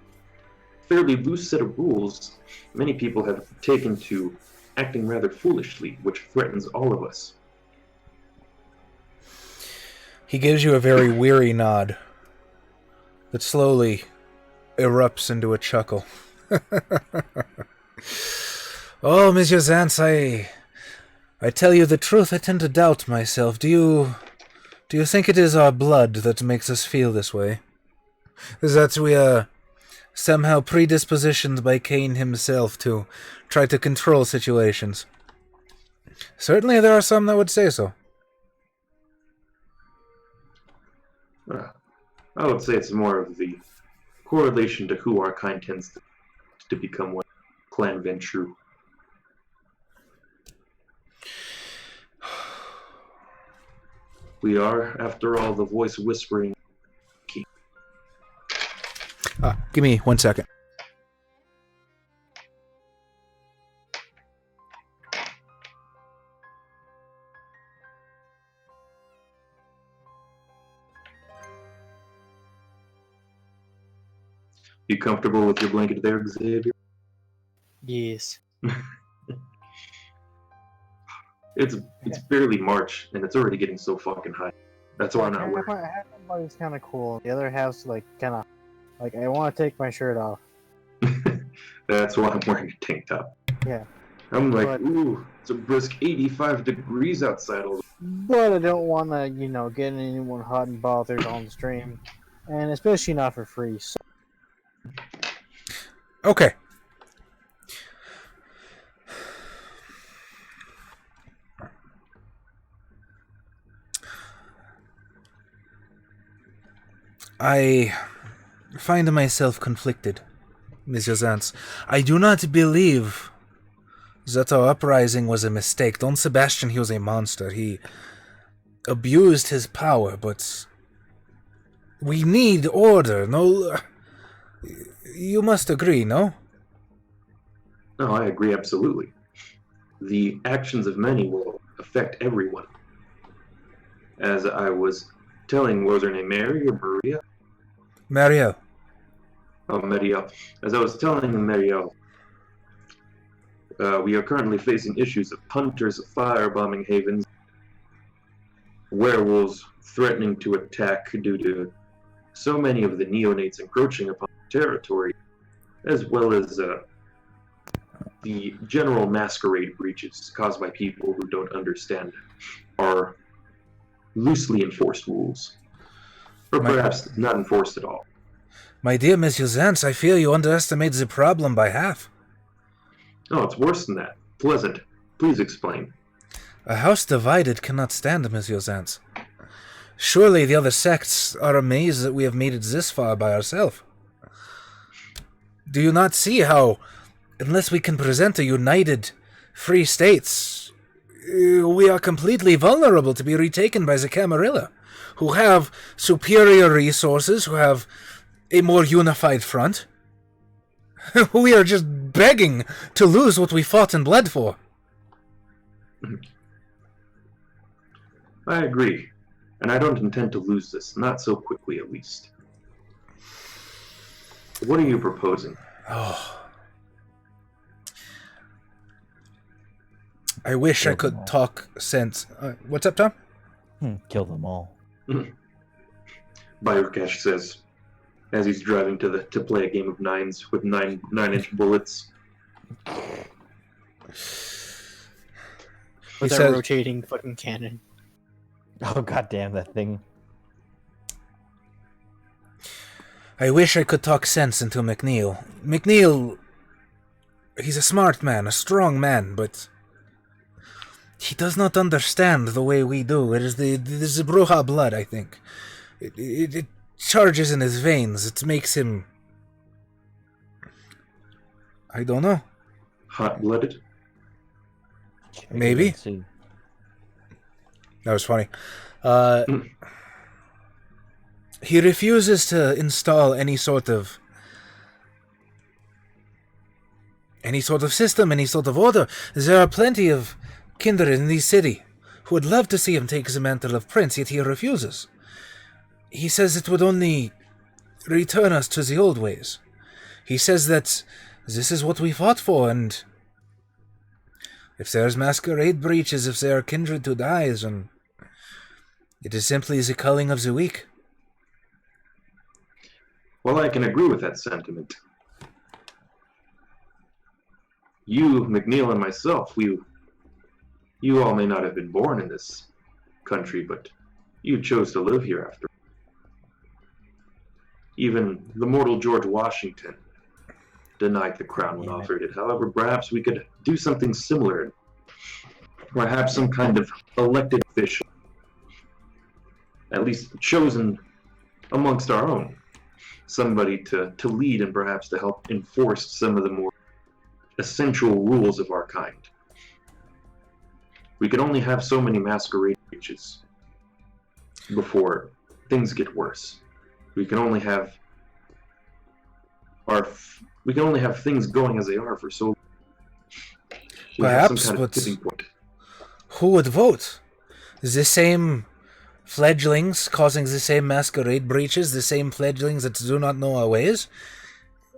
fairly loose set of rules, many people have taken to acting rather foolishly, which threatens all of us. He gives you a very weary nod that slowly erupts into a chuckle. Oh, Monsieur Zantz, I tell you the truth, I tend to doubt myself. Do you think it is our blood that makes us feel this way? Is that we are somehow predispositioned by Cain himself to try to control situations? Certainly there are some that would say so. I would say it's more of the correlation to who our kind tends to become one clan Ventrue. We are, after all, the voice whispering. Give me 1 second. You comfortable with your blanket there, Xavier? Yes. It's barely March, and it's already getting so fucking hot. That's why I'm not wearing. Half my body's kind of cool. The other half's like kind of like I want to take my shirt off. That's why I'm wearing a tank top. Yeah. I'm like, ooh, it's a brisk 85 degrees outside. But I don't want to, get anyone hot and bothered on the stream, and especially not for free. So. Okay. I find myself conflicted, Monsieur Zantz. I do not believe that our uprising was a mistake. Don Sebastian, he was a monster. He abused his power, but we need order. No, you must agree, no? No, I agree absolutely. The actions of many will affect everyone. As I was telling, what was her name, Mary or Maria? Marielle. Oh, Marielle. As I was telling Marielle, we are currently facing issues of hunters firebombing havens, werewolves threatening to attack due to so many of the neonates encroaching upon the territory, as well as the general masquerade breaches caused by people who don't understand our loosely enforced rules. Or perhaps not enforced at all. My dear Monsieur Zantz, I fear you underestimate the problem by half. No, it's worse than that. Pleasant. Please explain. A house divided cannot stand, Monsieur Zantz. Surely the other sects are amazed that we have made it this far by ourselves. Do you not see how, unless we can present a united Free States, we are completely vulnerable to be retaken by the Camarilla, who have superior resources, who have a more unified front. We are just begging to lose what we fought and bled for. I agree, and I don't intend to lose this, not so quickly at least. What are you proposing? Oh. I wish I could talk sense. What's up, Tom? Kill them all. Bayurkash says, as he's driving to play a game of nines with 9-inch bullets. With that rotating fucking cannon. Oh, goddamn that thing. I wish I could talk sense into McNeil. McNeil, he's a smart man, a strong man, but he does not understand the way we do. It is the Bruja blood, I think. It charges in his veins. It makes him... I don't know. Hot-blooded? Maybe. That was funny. He refuses to install any sort of system, any sort of order. There are plenty of kindred in the city who would love to see him take the mantle of prince, yet he refuses. He says it would only return us to the old ways. He says that this is what we fought for, and if there's masquerade breaches, if there are kindred who dies, and it is simply the culling of the weak. Well, I can agree with that sentiment. You, McNeil, and myself, you all may not have been born in this country, but you chose to live here after. Even the mortal George Washington denied the crown when offered it. However, perhaps we could do something similar. Perhaps some kind of elected official, at least chosen amongst our own. Somebody to lead and perhaps to help enforce some of the more essential rules of our kind. We can only have so many masquerade breaches before things get worse. We can only have things going as they are for so long. Perhaps, but who would vote? The same fledglings causing the same masquerade breaches, the same fledglings that do not know our ways?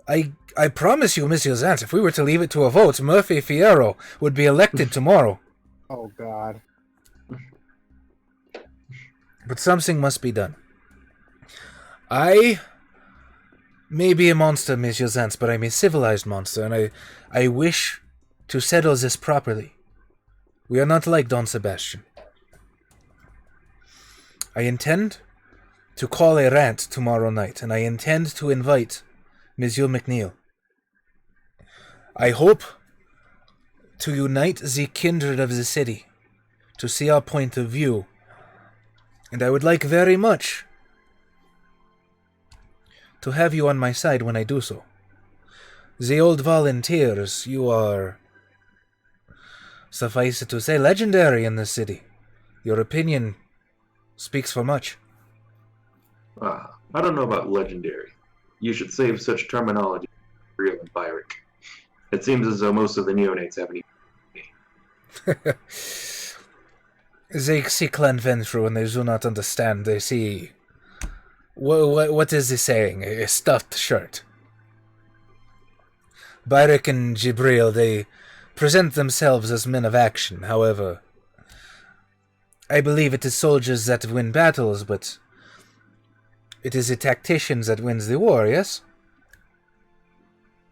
I promise you, Monsieur Zant, if we were to leave it to a vote, Murphy Fierro would be elected tomorrow. Oh, God. But something must be done. I may be a monster, Monsieur Zant, but I'm a civilized monster, and I wish to settle this properly. We are not like Don Sebastian. I intend to call a rant tomorrow night, and I intend to invite Monsieur McNeil. I hope to unite the kindred of the city, to see our point of view, and I would like very much to have you on my side when I do so. The old volunteers, you are, suffice it to say, legendary in this city. Your opinion speaks for much. I don't know about legendary. You should save such terminology for Gibreel and Byrick. It seems as though most of the neonates have any. They see Clan Ventrue and they do not understand. They see... What is he saying? A stuffed shirt. Byrick and Gibreel, they present themselves as men of action. However, I believe it is soldiers that win battles, but it is the tacticians that wins the war, yes?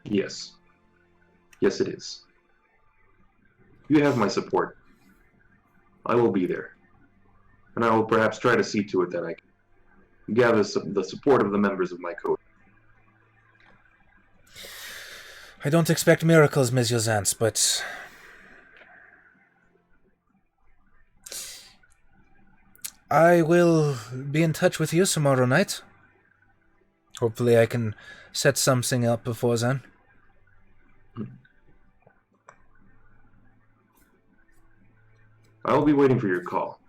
Yes. Yes, it is. You have my support. I will be there. And I will perhaps try to see to it that I can gather the support of the members of my code. I don't expect miracles, Monsieur Zance, but I will be in touch with you tomorrow night. Hopefully I can set something up before then. I'll be waiting for your call.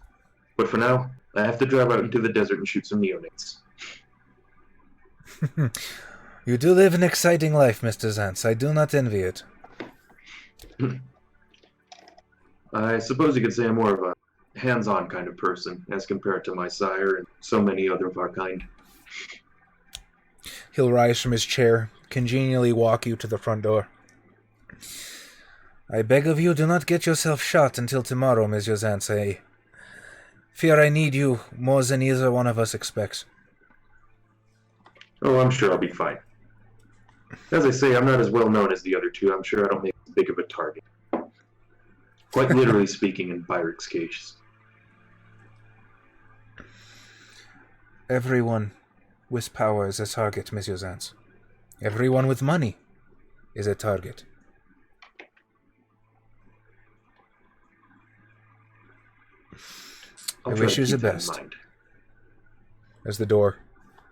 But for now, I have to drive out into the desert and shoot some neonates. You do live an exciting life, Mr. Zantz. I do not envy it. I suppose you could say I'm more of a hands-on kind of person, as compared to my sire and so many other of our kind. He'll rise from his chair, congenially walk you to the front door. I beg of you, do not get yourself shot until tomorrow, Monsieur Zantz. I fear I need you more than either one of us expects. Oh, I'm sure I'll be fine. As I say, I'm not as well known as the other two. I'm sure I don't make as big of a target. Quite literally speaking in Byric's case. Everyone with power is a target, Monsieur Zantz. Everyone with money is a target. I wish you the best. As the door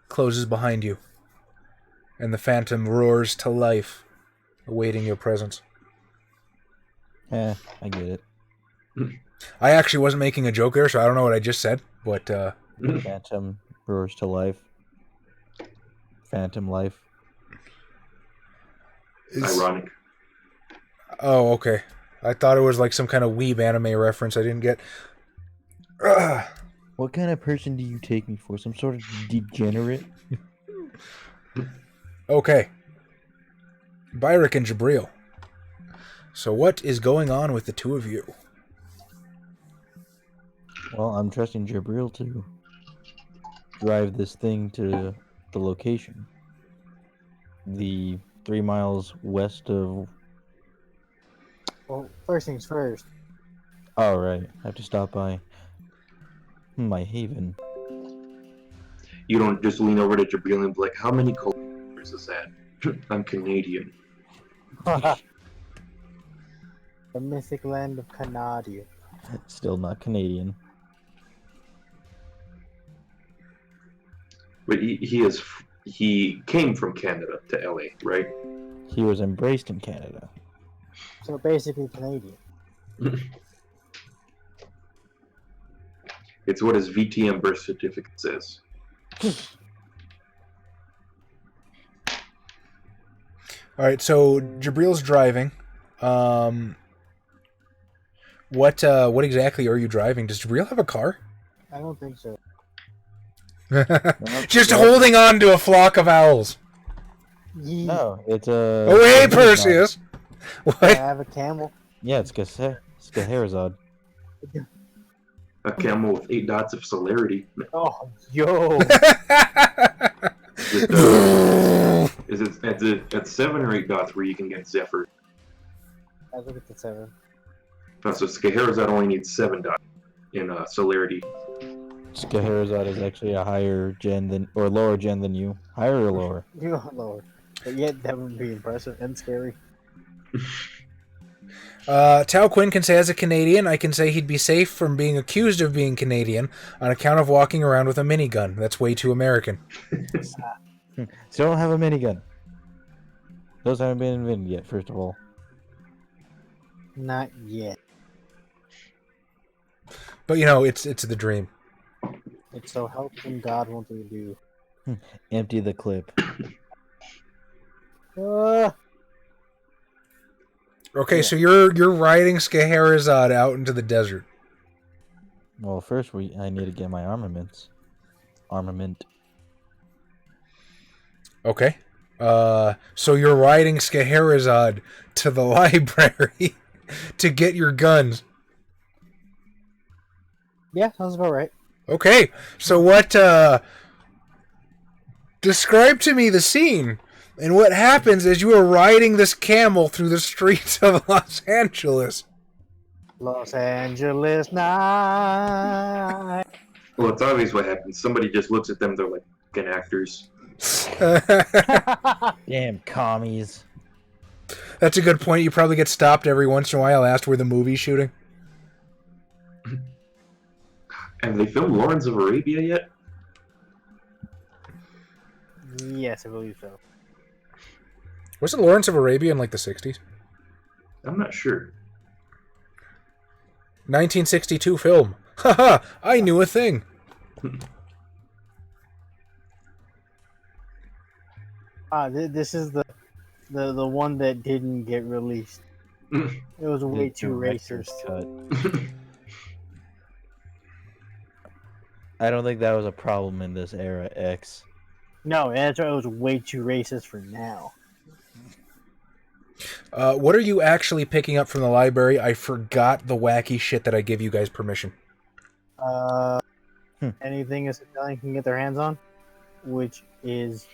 closes behind you, and the phantom roars to life, awaiting your presence. I get it. I actually wasn't making a joke there, so I don't know what I just said, but Phantom roars to life. Phantom life. Ironic. Oh, okay. I thought it was like some kind of weeb anime reference I didn't get. What kind of person do you take me for? Some sort of degenerate? Okay. Byrick and Gibreel. So what is going on with the two of you? Well, I'm trusting Gibreel to drive this thing to the location. The 3 miles west of... Well, first things first. Oh, right. I have to stop by my haven. You don't just lean over to Gibreel and be like, how many kilometers is that? I'm Canadian. The mythic land of Canada. Still not Canadian. But he came from Canada to LA, right? He was embraced in Canada. So basically Canadian. It's what his VTM birth certificate says. Alright, so Jibreel's driving. What exactly are you driving? Does Gibreel have a car? I don't think so. Just holding on to a flock of owls. Yeah. No, it's a... Oh, hey, Perseus! What? I have a camel. Yeah, it's Scheherazade. A camel with 8 dots of celerity. Oh, yo. Is it at 7 or 8 dots where you can get Zephyr? I think it's a 7. No, so Scheherazade only needs 7 dots in celerity. Scheherazade is actually a higher gen than... or lower gen than you. Higher or lower? You are lower. But yet, that would be impressive and scary. Tao Quinn can say as a Canadian, I can say he'd be safe from being accused of being Canadian on account of walking around with a minigun. That's way too American. Still don't have a minigun. Those haven't been invented yet, first of all. Not yet. But, you know, it's the dream. It's so help him God wants to do. Empty the clip. Okay, so you're riding Scheherazade out into the desert. Well, first I need to get my armaments. Armament. Okay. So you're riding Scheherazade to the library to get your guns. Yeah, sounds about right. Okay, so what, describe to me the scene, and what happens as you are riding this camel through the streets of Los Angeles. Los Angeles night. Well, it's obvious what happens. Somebody just looks at them, they're like fucking actors. Damn commies. That's a good point. You probably get stopped every once in a while asked where the movie's shooting. Have they filmed Lawrence of Arabia yet? Yes, I believe so. Wasn't Lawrence of Arabia in like the 60s? I'm not sure. 1962 film. Haha, I knew a thing. This is the one that didn't get released. It was way too Director's racist. cut. I don't think that was a problem in this era, X. No, that's why it was way too racist for now. What are you actually picking up from the library? I forgot the wacky shit that I give you guys permission. Anything a civilian can get their hands on, which is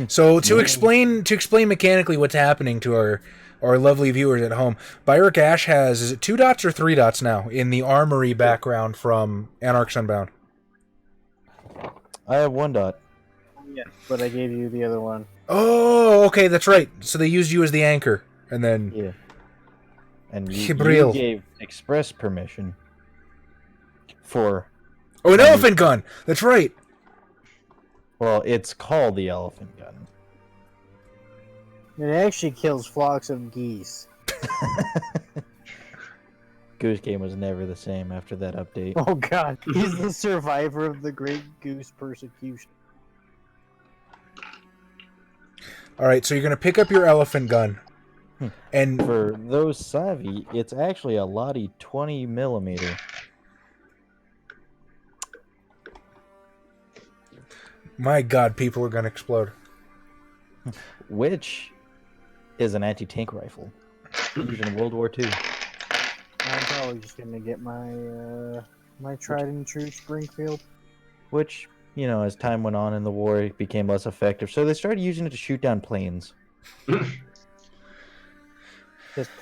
So to explain mechanically what's happening to our lovely viewers at home, Byrick Ash has, is it 2 dots or 3 dots now in the armory background from Anarch Sunbound? I have 1 dot. yeah, but I gave you the other one. Oh, okay, that's right. So they used you as the anchor, and then Yeah. And you Gibreel. gave express permission for... Oh, an elephant gun. That's right. Well, it's called the elephant gun. It actually kills flocks of geese. Goose Game was never the same after that update. Oh god, he's the survivor of the Great Goose persecution. All right, so you're gonna pick up your elephant gun, and For those savvy, it's actually a Lottie 20 millimeter. my God, people are gonna explode. Which is an anti-tank rifle used in World War II. I'm probably just gonna get my my tried and true Springfield. Which, you know, as time went on in the war, it became less effective. So they started using it to shoot down planes. Because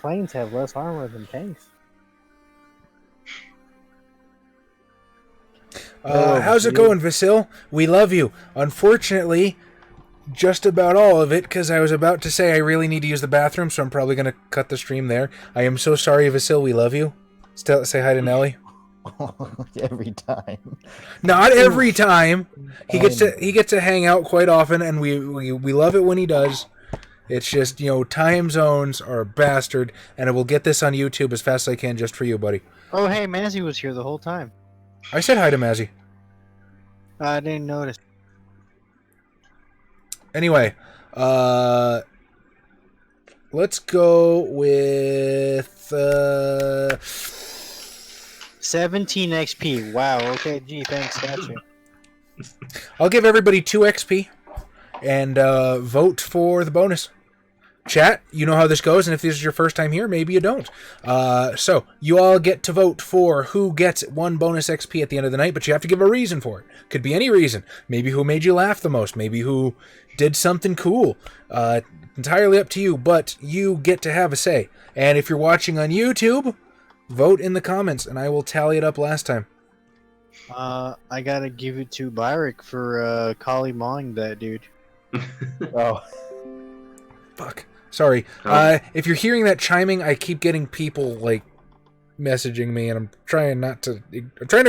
planes have less armor than tanks. How's it going, Vasil? We love you. Unfortunately, just about all of it, because I was about to say I really need to use the bathroom, so I'm probably going to cut the stream there. I am so sorry, Vasil. We love you. Still say hi to Nelly. Every time. Not every time. He gets to hang out quite often, and we love it when he does. It's just, you know, time zones are a bastard, and I will get this on YouTube as fast as I can just for you, buddy. Oh hey, Mazzy was here the whole time. I said hi to Mazzy. I didn't notice. Anyway, let's go with 17 XP. Wow, okay, gee, thanks, gotcha. I'll give everybody 2 XP and vote for the bonus. Chat, you know how this goes, and if this is your first time here, maybe you don't. So, you all get to vote for who gets 1 bonus XP at the end of the night, but you have to give a reason for it. Could be any reason. Maybe who made you laugh the most. Maybe who did something cool. Entirely up to you, but you get to have a say. And if you're watching on YouTube, vote in the comments, and I will tally it up last time. I gotta give it to Byrick for Kali mawing that dude. Oh. Fuck. Sorry. If you're hearing that chiming, I keep getting people, like, messaging me, and I'm trying to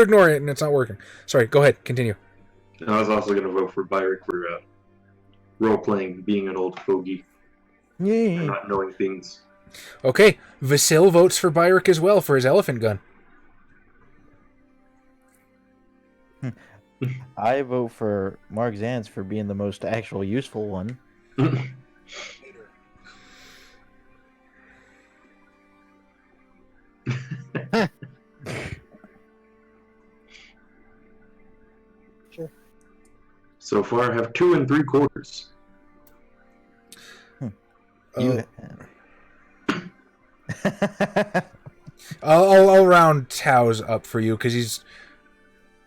ignore it, and it's not working. Sorry, go ahead. Continue. I was also going to vote for Byrick for role-playing, being an old fogey, and Yay. not knowing things. Okay, Vasil votes for Byrick as well for his elephant gun. I vote for Mark Zantz for being the most actual useful one. So far, I have 2 3/4. You... I'll round Tao's up for you because he's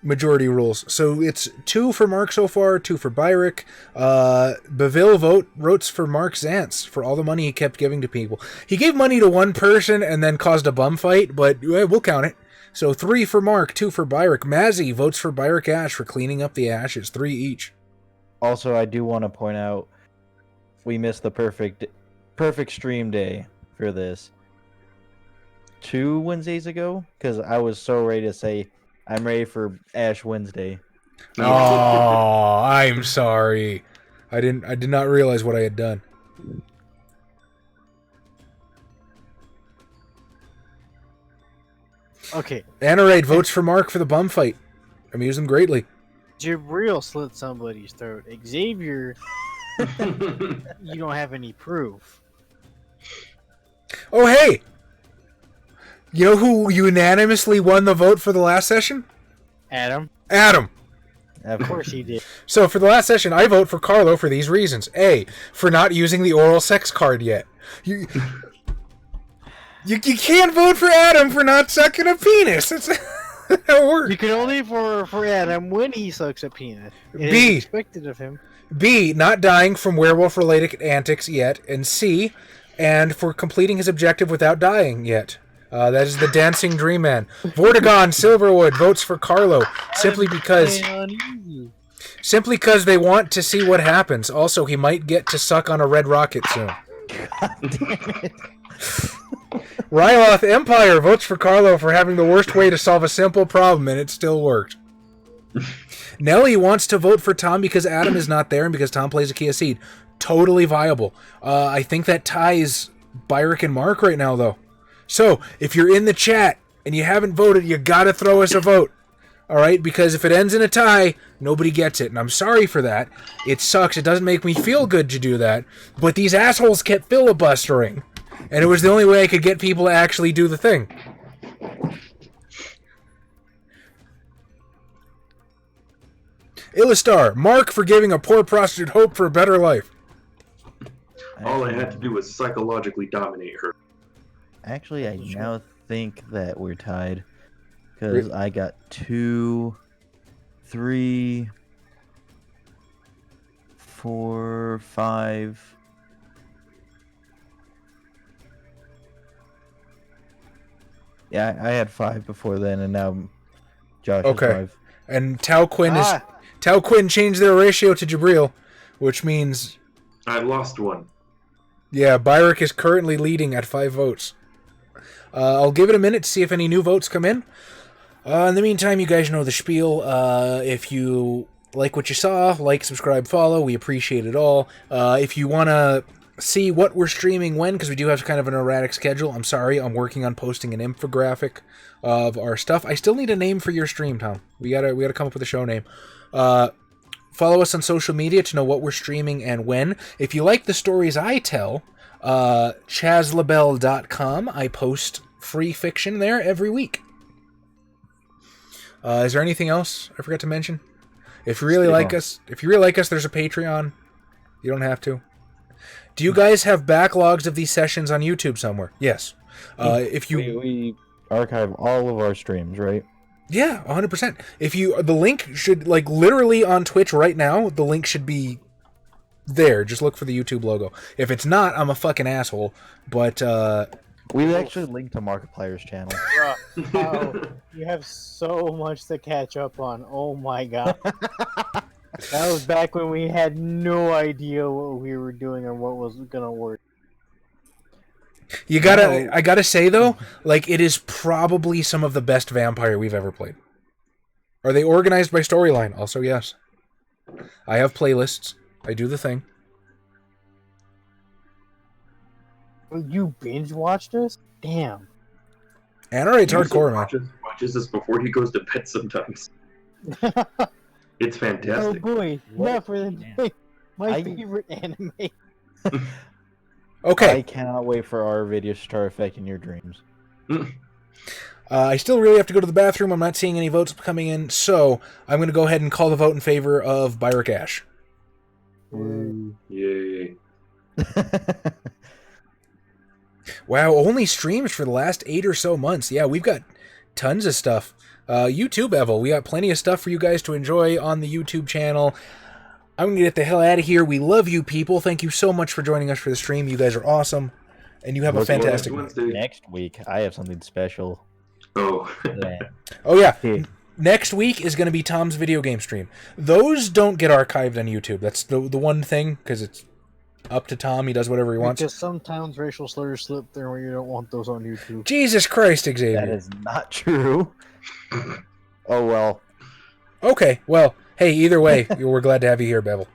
majority rules. So it's 2 for Mark so far, 2 for Byrick. Bavil votes for Mark Zantz for all the money he kept giving to people. He gave money to one person and then caused a bum fight, but we'll count it. So 3 for Mark, 2 for Byrick. Mazzy votes for Byrick Ash for cleaning up the ashes, 3 each. Also, I do want to point out we missed the perfect stream day for this 2 Wednesdays ago, because I was so ready to say I'm ready for Ash Wednesday. Oh, I'm sorry. I did not realize what I had done. Okay, Anorite votes for Mark for the bum fight. Amuse him greatly. Gibreel slit somebody's throat. Xavier, you don't have any proof. Oh, hey! You know who unanimously won the vote for the last session? Adam, Adam. of course he did. So for the last session, I vote for Carlo for these reasons. A, for not using the oral sex card yet. You can't vote for Adam for not sucking a penis. That's how it works. You can only for Adam when he sucks a penis. It B. is expected of him. B, not dying from werewolf-related antics yet. And C, and for completing his objective without dying yet. That is the Dancing Dream Man. Vortigon Silverwood votes for Carlo simply because they want to see what happens. Also, he might get to suck on a red rocket soon. Ryloth Empire votes for Carlo for having the worst way to solve a simple problem, and it still worked. Nelly wants to vote for Tom because Adam is not there and because Tom plays a Kia Ceed. Totally viable. I think that ties Byrick and Mark right now, though. So, if you're in the chat and you haven't voted, you gotta throw us a vote. Alright? Because if it ends in a tie, nobody gets it. And I'm sorry for that. It sucks. It doesn't make me feel good to do that. But these assholes kept filibustering. And it was the only way I could get people to actually do the thing. Illustar, Mark for giving a poor prostitute hope for a better life. All I had to do was psychologically dominate her. Actually, I now think that we're tied. Because I got 2, 3, 4, 5. Yeah, I had 5 before then, and now Josh has 5. And Tau Quinn changed their ratio to Gibreel, which means I lost one. yeah, Byrick is currently leading at 5 votes. I'll give it a minute to see if any new votes come in. In the meantime, you guys know the spiel. If you like what you saw, like, subscribe, follow. We appreciate it all. If you want to see what we're streaming when, because we do have kind of an erratic schedule, I'm sorry. I'm working on posting an infographic of our stuff. I still need a name for your stream, Tom. We gotta come up with a show name. Follow us on social media to know what we're streaming and when. If you like the stories I tell, chazlabelle.com. I post free fiction there every week. Is there anything else I forgot to mention? If you really like us, there's a Patreon. You don't have to. Do you guys have backlogs of these sessions on YouTube somewhere? Yes. If you we archive all of our streams, right? Yeah, 100%. The link should, like, literally on Twitch right now, the link should be there. Just look for the YouTube logo. If it's not, I'm a fucking asshole. But we actually linked to Markiplier's channel. Wow, you have so much to catch up on. Oh my god. That was back when we had no idea what we were doing or what was gonna work. I gotta say though, like, it is probably some of the best Vampire we've ever played. Are they organized by storyline? Also, yes. I have playlists. I do the thing. You binge watched us? Damn. Anorite's hardcore, man. Watches this before he goes to bed sometimes. It's Oh fantastic. boy, not for the my favorite anime. Okay. I cannot wait for our videos to start affecting your dreams. I still really have to go to the bathroom. I'm not seeing any votes coming in, so I'm going to go ahead and call the vote in favor of Byrick Ash. Yay. Wow, only streams for the last 8 or so months. Yeah, we've got tons of stuff. YouTube, Evel, we got plenty of stuff for you guys to enjoy on the YouTube channel. I'm going to get the hell out of here. We love you people. Thank you so much for joining us for the stream. You guys are awesome. And you have a fantastic night. Next week, I have something special. Oh. Oh, yeah. Next week is going to be Tom's video game stream. Those don't get archived on YouTube. That's the one thing, because it's up to Tom. He does whatever he wants. Because sometimes racial slurs slip there where you don't want those on YouTube. Jesus Christ, Xavier. That is not true. Oh, well. Okay, well, hey, either way, we're glad to have you here, Bevel.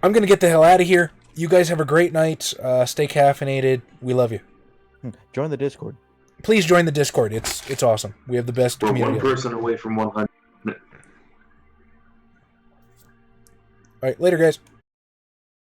I'm going to get the hell out of here. You guys have a great night. Stay caffeinated. We love you. Join the Discord. Please join the Discord. It's awesome. We have the best We're community. one person away from 100. All right, later, guys.